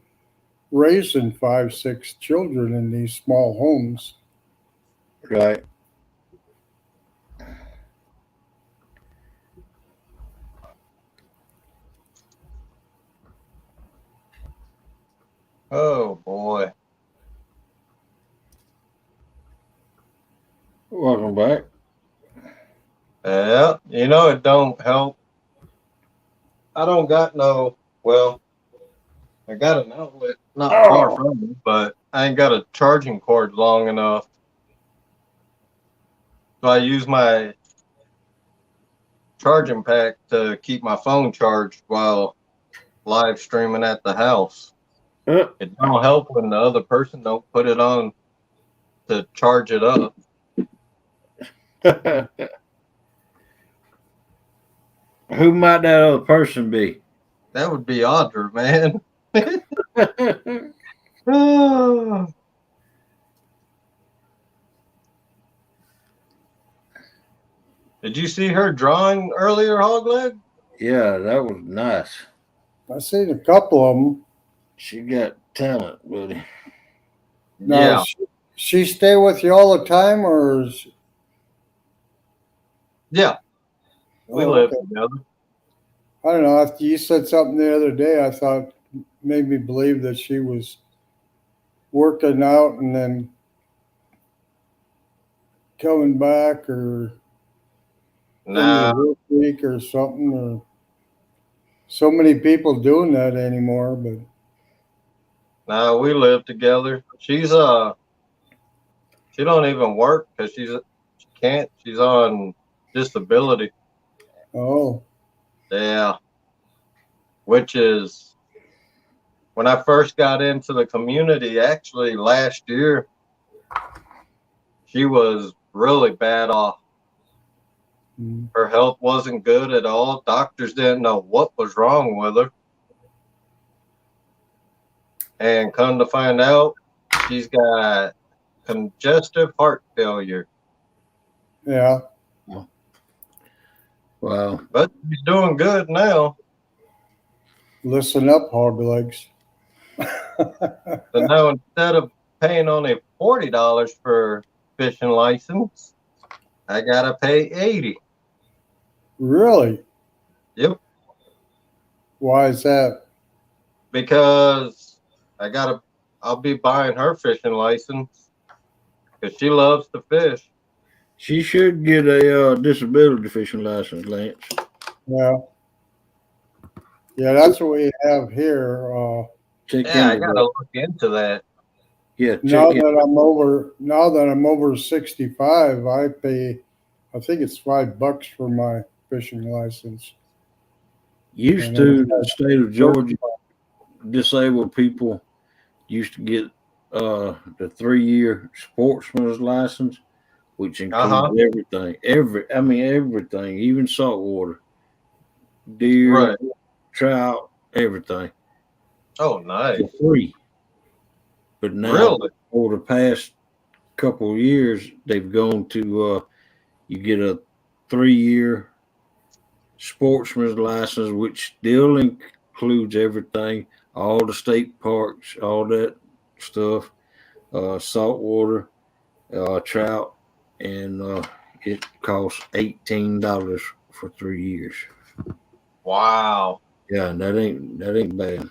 raising 5, 6 children in these small homes. Right. Oh boy. Welcome back. Yeah, it don't help. I don't got well, I got an outlet not far Oh. from me, but I ain't got a charging cord long enough. So I use my charging pack to keep my phone charged while live streaming at the house. It don't help when the other person don't put it on to charge it up. Who might that other person be? That would be Audra, man. Oh. Did you see her drawing earlier, Hogleg? Yeah, that was nice. I seen a couple of them. She got talent, buddy. Now, Yeah, she stay with you all the time, or yeah. We oh, live okay. together. I don't know. After you said something the other day, I thought made me believe that she was working out and then coming back or end of Nah, the work week or something. Or so many people doing that anymore. But nah. We live together. She don't even work because she can't. She's on disability. oh, Yeah, which is when I first got into the community. Actually, last year, she was really bad off. mm, Her health wasn't good at all. Doctors didn't know what was wrong with her. And come to find out, she's got congestive heart failure. yeah. Wow. But she's doing good now. Listen up, hog legs. So now instead of paying only $40 for fishing license, I gotta pay 80. Really? Yep. Why is that? Because I'll be buying her fishing license because she loves to fish. She should get a disability fishing license, Lance. Yeah. Yeah, that's what we have here. Check Yeah, I into gotta that. look into that. Yeah, Now check in. that I'm over 65, I pay, I think it's $5 for my fishing license. Used And to it's the state of Georgia, disabled people used to get the 3-year sportsman's license, which includes everything. Everything, even saltwater, deer, Right. trout, everything Oh, nice. for free. But now, Really? over the past couple of years, they've gone to you get a 3-year sportsman's license, which still includes everything, all the state parks, all that stuff, saltwater, trout, and it costs $18 for 3 years. Wow. Yeah, that ain't bad.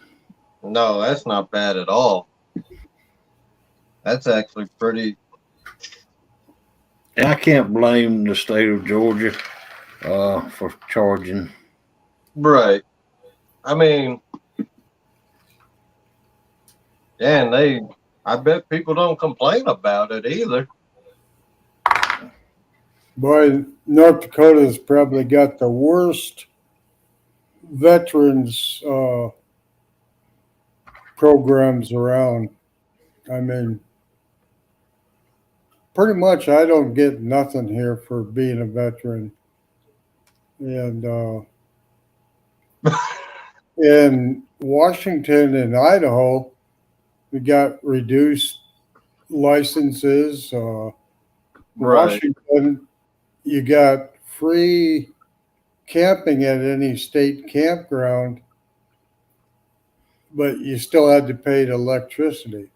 No, that's not bad at all. That's actually pretty. And I can't blame the state of Georgia for charging. Right. I mean, yeah, and I bet people don't complain about it either. Boy, North Dakota's probably got the worst veterans programs around. I mean, pretty much I don't get nothing here for being a veteran. And in Washington and Idaho, we got reduced licenses. Right. Washington, you got free camping at any state campground, but you still had to pay the electricity.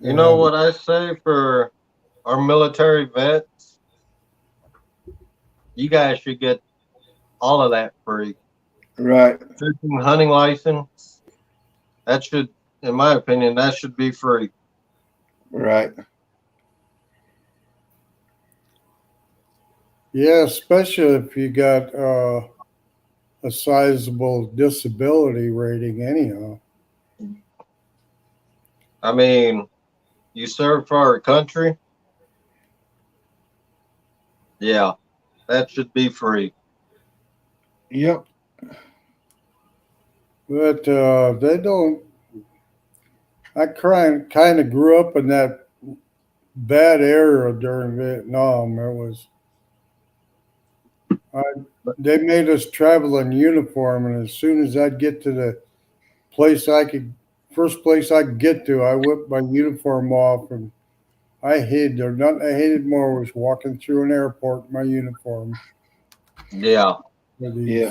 You know And what I say for our military vets? You guys should get all of that free. Right. Fishing, hunting license. That should, in my opinion, that should be free. Right. yeah, especially if you got a sizable disability rating, anyhow. I mean, you serve for our country. Yeah, that should be free. Yep. But they don't. I kind of grew up in that bad era during Vietnam. They made us travel in uniform, and as soon as I'd get to the first place I could get to, I whipped my uniform off, and I hated there. Nothing I hated more was walking through an airport in my uniform. Yeah. Yeah.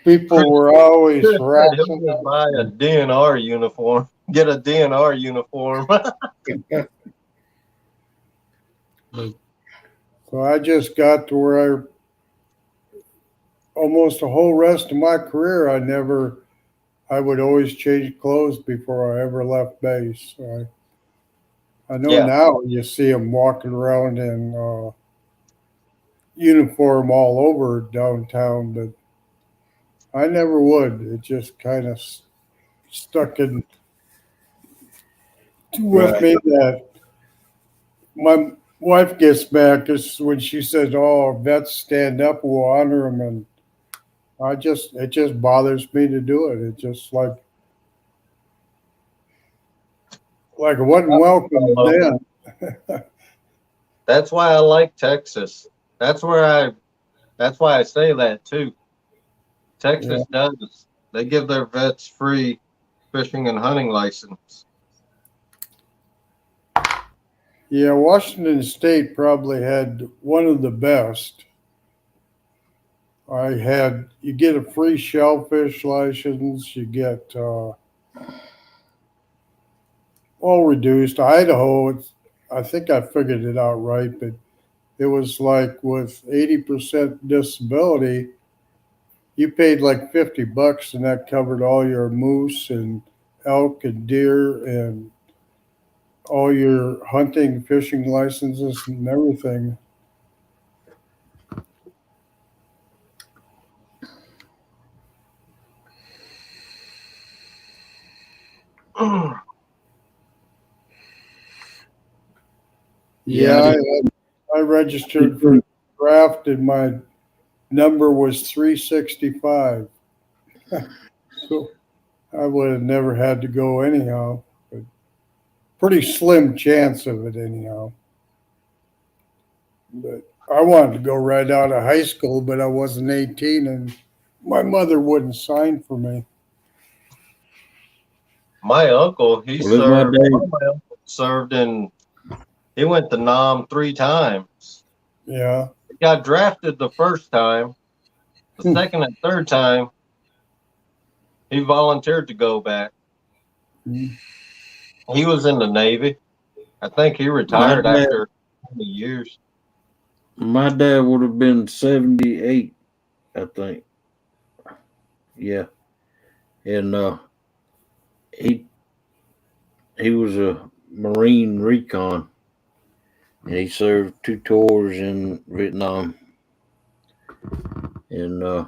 People were always Chris said he'll harassing just us. buy a DNR uniform. Get a DNR uniform. So I just got to where almost the whole rest of my career, I would always change clothes before I ever left base. So I know Yeah. now you see them walking around in uniform all over downtown, but I never would. It just kind of stuck in with me that my wife gets back is when she says, "Oh, vets stand up, we'll honor them," and it just bothers me to do it. It just like it wasn't welcome then. That's why I like Texas. That's why I say that too. Texas does. They give their vets free fishing and hunting license. Yeah, Washington State probably had one of the best. You get a free shellfish license, you get all reduced. Idaho, I think I figured it out right, but it was like with 80% disability, you paid like $50 and that covered all your moose and elk and deer and all your hunting, fishing licenses and everything. Yeah, I registered for the draft and my number was 365. So I would have never had to go anyhow. But pretty slim chance of it anyhow. But I wanted to go right out of high school, but I wasn't 18 and my mother wouldn't sign for me. My uncle, Well, my day. served in He went to Nam 3 times. Yeah. He got drafted the first time. The second and third time, he volunteered to go back. Mm. He was in the Navy. I think he My retired dad, after 20 years. my dad would have been 78, I think. Yeah, and he he was a Marine recon, and he served 2 tours in Vietnam, and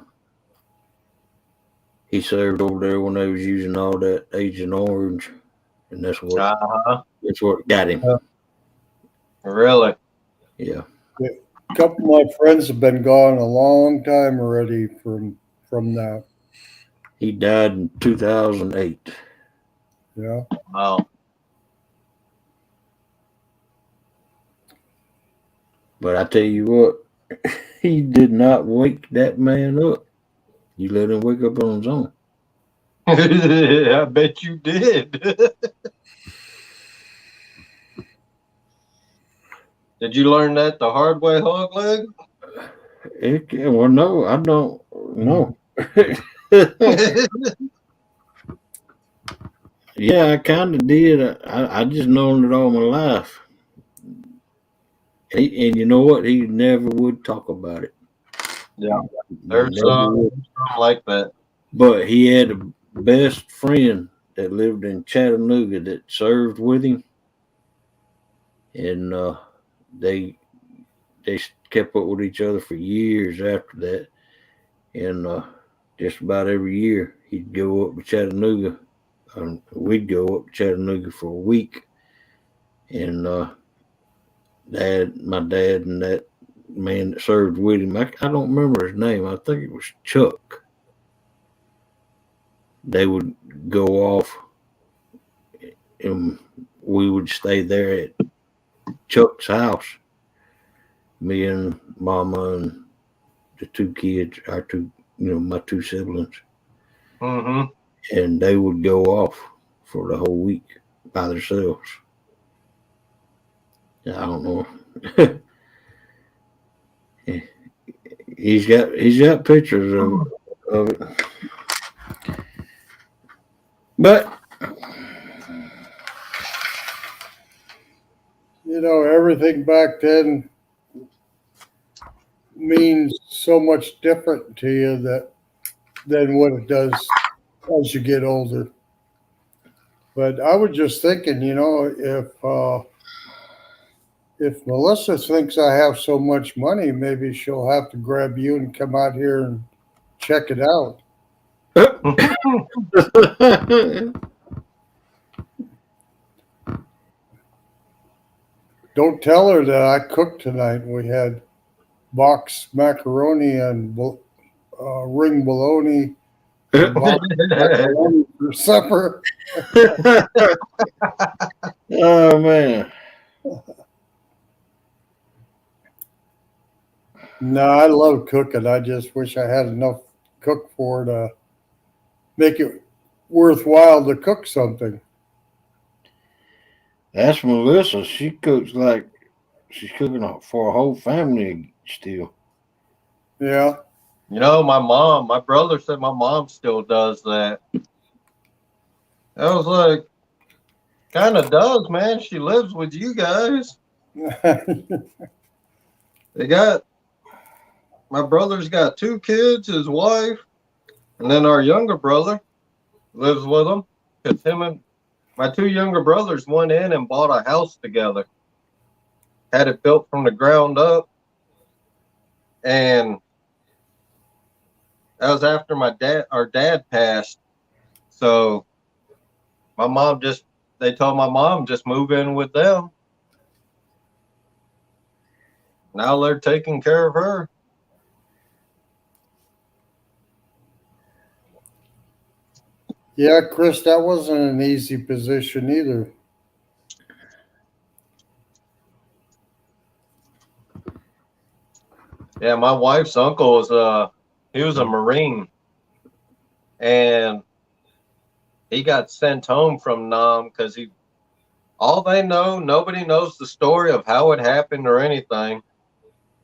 he served over there when they was using all that Agent Orange, and Uh-huh. that's what got him. Really? Yeah, A couple of my friends have been gone a long time already from that. he died in 2008. Yeah. Wow. But I tell you what, he did not wake that man up. You let him wake up on his own. I bet you did. Did you learn that the hard way, hog leg? Well, no, I don't know. Yeah, I kind of did. I just known it all my life. And you know what? He never would talk about it. Yeah, there's Never would. something like that. But he had a best friend that lived in Chattanooga that served with him, and they they kept up with each other for years after that. And just about every year he'd go up to Chattanooga. We'd go up to Chattanooga for a week, and my dad, and that man that served with him. I don't remember his name. I think it was Chuck. They would go off, and we would stay there at Chuck's house. Me and Mama and the 2 kids, our two, my 2 siblings, Mm-hmm. and they would go off for the whole week by themselves. I don't know. he's got pictures of it, but Everything back then means so much different to you than what it does as you get older. But I was just thinking, if Melissa thinks I have so much money, maybe she'll have to grab you and come out here and check it out. Don't tell her that I cooked tonight. We had box macaroni and ring bologna and box macaroni for supper. Oh man. No, I love cooking. I just wish I had enough cook for to make it worthwhile to cook something. That's Melissa. She cooks like she's cooking for a whole family still. Yeah. My brother said my mom still does that. I was like, kind of does, man. She lives with you guys. My brother's got 2 kids, his wife, and then our younger brother lives with them. Because him and my 2 younger brothers went in and bought a house together, had it built from the ground up, and that was after our dad passed. So they told my mom just move in with them. Now they're taking care of her. Yeah, Chris, that wasn't an easy position either. Yeah, my wife's uncle he was a Marine, and he got sent home from Nam because All they know, nobody knows the story of how it happened or anything,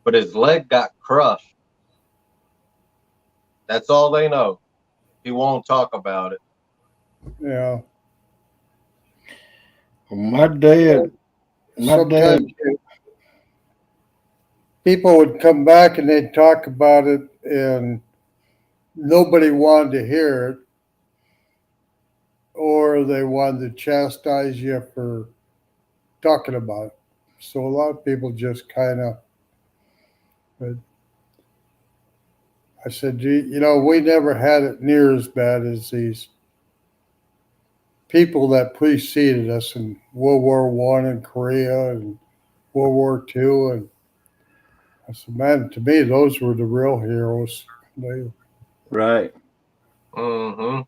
but his leg got crushed. That's all they know. He won't talk about it. Yeah. My dad, Sometimes people would come back and they'd talk about it, and nobody wanted to hear it, or they wanted to chastise you for talking about it. So a lot of people just kind of, but I said, we never had it near as bad as these people that preceded us in World War One and Korea and World War Two, and I said, man, to me those were the real heroes. They, right? Mm-hmm.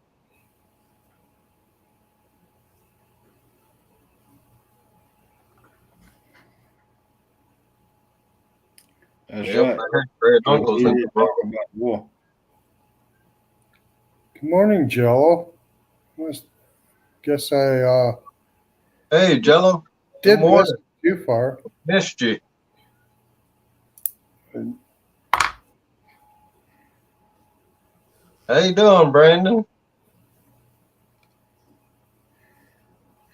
That's Yep, right. I heard Fred We Uncle's need in to the talk book. about war. Good morning, Jello. Must guess I Hey, Jello. Good didn't miss morning. it too far. Missed you. How you doing, Brandon?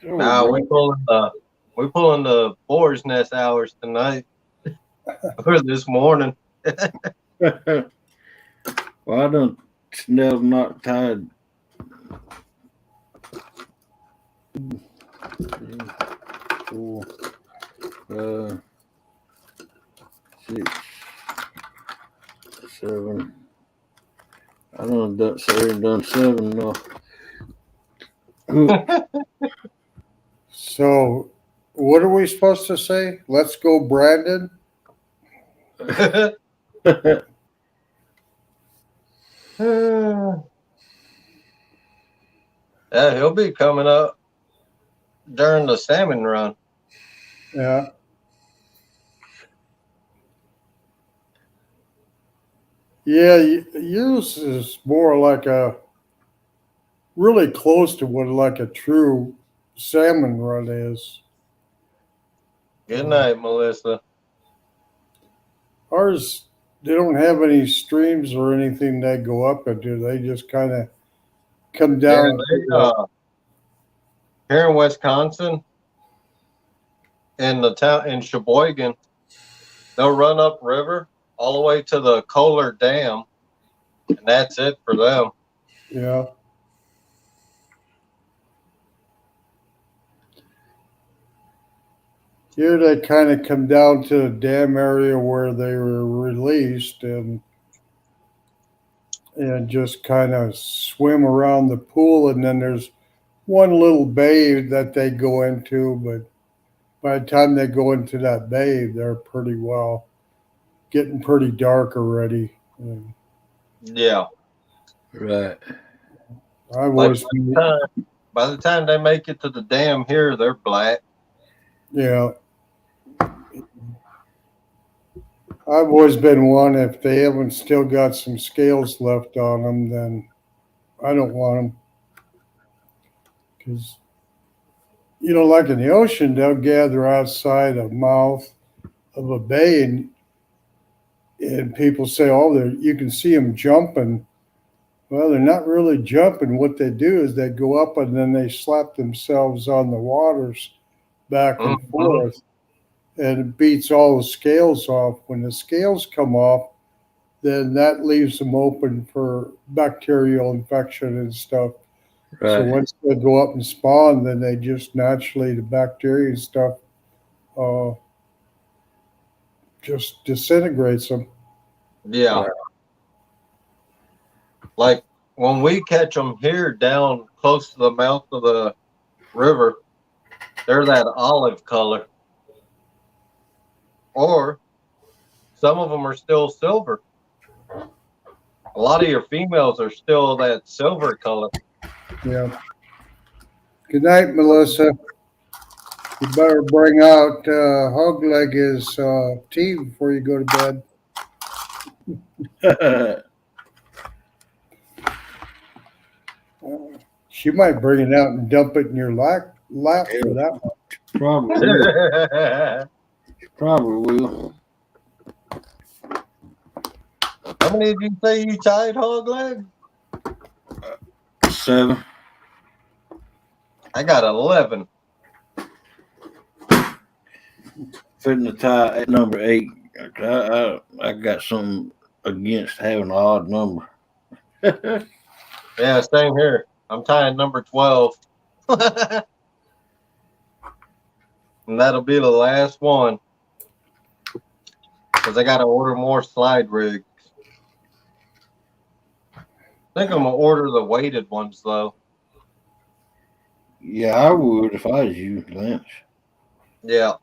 Oh, Nah, bro. we pulling the boar's nest hours tonight or this morning. Well, I done Snell's not tied. Three, four, 6, 7. I done 7 now. So, what are we supposed to say? Let's go, Brandon. Yeah, he'll be coming up during the salmon run. Yeah. Yeah, yours is more like a really close to what like a true salmon run is. Good night, Melissa. Ours, they don't have any streams or anything that go up into. They just kind of come Yeah, down they, to here in Wisconsin, in the town in Sheboygan, they'll run up river all the way to the Kohler Dam, and that's it for them. yeah. Here they kind of come down to the dam area where they were released and just kind of swim around the pool, and then there's one little bay that they go into, but by the time they go into that bay, they're pretty well getting pretty dark already. And Yeah, I Right. like was, by the time they make it to the dam here, they're black. yeah, I've always been one. If they haven't still got some scales left on them, then I don't want them because like in the ocean, they'll gather outside a mouth of a bay, and people say, "Oh, you can see them jumping." Well, they're not really jumping. What they do is they go up and then they slap themselves on the waters back and Mm-hmm. forth, and it beats all the scales off. When the scales come off, then that leaves them open for bacterial infection and stuff. So Right. once they go up and spawn, then they just naturally, the bacteria and stuff uh, just disintegrates them. Yeah, Right. like when we catch them here down close to the mouth of the river, they're that olive color, or some of them are still silver. A lot of your females are still that silver color. Yeah. Good night, Melissa. You better bring out Hog Leg's tea before you go to bed. She might bring it out and dump it in your lap for that one. Probably will. Probably will. How many did you say you tied, hog leg? 7. I got 11. Fitting the tie at number 8. I got something against having an odd number. Yeah, same here. I'm tying number 12. And that'll be the last one. Because I got to order more slide rigs. I think I'm going to order the weighted ones, though. Yeah, I would if I was you, Lance. Yeah.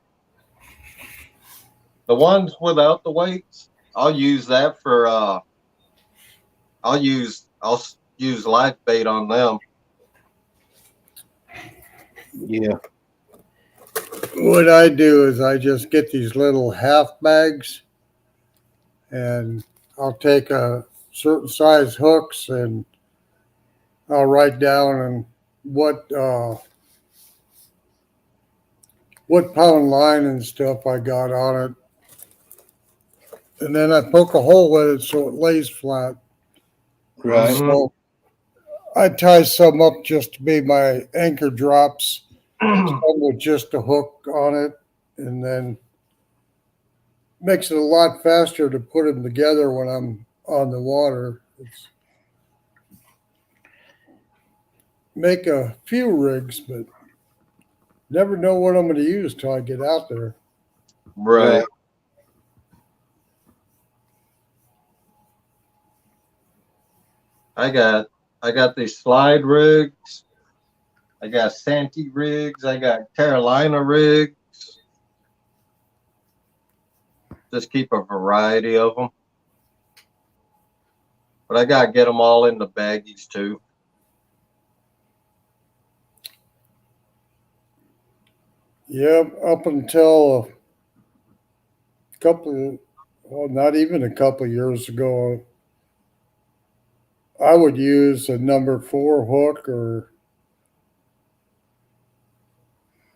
The ones without the weights, I'll use that for, I'll use live bait on them. Yeah. What I do is I just get these little half bags and I'll take a certain size hooks and I'll write down and what pound line and stuff I got on it. And then I poke a hole in it so it lays flat. Right. Mhm. So I tie some up just to be my anchor drops, some with just a hook on it, and then makes it a lot faster to put them together when I'm on the water. Make a few rigs, but never know what I'm going to use till I get out there. Right. I got these slide rigs. I got Santee rigs. I got Carolina rigs. Just keep a variety of them. But I got to get them all in the baggies too. Yep, up until a couple, well, not even a couple years ago, I would use a number 4 hook,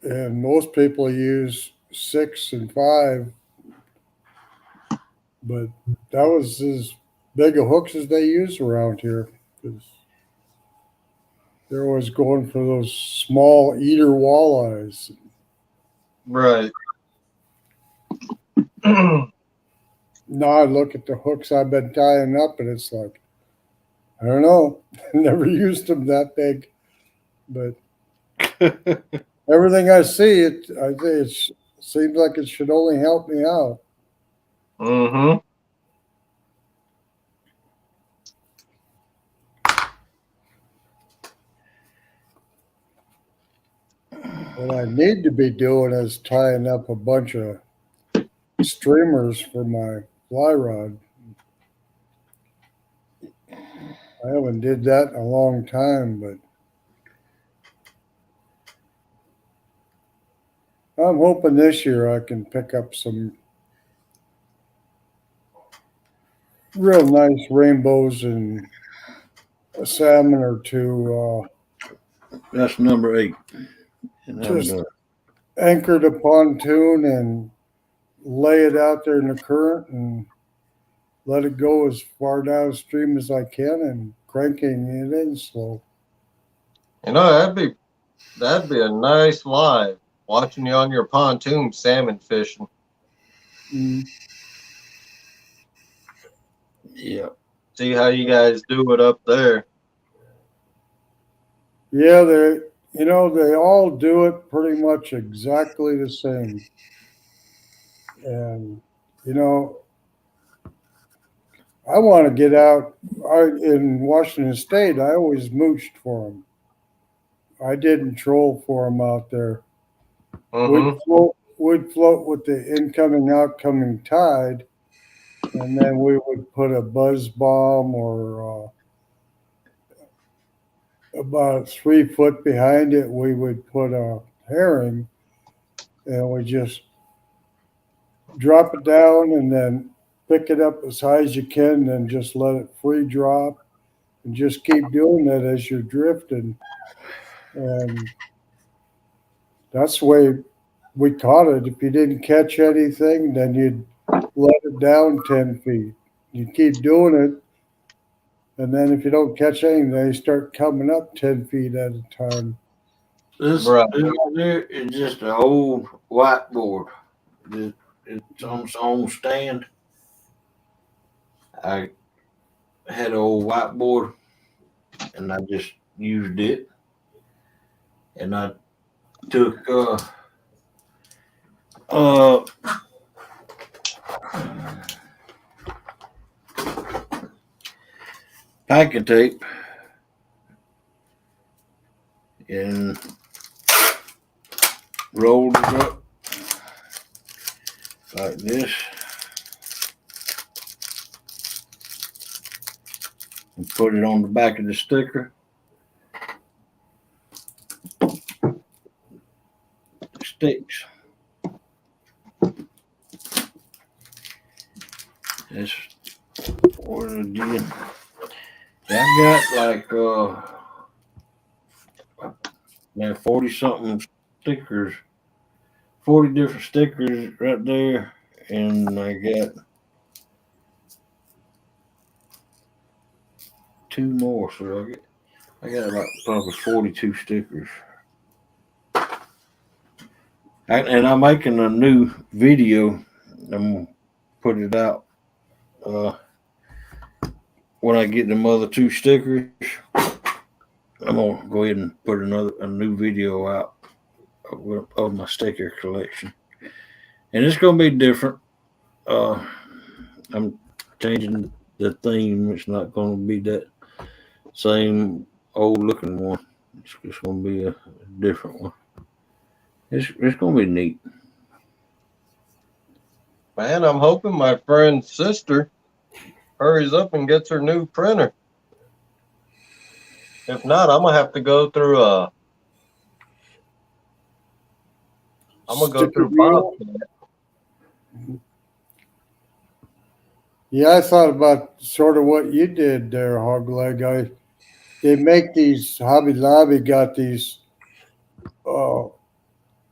and most people use 6 and 5, but that was as big a hooks as they use around here. 'Cause they're always going for those small eater walleyes. Right. Now I look at the hooks I've been tying up, and it's like, I don't know, never used them that big, but everything I see, I think it seems like it should only help me out. Mm-hmm. What I need to be doing is tying up a bunch of streamers for my fly rod. I haven't did that in a long time, but I'm hoping this year I can pick up some real nice rainbows and a salmon or two. That's number 8. And I'm Just done. anchor the pontoon and lay it out there in the current and let it go as far downstream as I can and cranking it in slow. You know, that'd be a nice live watching you on your pontoon salmon fishing. Mm. Yeah. See how you guys do it up there. Yeah, they all do it pretty much exactly the same. And you know, I want to get out. In Washington State, I always mooched for them. I didn't troll for them out there. Mm-hmm. We'd float with the incoming, outcoming tide, and then we would put a buzz bomb or about 3 foot behind it, we would put a herring, and we just drop it down and then pick it up as high as you can, and just let it free drop, and just keep doing that as you're drifting. And that's the way we caught it. If you didn't catch anything, then you'd let it down 10 feet. You keep doing it, and then if you don't catch anything, they start coming up 10 feet at a time. This Bruh. right there is just an old whiteboard. It's on its own stand. I had an old whiteboard and I just used it. And I took uh packing tape and rolled it up like this and put it on the back of the sticker. It sticks. That's what I did. I got like 40 something stickers, 40 different stickers right there, and I got 2 more, so I got like probably 42 stickers. And I'm making a new video. I'm gonna put it out when I get them other 2 stickers. I'm gonna go ahead and put a new video out of my sticker collection, and it's gonna be different. I'm changing the theme. It's not gonna be that same old looking one. It's gonna be a different one. It's gonna be neat. Man, I'm hoping my friend's sister hurries up and gets her new printer. If not, I'm gonna have to go through Sticker Bob. reel. Yeah, I thought about sort of what you did there, Hogleg. They make these, Hobby Lobby got these uh,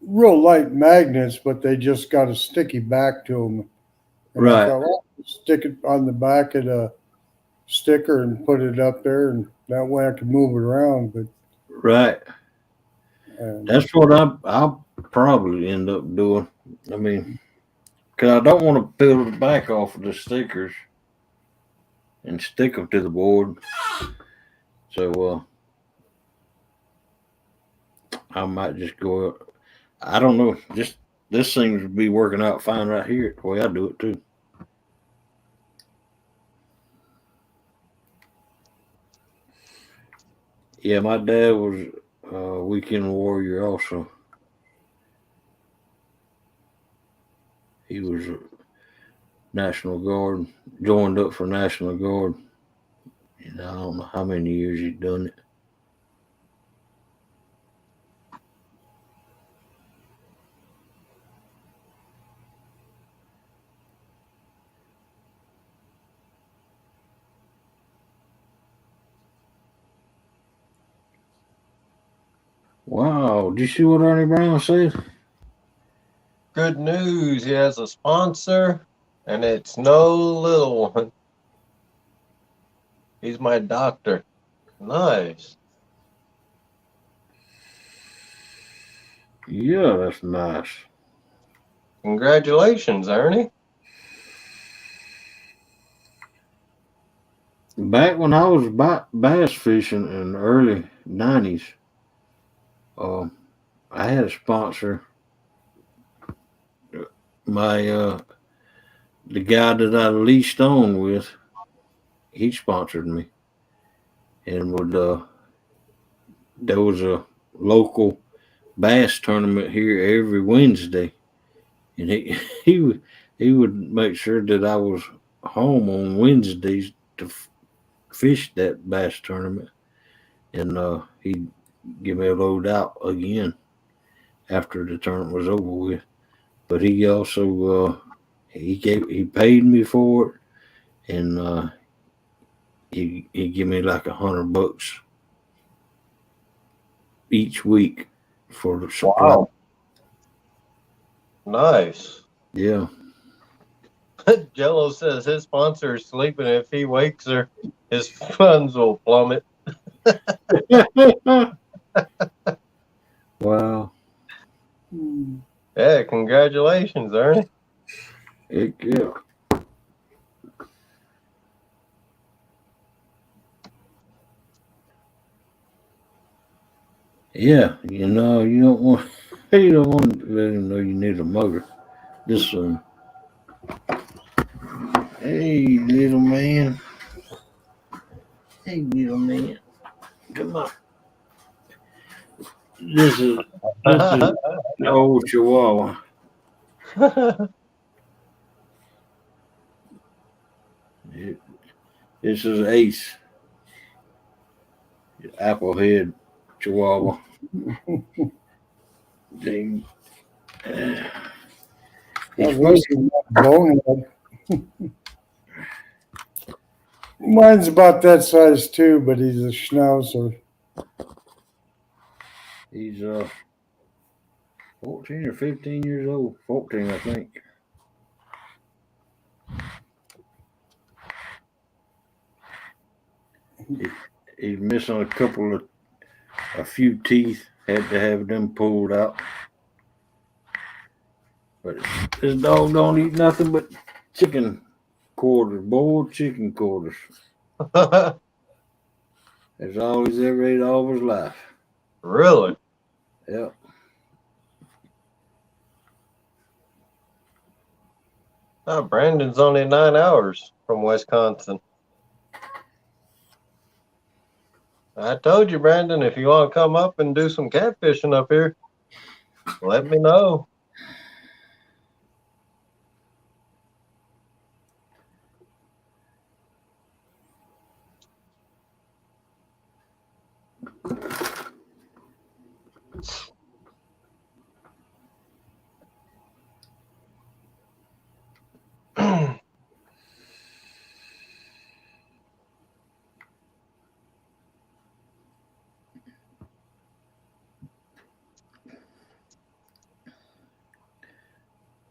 real light magnets, but they just got a sticky back to them. And I Right, thought, well, stick it on the back of the sticker and put it up there, and that way I can move it around. But right. and That's what I'll probably end up doing. I mean, because I don't want to peel the back off of the stickers and stick them to the board. So I might just go. I don't know. Just this seems to be working out fine right here. The way I do it too. Yeah, my dad was a weekend warrior also. He was a National Guard, joined up for National Guard. And I don't know how many years he'd done it. Wow, did you see what Ernie Brown said? Good news, he has a sponsor, and it's no little one. He's my doctor. Nice. Yeah, that's nice. Congratulations, Ernie. Back when I was bass fishing in the early 90s, I had a sponsor. My the guy that I leased on with, he sponsored me, and would there was a local bass tournament here every Wednesday, and he would make sure that I was home on Wednesdays to fish that bass tournament, and he'd give me a load out again after the tournament was over with. But he also he paid me for it, and he give me like $100 each week for the supply. Wow. Nice. Yeah. Jello says his sponsor is sleeping. If he wakes her, his funds will plummet. Wow. Yeah, congratulations, Ernie. Yeah. Yeah, you know, you don't want to let him know you need a motor this soon. Hey, little man. Hey, little man. Come on. This is the old Chihuahua. This is Ace, Applehead Chihuahua. They, he's supposed to, Bonehead. Mine's about that size too, but he's a schnauzer. he's 14 or 15 years old. 14, I think. He's missing a few teeth. Had to have them pulled out. But this dog don't eat nothing but chicken quarters, boiled chicken quarters. That's all he's ever ate all of his life. Really? Yep. Oh, Brandon's only 9 hours from Wisconsin. I told you, Brandon, if you want to come up and do some catfishing up here, let me know.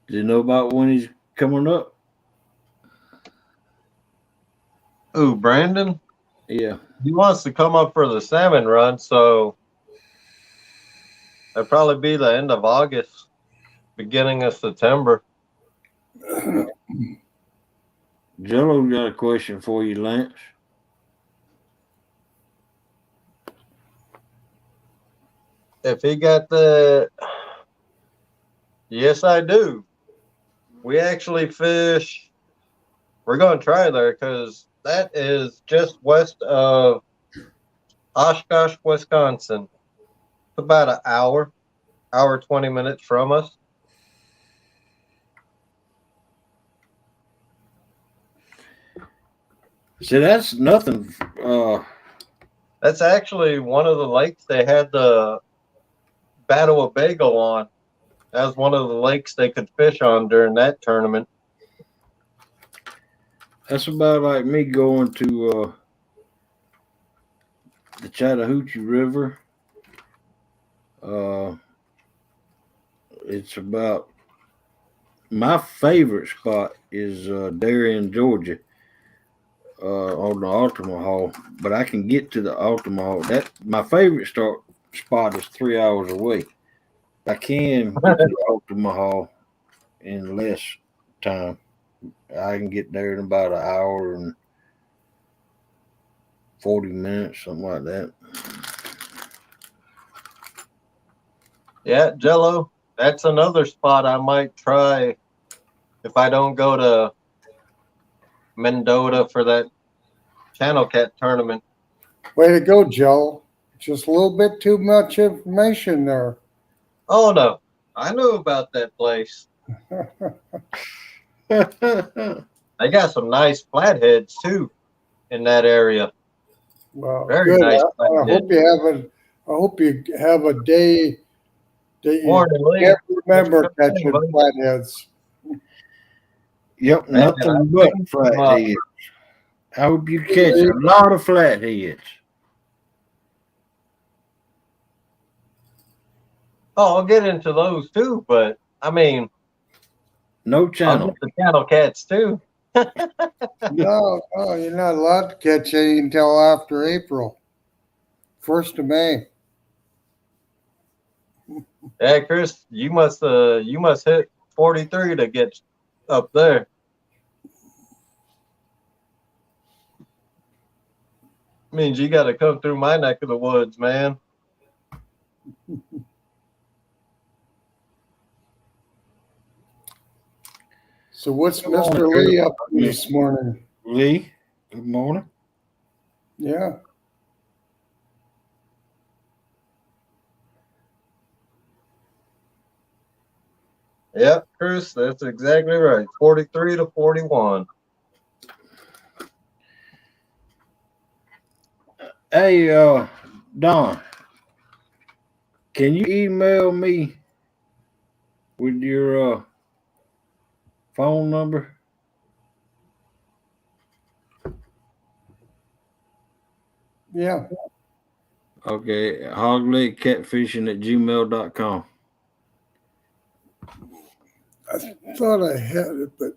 Do you know about when he's coming up? Ooh, Brandon? Yeah. He wants to come up for the salmon run, so it'll probably be the end of August, beginning of September. Jello got a question for you, Lance. If he got the. Yes, I do. We actually fish. We're going to try there because that is just west of Oshkosh, Wisconsin. It's about an hour 20 minutes from us. See, that's nothing. That's actually one of the lakes they had the Battle of Bagel on. That was one of the lakes they could fish on during that tournament. That's about like me going to the Chattahoochee River. It's about my favorite spot is Darien, Georgia, on the Altima Hall. But I can get to the Altima Hall. That my favorite spot is 3 hours away. I can get to the Altima Hall in less time. I can get there in about an hour and 40 minutes, something like that. Yeah, Jello, that's another spot I might try if I don't go to Mendota for that Channel Cat tournament. Way to go, Joe. Just a little bit too much information there. Oh, no. I knew about that place. They got some nice flatheads, too, in that area. Well, Very good. nice I flathead. hope you have a day that you Morning, Lee. can't remember Good catching morning, flatheads. Yep, Man, nothing but flatheads. I hope you catch a lot of flatheads. Oh, I'll get into those, too, but, I mean, No I'll channel. get the channel cats too. No, you're not allowed to catch any until after April, 1st of May. Yeah, Chris, you must hit 43 to get up there. Means you got to come through my neck of the woods, man. So what's Good morning, Mr. Chris. Lee up to this morning? Lee, good morning. Yeah. Yep, Chris, that's exactly right. 43 to 41. Hey, Don, can you email me with your phone number? Yeah. Okay, hoglegcatfishing@gmail.com. I thought I had it, but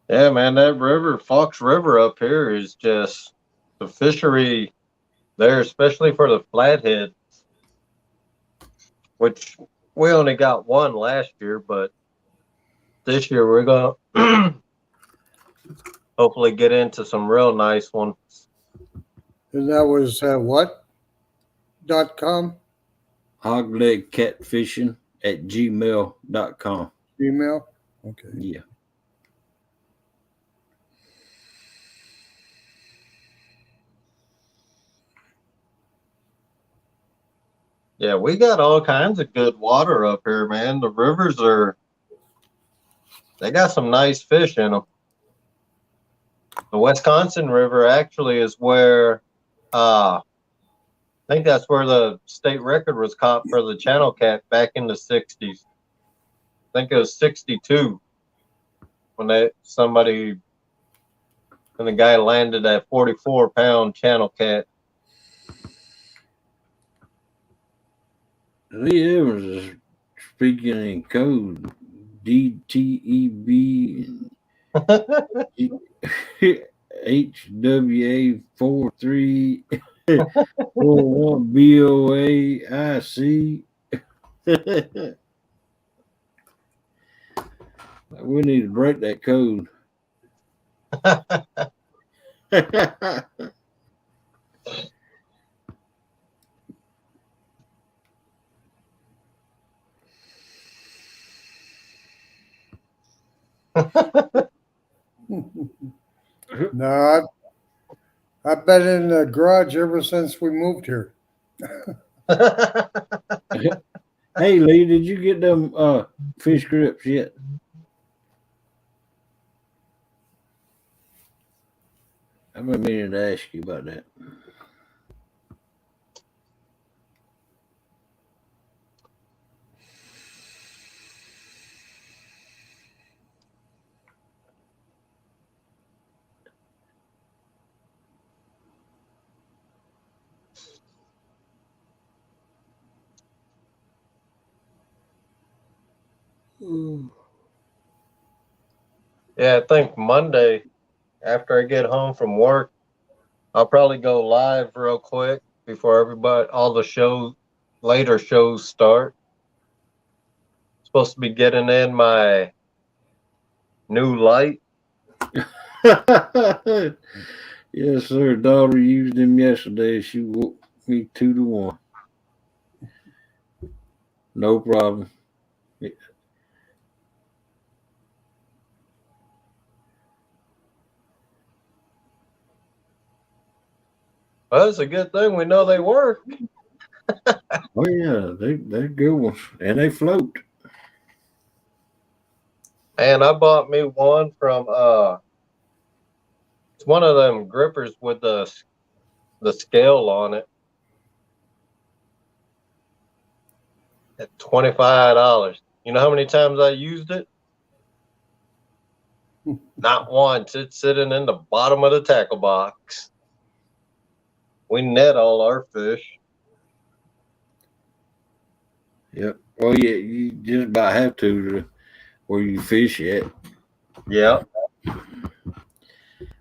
Yeah, man, that river, Fox River up here is just the fishery there, especially for the flathead, which we only got one last year, but this year we're going to hopefully get into some real nice ones. and that was what.com? hoglegcatfishing@gmail.com. Email? Okay. Yeah. Yeah, we got all kinds of good water up here, man. The rivers they got some nice fish in them. The Wisconsin River actually is where, I think that's where the state record was caught for the channel cat back in the 60s. I think it was 62 when the guy landed that 44-pound channel cat. Lee Evans is speaking in code DTEB HWA4341BOAIC. We need to break that code. No, I've been in the garage ever since we moved here. Hey Lee, did you get them fish grips yet? I've been meaning to ask you about that. Yeah, I think Monday after I get home from work, I'll probably go live real quick before all the later shows start. Supposed to be getting in my new light. Yes, sir. Daughter used them yesterday. She woke me 2-1. No problem. Well, it's a good thing we know they work. Oh yeah, they're good ones, and they float. And I bought me one from It's one of them grippers with the scale on it at $25. You know how many times I used it? Not once. It's sitting in the bottom of the tackle box. We net all our fish. Yep. Well, yeah, you just about have to where you fish at. Yeah.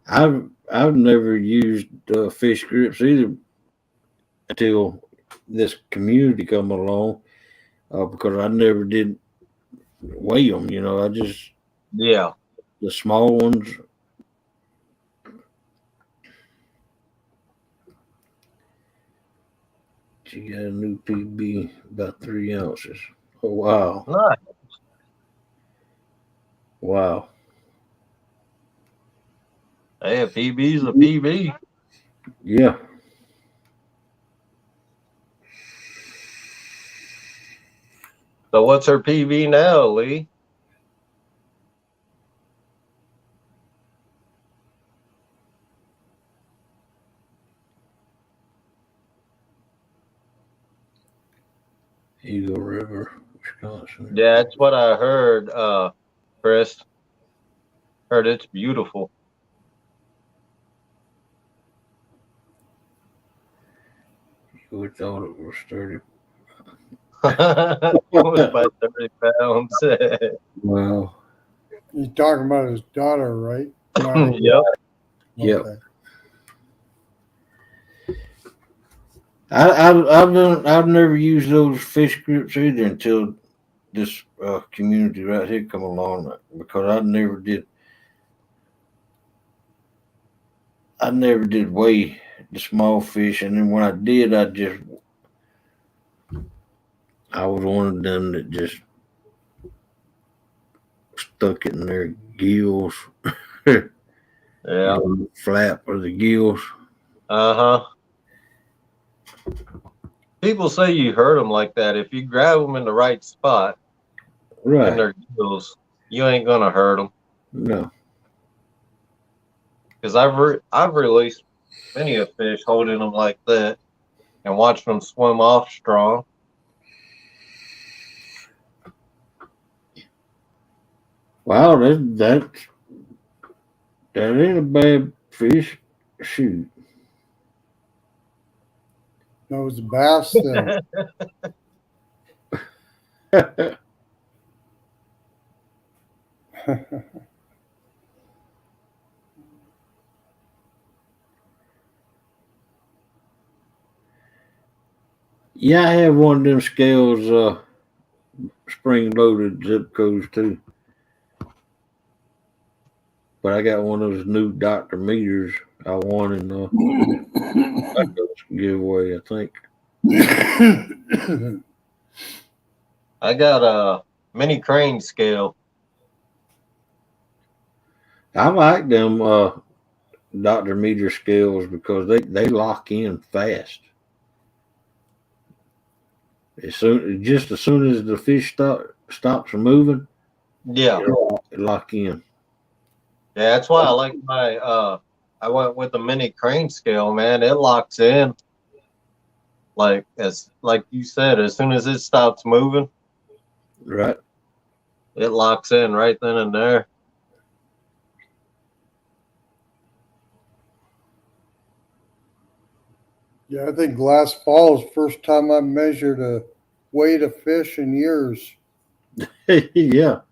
I've never used fish grips either until this community come along because I never did weigh them. You know, I just Yeah. the small ones. She got a new PB about 3 ounces. Oh wow, Nice. wow. Hey, a PB's a PB. Yeah. So what's her PB now, Lee? Eagle River, Wisconsin. Yeah, that's what I heard, Chris. Heard it's beautiful. You would thought it was 30. It was about 30 pounds. Well, He's talking about his daughter, right? No. Yep. yep. Okay. I've never used those fish grips either until this community right here come along because I never did weigh the small fish, and then when I did, I was one of them that just stuck it in their gills, Yeah. flap of the gills. Uh-huh. People say you hurt them like that. If you grab them in the right spot in Right. their gills, you ain't gonna hurt them. No. Because I've released many a fish holding them like that and watched them swim off strong. Wow, that ain't a bad fish. Shoot. That was a bass then. Yeah, I have one of them scales, spring loaded zip codes too. But I got one of those new Dr. Meters I won in giveaway, I think. I got a mini crane scale. I like them Dr. Meter scales because they lock in fast. As soon as the fish stops moving, Yeah. it lock in. Yeah, that's why I like my I went with the mini crane scale, man. It locks in like you said, as soon as it stops moving, Right. it locks in right then and there. Yeah, I think last fall is the first time I measured a weight of fish in years. Yeah.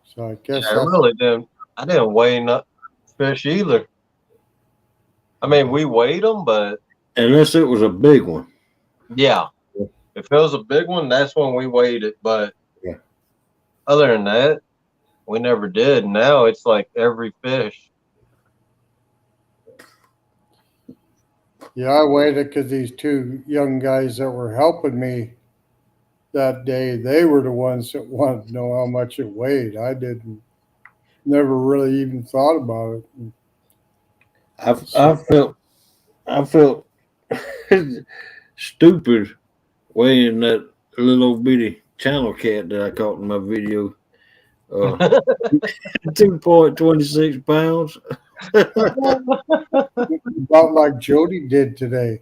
So I guess Yeah, I didn't weigh enough fish either. I mean, we weighed them, but Unless it was a big one. yeah, if it was a big one, that's when we weighed it. But Yeah. other than that, we never did. Now it's like every fish. Yeah, I waited because these two young guys that were helping me that day, they were the ones that wanted to know how much it weighed. I didn't, never really even thought about it. I felt stupid weighing that little bitty channel cat that I caught in my video 2.26 pounds. About like Jody did today.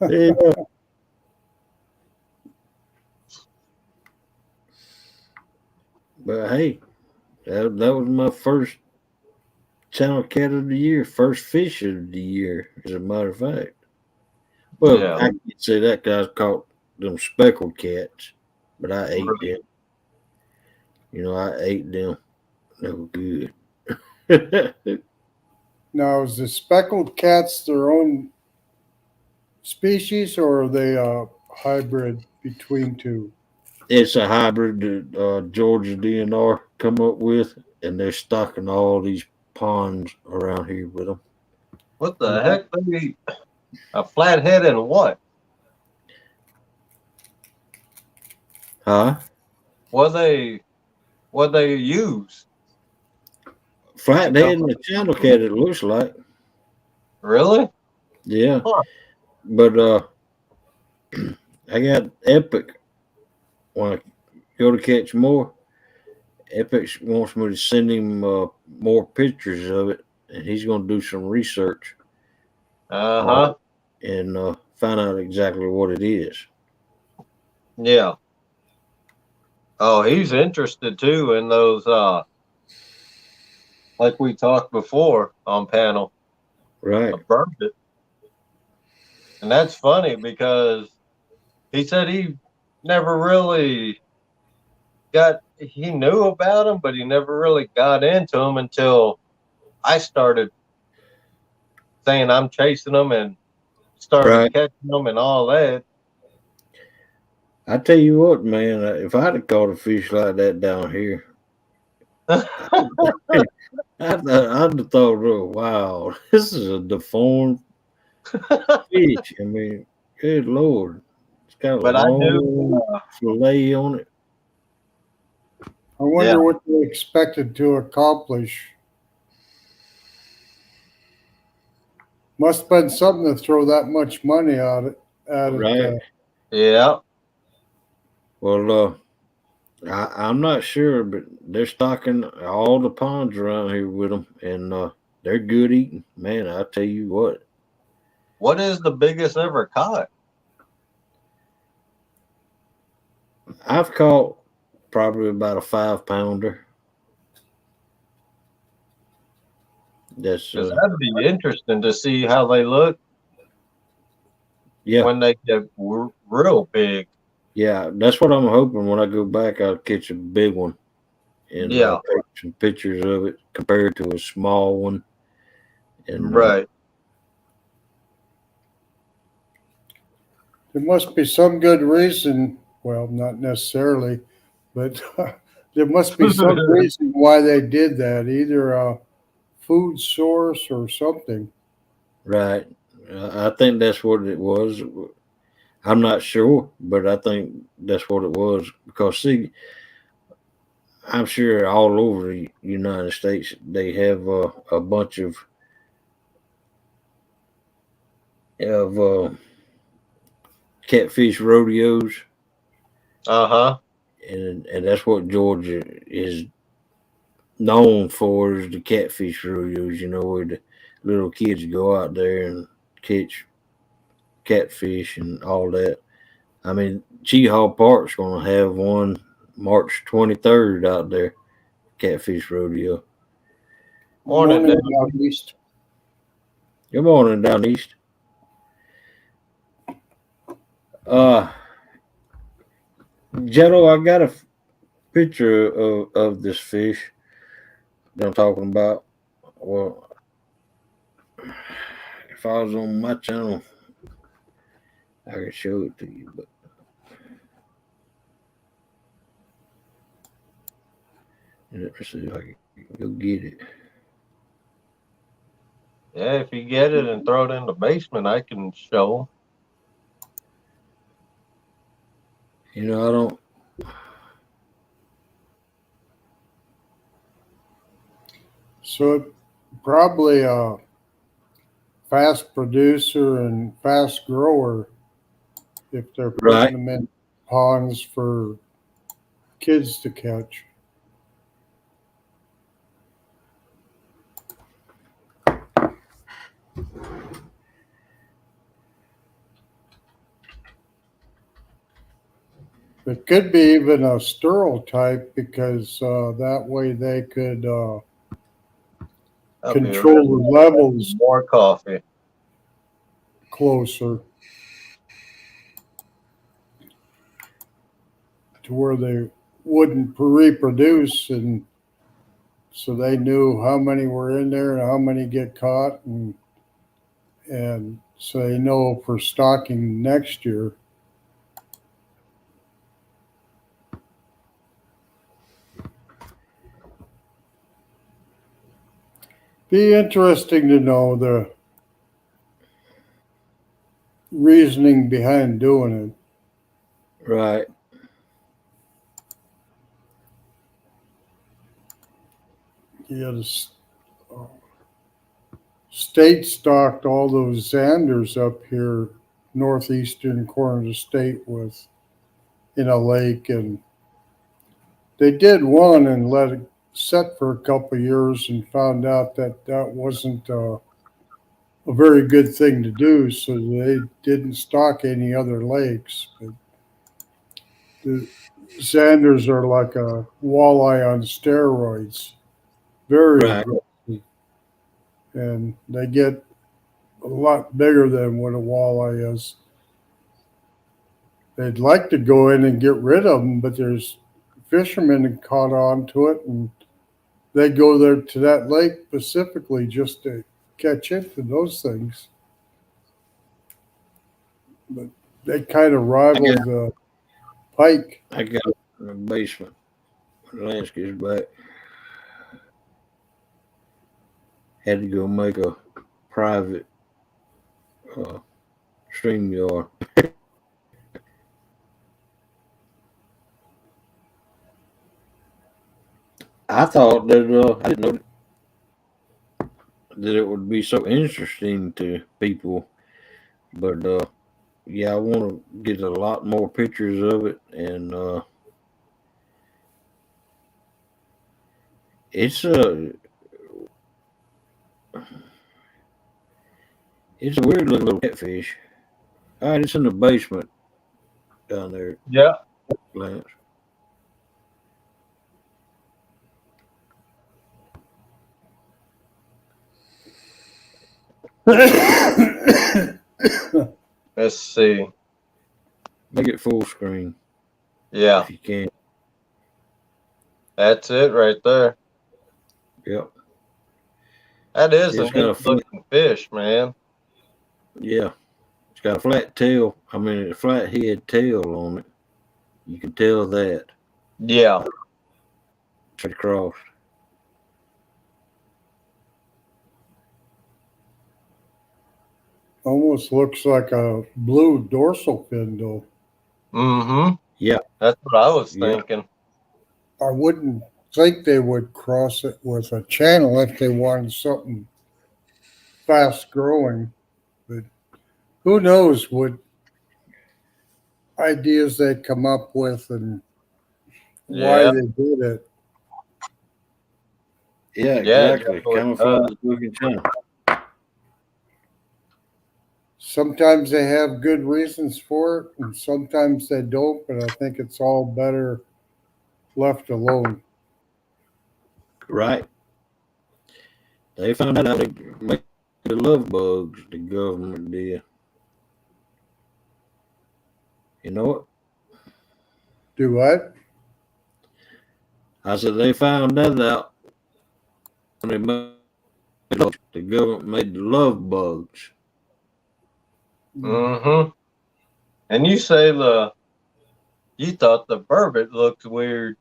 Yeah. But hey, that was my first channel cat of the year, first fish of the year, as a matter of fact. Well, Yeah. I can't say that because I caught them speckled cats, but I ate them. You know, I ate them. They were good. Now, is the speckled cats their own species, or are they a hybrid between two? It's a hybrid that Georgia DNR come up with, and they're stocking all these ponds around here with them. What the heck? They a flathead and what? Huh? What they use to come Flathead and up? the channel cat, it looks like. Really? Yeah. Huh. But I got Epic. When I go to catch more, Epic wants me to send him more pictures of it, and he's going to do some research on Uh-huh. it and find out exactly what it is. Yeah. Oh, he's interested too in those like we talked before on panel Right. about it. And that's funny because he said he never really he knew about him, but he never really got into him until I started saying I'm chasing them and started Right. catching them and all that. I tell you what, man, if I'd have caught a fish like that down here, I'd have thought, oh, wow, this is a deformed fish. I mean, good Lord. It's got a But I do, long fillet on it. I yeah. wonder what they expected to accomplish. Must have been something to throw that much money at it. Right. Yeah. Well, I'm not sure, but they're stocking all the ponds around here with them, and they're good eating. Man, I tell you what, What is the biggest ever caught? I've caught probably about a 5 pounder. That's Because that'd be interesting to see how they look yeah, when they get real big. yeah. That's what I'm hoping. When I go back, I'll catch a big one and Yeah. take some pictures of it compared to a small one. And Right. There must be some good reason. Well, not necessarily, but there must be some reason why they did that. Either a food source or something. right, I think that's what it was. I'm not sure, but I think that's what it was because see, I'm sure all over the United States they have a bunch of catfish rodeos, Uh-huh. and that's what Georgia is known for is the catfish rodeos. You know where the little kids go out there and catch catfish and all that. I mean, Cheehaw Park's going to have one March 23rd out there, catfish rodeo. Morning, Dave. Down east. Good morning down east. Uh, Jello, I got a picture of this fish that I'm talking about. Well, if I was on my channel, I could show it to you, but let me see if I can go get it. Yeah, if you get it and throw it in the basement, I can show 'em. You know, I don't. So it probably a fast producer and fast grower if they're putting Right. them in ponds for kids to catch. It could be even a sterile type because that way they could I'll be control the levels more coffee. closer to where they wouldn't reproduce, and so they knew how many were in there and how many get caught, and so they know for stocking next year. Be interesting to know the reasoning behind doing it. Right. Yeah, uh, state stocked all those Xanders up here, northeastern corner of the state, with in a lake, and they did one and let it set for a couple of years and found out that that wasn't a very good thing to do, so they didn't stock any other lakes. But the Xanders are like a walleye on steroids, very Right. aggressive, and they get a lot bigger than what a walleye is. They'd like to go in and get rid of them, but there's fishermen that caught on to it, and they go there to that lake specifically just to catch into those things. But they kind of rival the pike. I got it in the basement. Lance gets back. Had to go make a private stream yard. I thought that I didn't know that it would be so interesting to people, but yeah, I want to get a lot more pictures of it, and it's a weird little catfish. All right, it's in the basement down there, Yeah. Lance. Let's see. Make it full screen Yeah, if you can. that's it right there. Yep. That is It's a got a neat flat, looking fish, man. yeah. It's got a flat tail. I mean, a flat head tail on it. You can tell that Yeah. straight across. Almost looks like a blue dorsal fin, though. Mm-hmm. Yeah. That's what I was Yeah. thinking. I wouldn't think they would cross it with a channel if they wanted something fast growing, but who knows what ideas they come up with and why Yeah. they did it. Yeah, Yeah, it exactly. definitely Camouflage does. looking channel. Sometimes they have good reasons for it, and sometimes they don't, but I think it's all better left alone. Right. They found out how to make the love bugs, the government did. You know what? Do what? I said they found that out when they made the government made the love bugs. Mm-hmm. And you thought the burbot looked weird.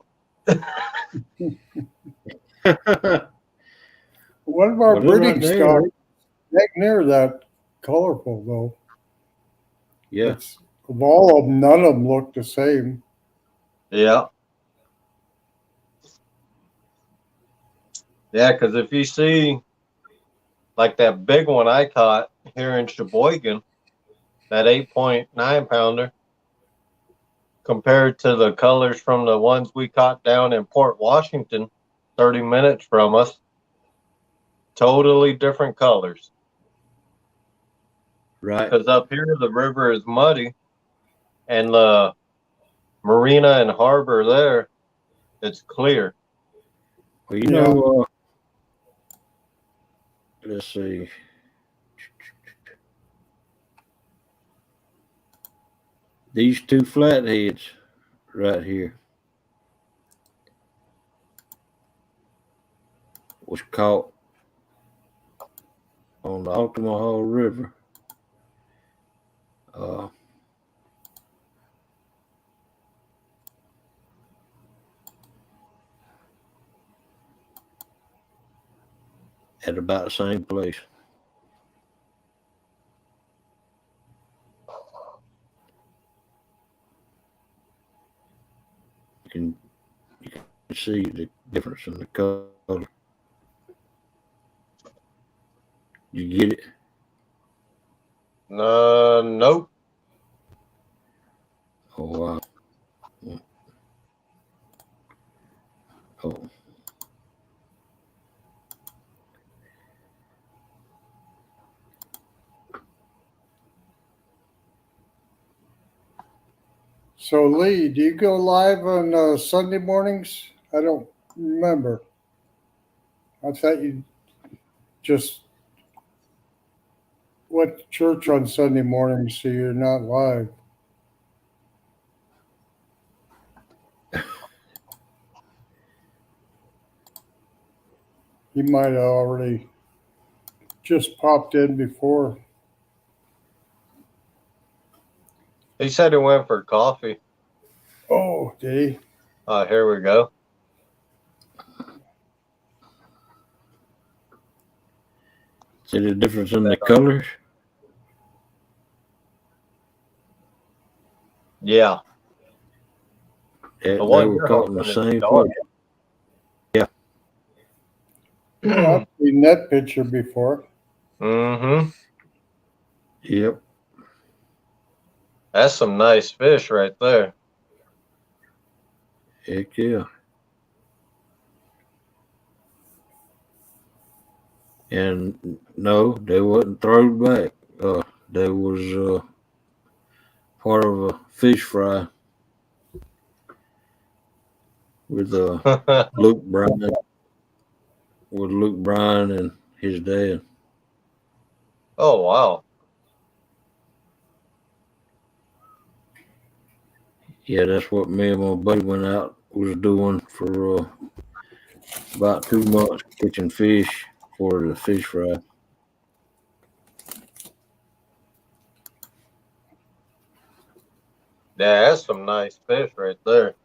One of our Well, they're right breeding there. stock, heck near that colorful though. Yeah. It's of all of them, none of them look the same. Yeah. Yeah, because if you see like that big one I caught here in Sheboygan, that 8.9 pounder, compared to the colors from the ones we caught down in Port Washington, 30 minutes from us, totally different colors. Right. Because up here the river is muddy, and the marina and harbor there, it's clear. Well, you know, let's see. These two flatheads right here was caught on the Altamaha River. At about the same place. You can see the difference in the color. You get it? Nope. Oh wow. Oh. So Lee, do you go live on Sunday mornings? I don't remember. I thought you just went to church on Sunday mornings, so you're not live. You might have already just popped in before. He said he went for coffee. Oh, did he? Here we go. See the difference in the colors? Yeah. They one were you're caught in the holding is same dark. place. Yeah. Yeah, I've seen that picture before. Mm-hmm. Yep. That's some nice fish right there. Heck yeah. And no, they wasn't thrown back. They was part of a fish fry with Luke Bryan, and his dad. Oh, wow. Yeah, that's what me and my buddy went out was doing for about 2 months, catching fish for the fish fry. Yeah, that's some nice fish right there.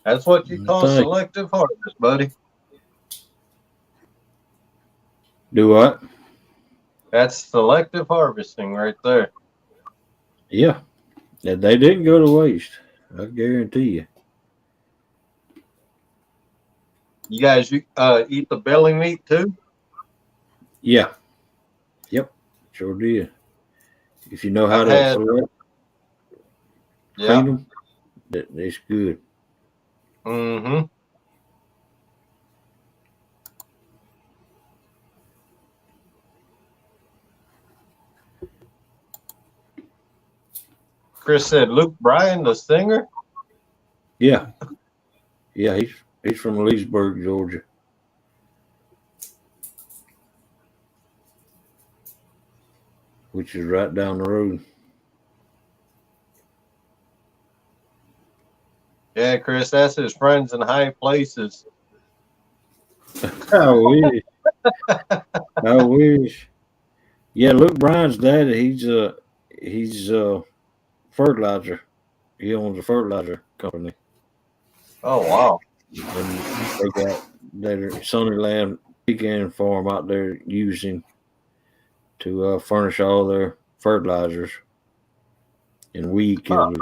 That's what you call Thank you. selective harvest, buddy. Do what? That's selective harvesting right there. Yeah, they didn't go to waste. I guarantee you. You guys eat the belly meat too? Yeah. Yep. Sure did. If you know how I've to had, select, yeah. clean them, that's good. Mm-hmm. Chris said Luke Bryan, the singer? Yeah. Yeah, he's from Leesburg, Georgia, which is right down the road. Yeah, Chris, that's his friends in high places. I wish. I wish. Yeah, Luke Bryan's daddy, he's fertilizer. He owns a fertilizer company. Oh, wow. And they got their Sunnyland pecan farm out there using to furnish all their fertilizers and weed killers.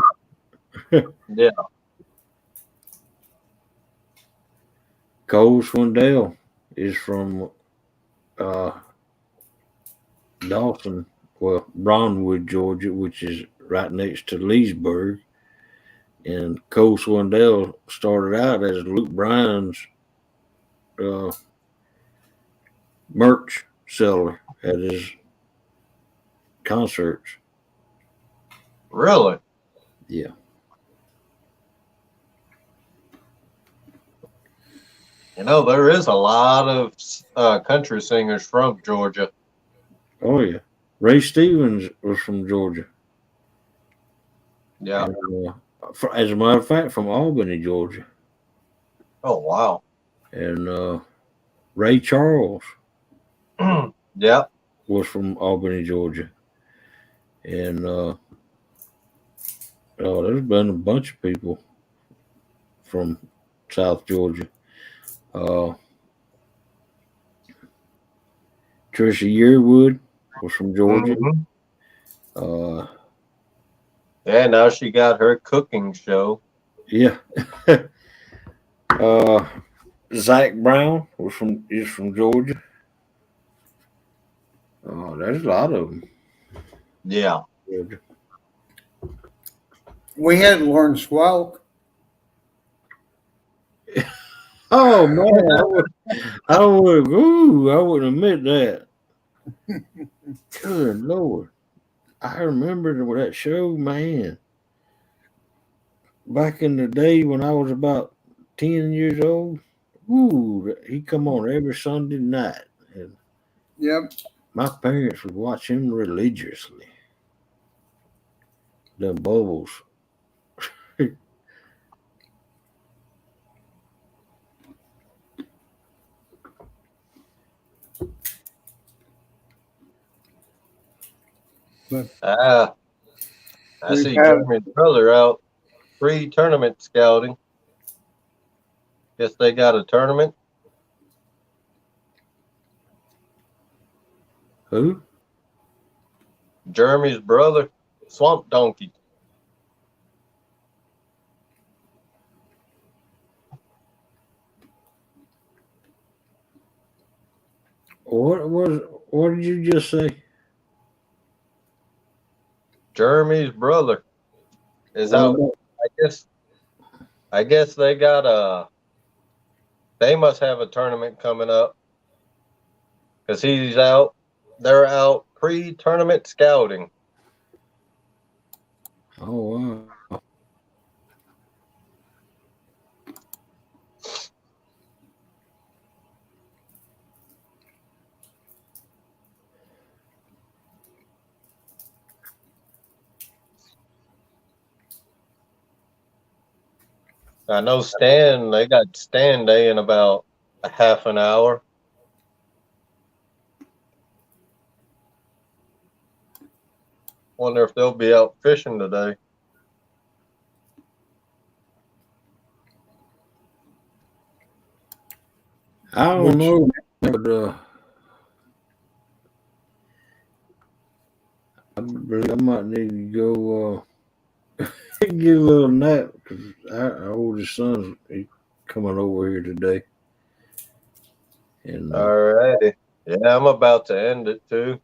Yeah. Cole Swindell is from Dawson, well, Brownwood, Georgia, which is right next to Leesburg. And Cole Swindell started out as Luke Bryan's uh, merch seller at his concerts. Really? Yeah. You know, there is a lot of country singers from Georgia. Oh yeah. Ray Stevens was from Georgia. Yeah. And, as a matter of fact, from Albany, Georgia. Oh, wow. And Ray Charles Yeah. was from Albany, Georgia. And there's been a bunch of people from South Georgia. Uh, Trisha Yearwood was from Georgia. Mhm. Uh, Yeah, now she got her cooking show. yeah. Zach Brown is from Georgia. Oh, there's a lot of them. Yeah. Georgia. We had Lawrence Welk. Oh man, I wouldn't admit that. Good Lord. I remember that show, man. Back in the day when I was about 10 years old, ooh, he come on every Sunday night. And Yep. my parents would watch him religiously. The bubbles. But Ah, I we've see had Jeremy's brother out pre-tournament scouting. Guess they got a tournament. Who? Jeremy's brother, Swamp Donkey. What did you just say? Jeremy's brother is What out. about I guess. I guess they got a. They must have a tournament coming up because he's out. They're out pre-tournament scouting. oh wow. I know Stan. They got Stan Day in about a half an hour. Wonder if they'll be out fishing today. I don't which know, but I believe I might need to go get a little nap because our oldest son's coming over here today, and All righty. Yeah, I'm about to end it too.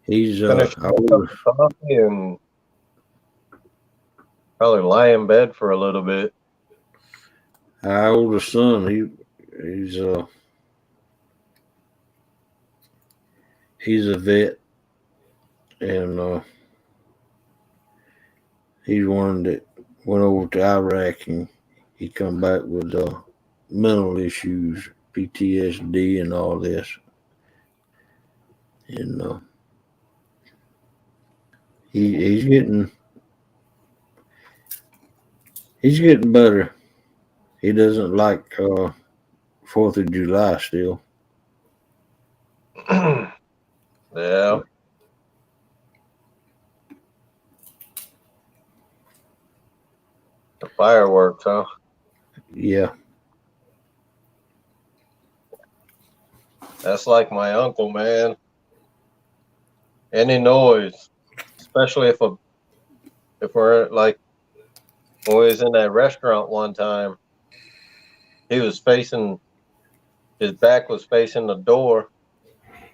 he's Finish our a cup oldest. of coffee and probably lie in bed for a little bit. Our oldest son, he's a vet, and he's one that went over to Iraq and he come back with mental issues, PTSD, and all this, and he's getting better. He doesn't like 4th of July still. Yeah. The fireworks, huh? Yeah, That's like my uncle, man. Any noise, especially if we're like when we was in that restaurant one time, he was facing his back was facing the door.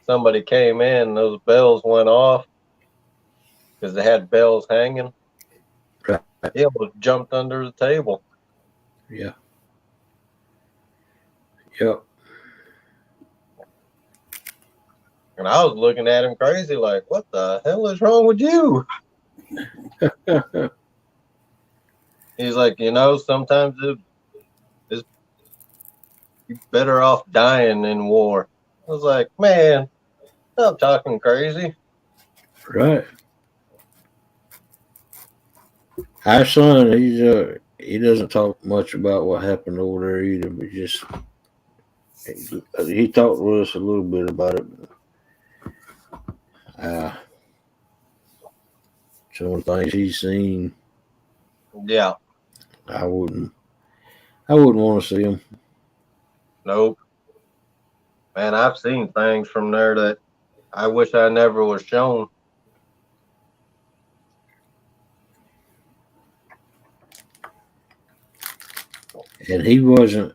Somebody came in, those bells went off because they had bells hanging. right. He almost jumped under the table. Yeah, yep. And I was looking at him crazy, like, what the hell is wrong with you? He's like, sometimes it's you're better off dying in war. I was like, man, stop talking crazy. Right. Our son, he doesn't talk much about what happened over there either, but just he talked with us a little bit about it. Uh, some of the things he's seen, Yeah, I wouldn't want to see them. nope. Man, I've seen things from there that I wish I never was shown. And he wasn't.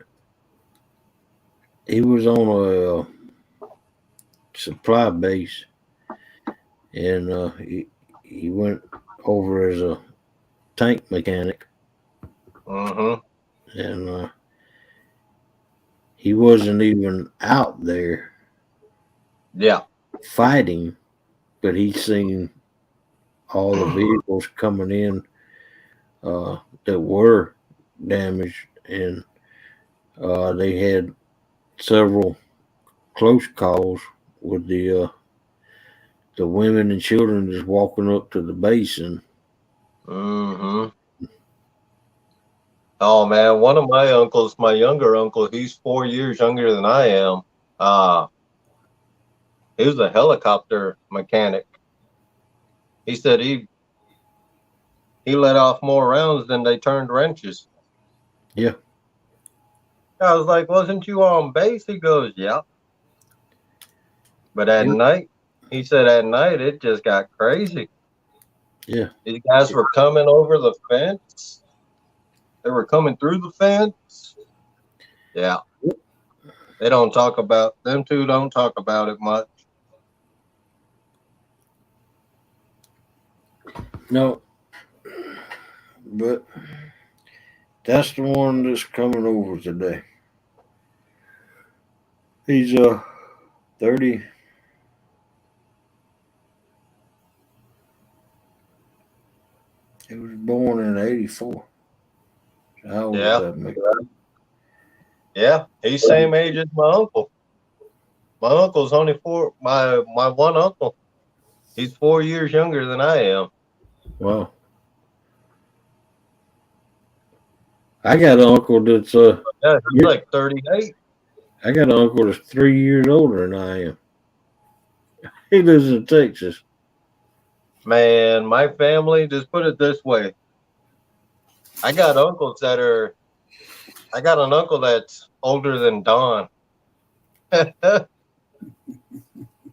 He was on a supply base, and he went over as a tank mechanic, Mm-hmm. and he wasn't even out there Yeah. fighting, but he seen all the vehicles coming in that were damaged, and they had several close calls with the women and children just walking up to the base, and Mm-hmm. Oh man, one of my uncles, my younger uncle, he's 4 years younger than I am. Uh, he was a helicopter mechanic. He said he let off more rounds than they turned wrenches. yeah, I was like, wasn't you on base? He goes, yeah. But at yeah, night, he said at night it just got crazy. yeah. These guys were coming over the fence. They were coming through the fence. Yeah. They don't talk about them two don't talk about it much. No, but that's the one that's coming over today. He's 30. He was born in 84. How old does Yeah. that make? Yeah. He's same age as my uncle. My uncle's only my one uncle. He's 4 years younger than I am. Wow. I got an uncle that's Yeah, he's like 38. I got an uncle that's 3 years older than I am. He lives in Texas. Man, my family, just put it this way. I got uncles that are I got an uncle that's older than Don. I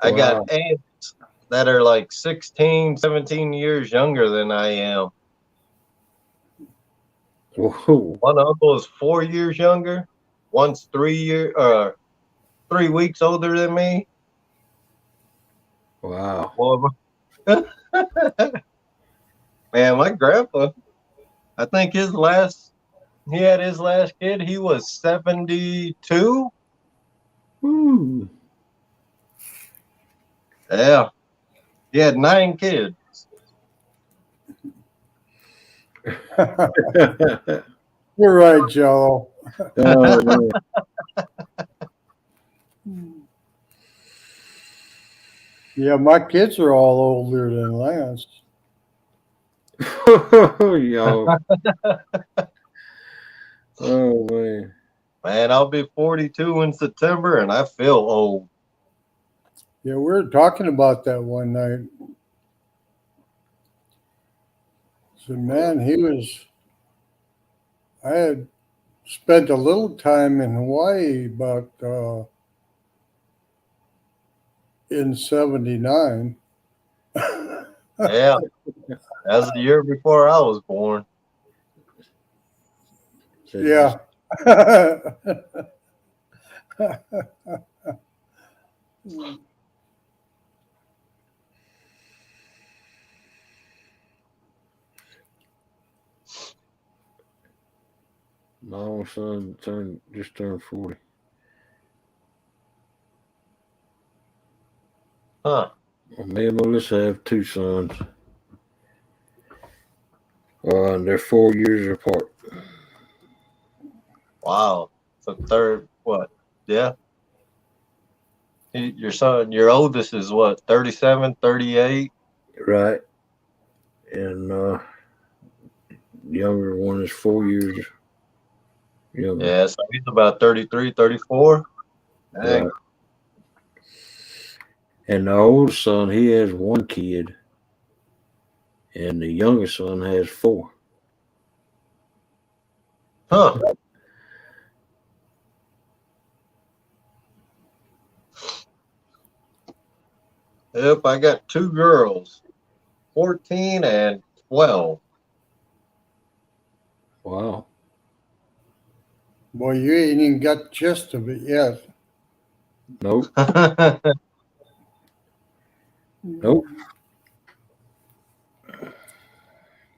got Wow. aunts that are like 16, 17 years younger than I am. Whoa. One uncle is 4 years younger. One's 3 weeks older than me. Wow. Well, man, my grandpa, I think he had his last kid. He was 72. Woo. Yeah. He had 9 kids. You're right, Joe. Oh man. Yeah, my kids are all older than Lance. Y'all. Oh man. Man, I'll be 42 in September and I feel old. Yeah, we were talking about that one night. So, man, I had spent a little time in Hawaii about in '79. Yeah. That's the year before I was born. Yeah. My own son just turned 40. Huh. Well, me and Melissa have two sons. And they're 4 years apart. Wow. So third, what? Yeah. Your son, your oldest is what, 37, 38? Right. And younger one is 4 years younger. Yeah, so he's about 33, 34. Dang. Right. And the oldest son, he has one kid, and the youngest son has four. Huh. Yep, I got two girls, 14 and 12. Wow. Boy, you ain't even got the gist of it yet. Nope. But Nope.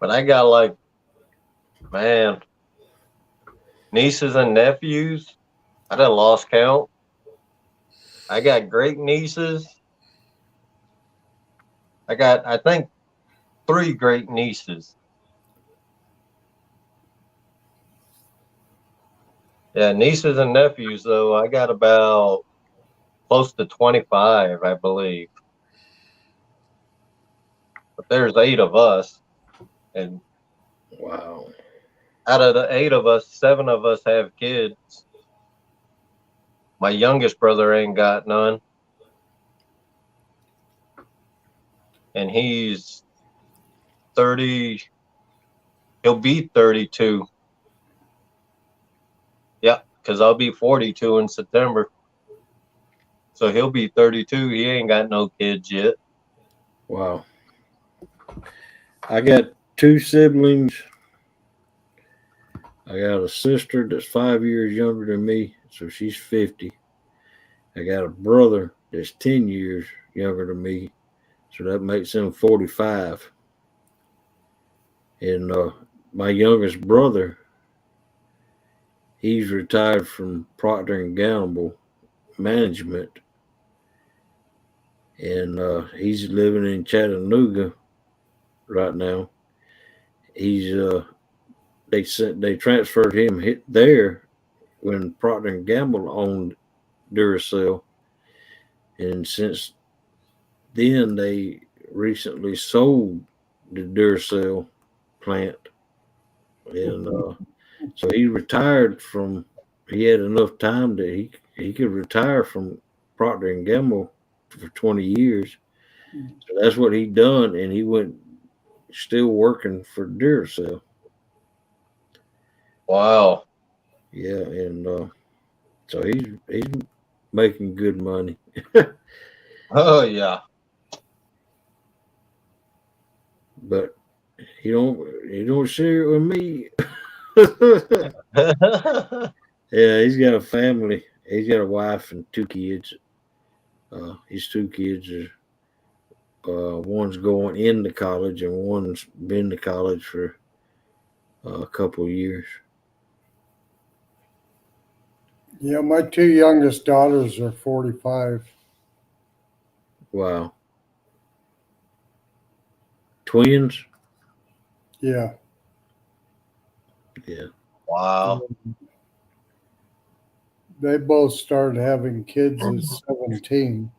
I got like, man, nieces and nephews. I done lost count. I got great nieces. I think, three great nieces. Yeah, nieces and nephews, though, I got about close to 25, I believe. But there's eight of us. And Wow. out of the eight of us, seven of us have kids. My youngest brother ain't got none. And he's 30, he'll be 32. Yeah, because I'll be 42 in September. So he'll be 32. He ain't got no kids yet. Wow. I got two siblings. I got a sister that's 5 years younger than me, so she's 50. I got a brother that's 10 years younger than me, so that makes him 45. And my youngest brother, he's retired from Procter and Gamble management, and he's living in Chattanooga right now. He's they transferred him there when Procter and Gamble owned Duracell, and since then they recently sold the Duracell plant, and so he retired from. He had enough time that he could retire from Procter and Gamble for 20 years. So that's what he done, and he went still working for Duracell. Wow. Yeah, and so he's making good money, Oh, yeah. but he don't share it with me. Yeah, he's got a family. He's got a wife and two kids. His two kids are one's going into college and one's been to college for a couple of years. Yeah, my two youngest daughters are 45. Wow, twins. Yeah. Yeah, Wow. They both started having kids at 17.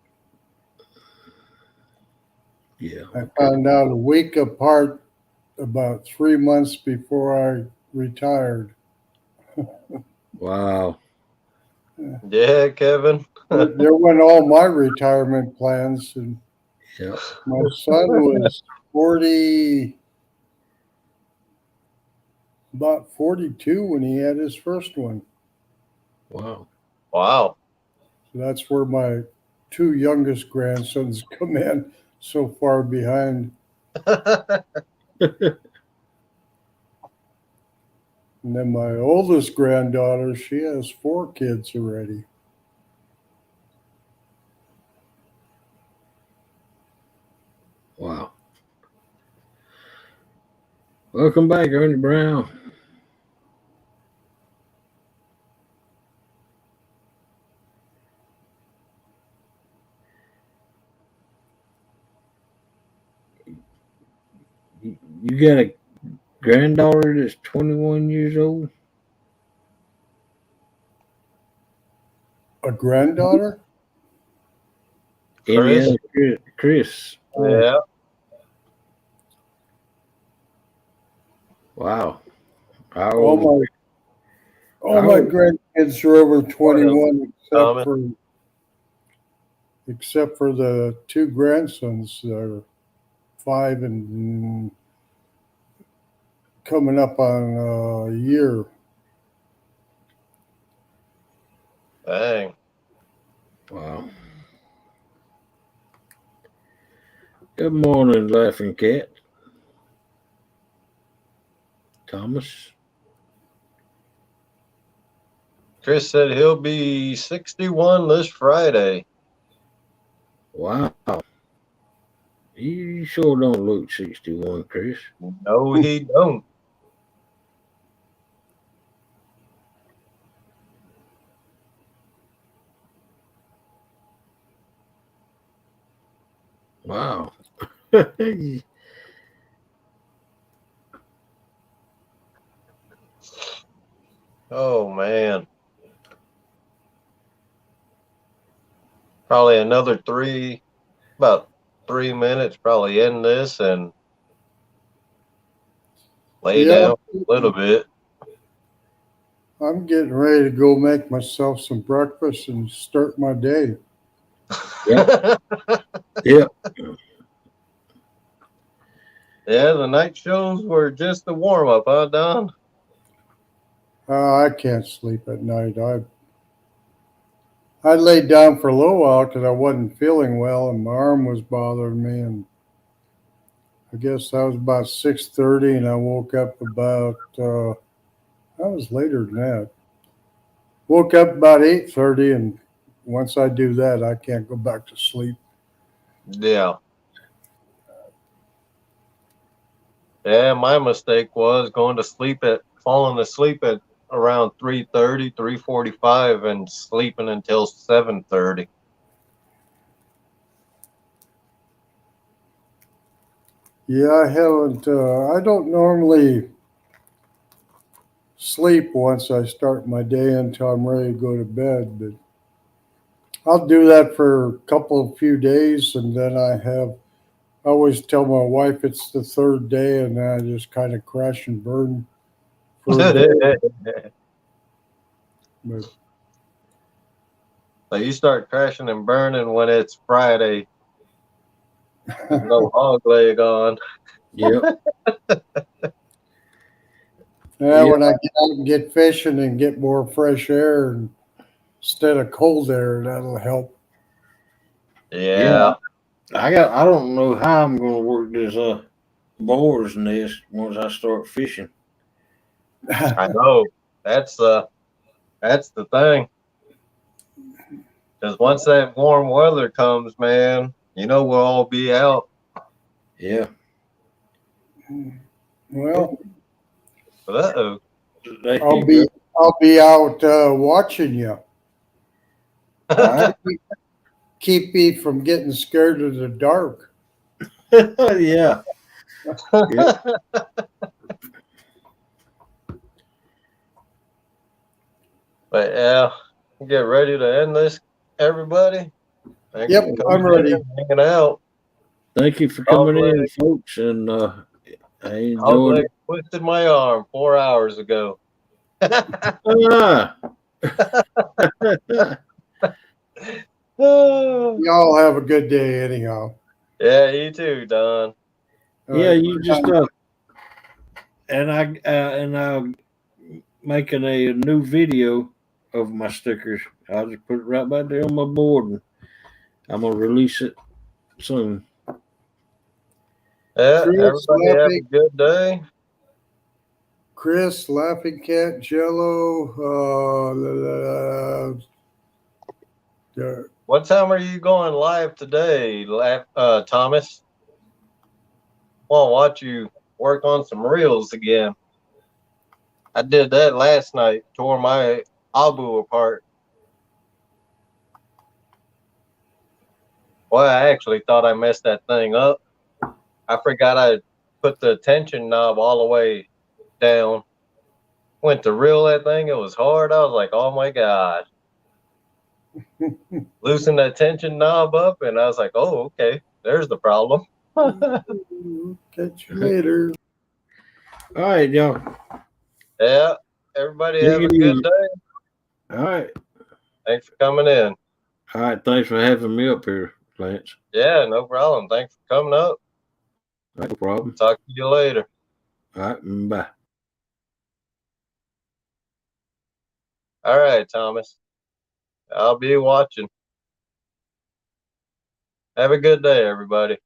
yeah. I found out a week apart about 3 months before I retired. Wow. Yeah, Kevin. There went all my retirement plans, and Yeah. my son was 40, about 42 when he had his first one. Wow. Wow. So that's where my two youngest grandsons come in so far behind. And then my oldest granddaughter, she has four kids already. Wow. Welcome back, Ernie Brown. You got a granddaughter that's 21 years old? A granddaughter? Chris? Indiana Chris. Oh, Yeah. Wow. How all old? my all How my old? grandkids are over Morning, 21, Thomas. except for the two grandsons that are 5 and coming up on a year. Dang. Wow. Good morning, Laughing Cat. Thomas. Chris said he'll be 61 this Friday. Wow. You sure don't look 61, Chris. No, he don't. Wow. Oh man. Probably another about 3 minutes, probably end this and lay Yeah, down a little bit. I'm getting ready to go make myself some breakfast and start my day. Yep. Yep. Yeah, the night shows were just the warm up, huh, Don? I can't sleep at night. I laid down for a little while because I wasn't feeling well and my arm was bothering me, and I guess that was about 6:30, and I woke up about that was later than that. Woke up about 8:30, and once I do that, I can't go back to sleep. Yeah. Yeah, my mistake was falling asleep at around 3:30, 3:45, and sleeping until 7:30. Yeah, I haven't. I don't normally sleep once I start my day until I'm ready to go to bed, but I'll do that for a few days, and then I always tell my wife it's the third day, and then I just kind of crash and burn for a day. But So you start crashing and burning when it's Friday. There's no hog leg on. Yep. yeah, Yep. when I get out and get fishing and get more fresh air instead of cold air, that'll help. Yeah. Yeah, I don't know how I'm gonna work this boar's nest once I start fishing. I know. That's the thing. Because once that warm weather comes, man, we'll all be out. Yeah. Well, Uh-oh. There I'll you go. be I'll be out watching you. All right. Keep me from getting scared of the dark. Yeah. Yep. But yeah, get ready to end this, everybody. Thanks Yep, for I'm coming in ready. and hanging out. Thank you for Hog coming in, leg, folks, and I hog enjoyed leg it. twisted my arm 4 hours ago. Ah. Y'all have a good day, anyhow. Yeah, you too, Don. All Yeah, right. you just and I making a new video of my stickers. I'll just put it right back there on my board, and I'm gonna release it soon. Yeah, Chris everybody have a laughing, good day. Chris laughing cat, Jello. What time are you going live today, Thomas? Want to watch you work on some reels again. I did that last night, tore my Abu apart. Well, I actually thought I messed that thing up. I forgot I put the tension knob all the way down. Went to reel that thing. It was hard. I was like, oh my God. Loosen that tension knob up, and I was like, oh, okay. There's the problem. Catch you later. All right, y'all. Yeah. Everybody Take have a it good easy. day. All right. Thanks for coming in. All right. Thanks for having me up here, Lance. Yeah, no problem. Thanks for coming up. All right, no problem. Talk to you later. All right. Bye. All right, Thomas. I'll be watching. Have a good day, everybody.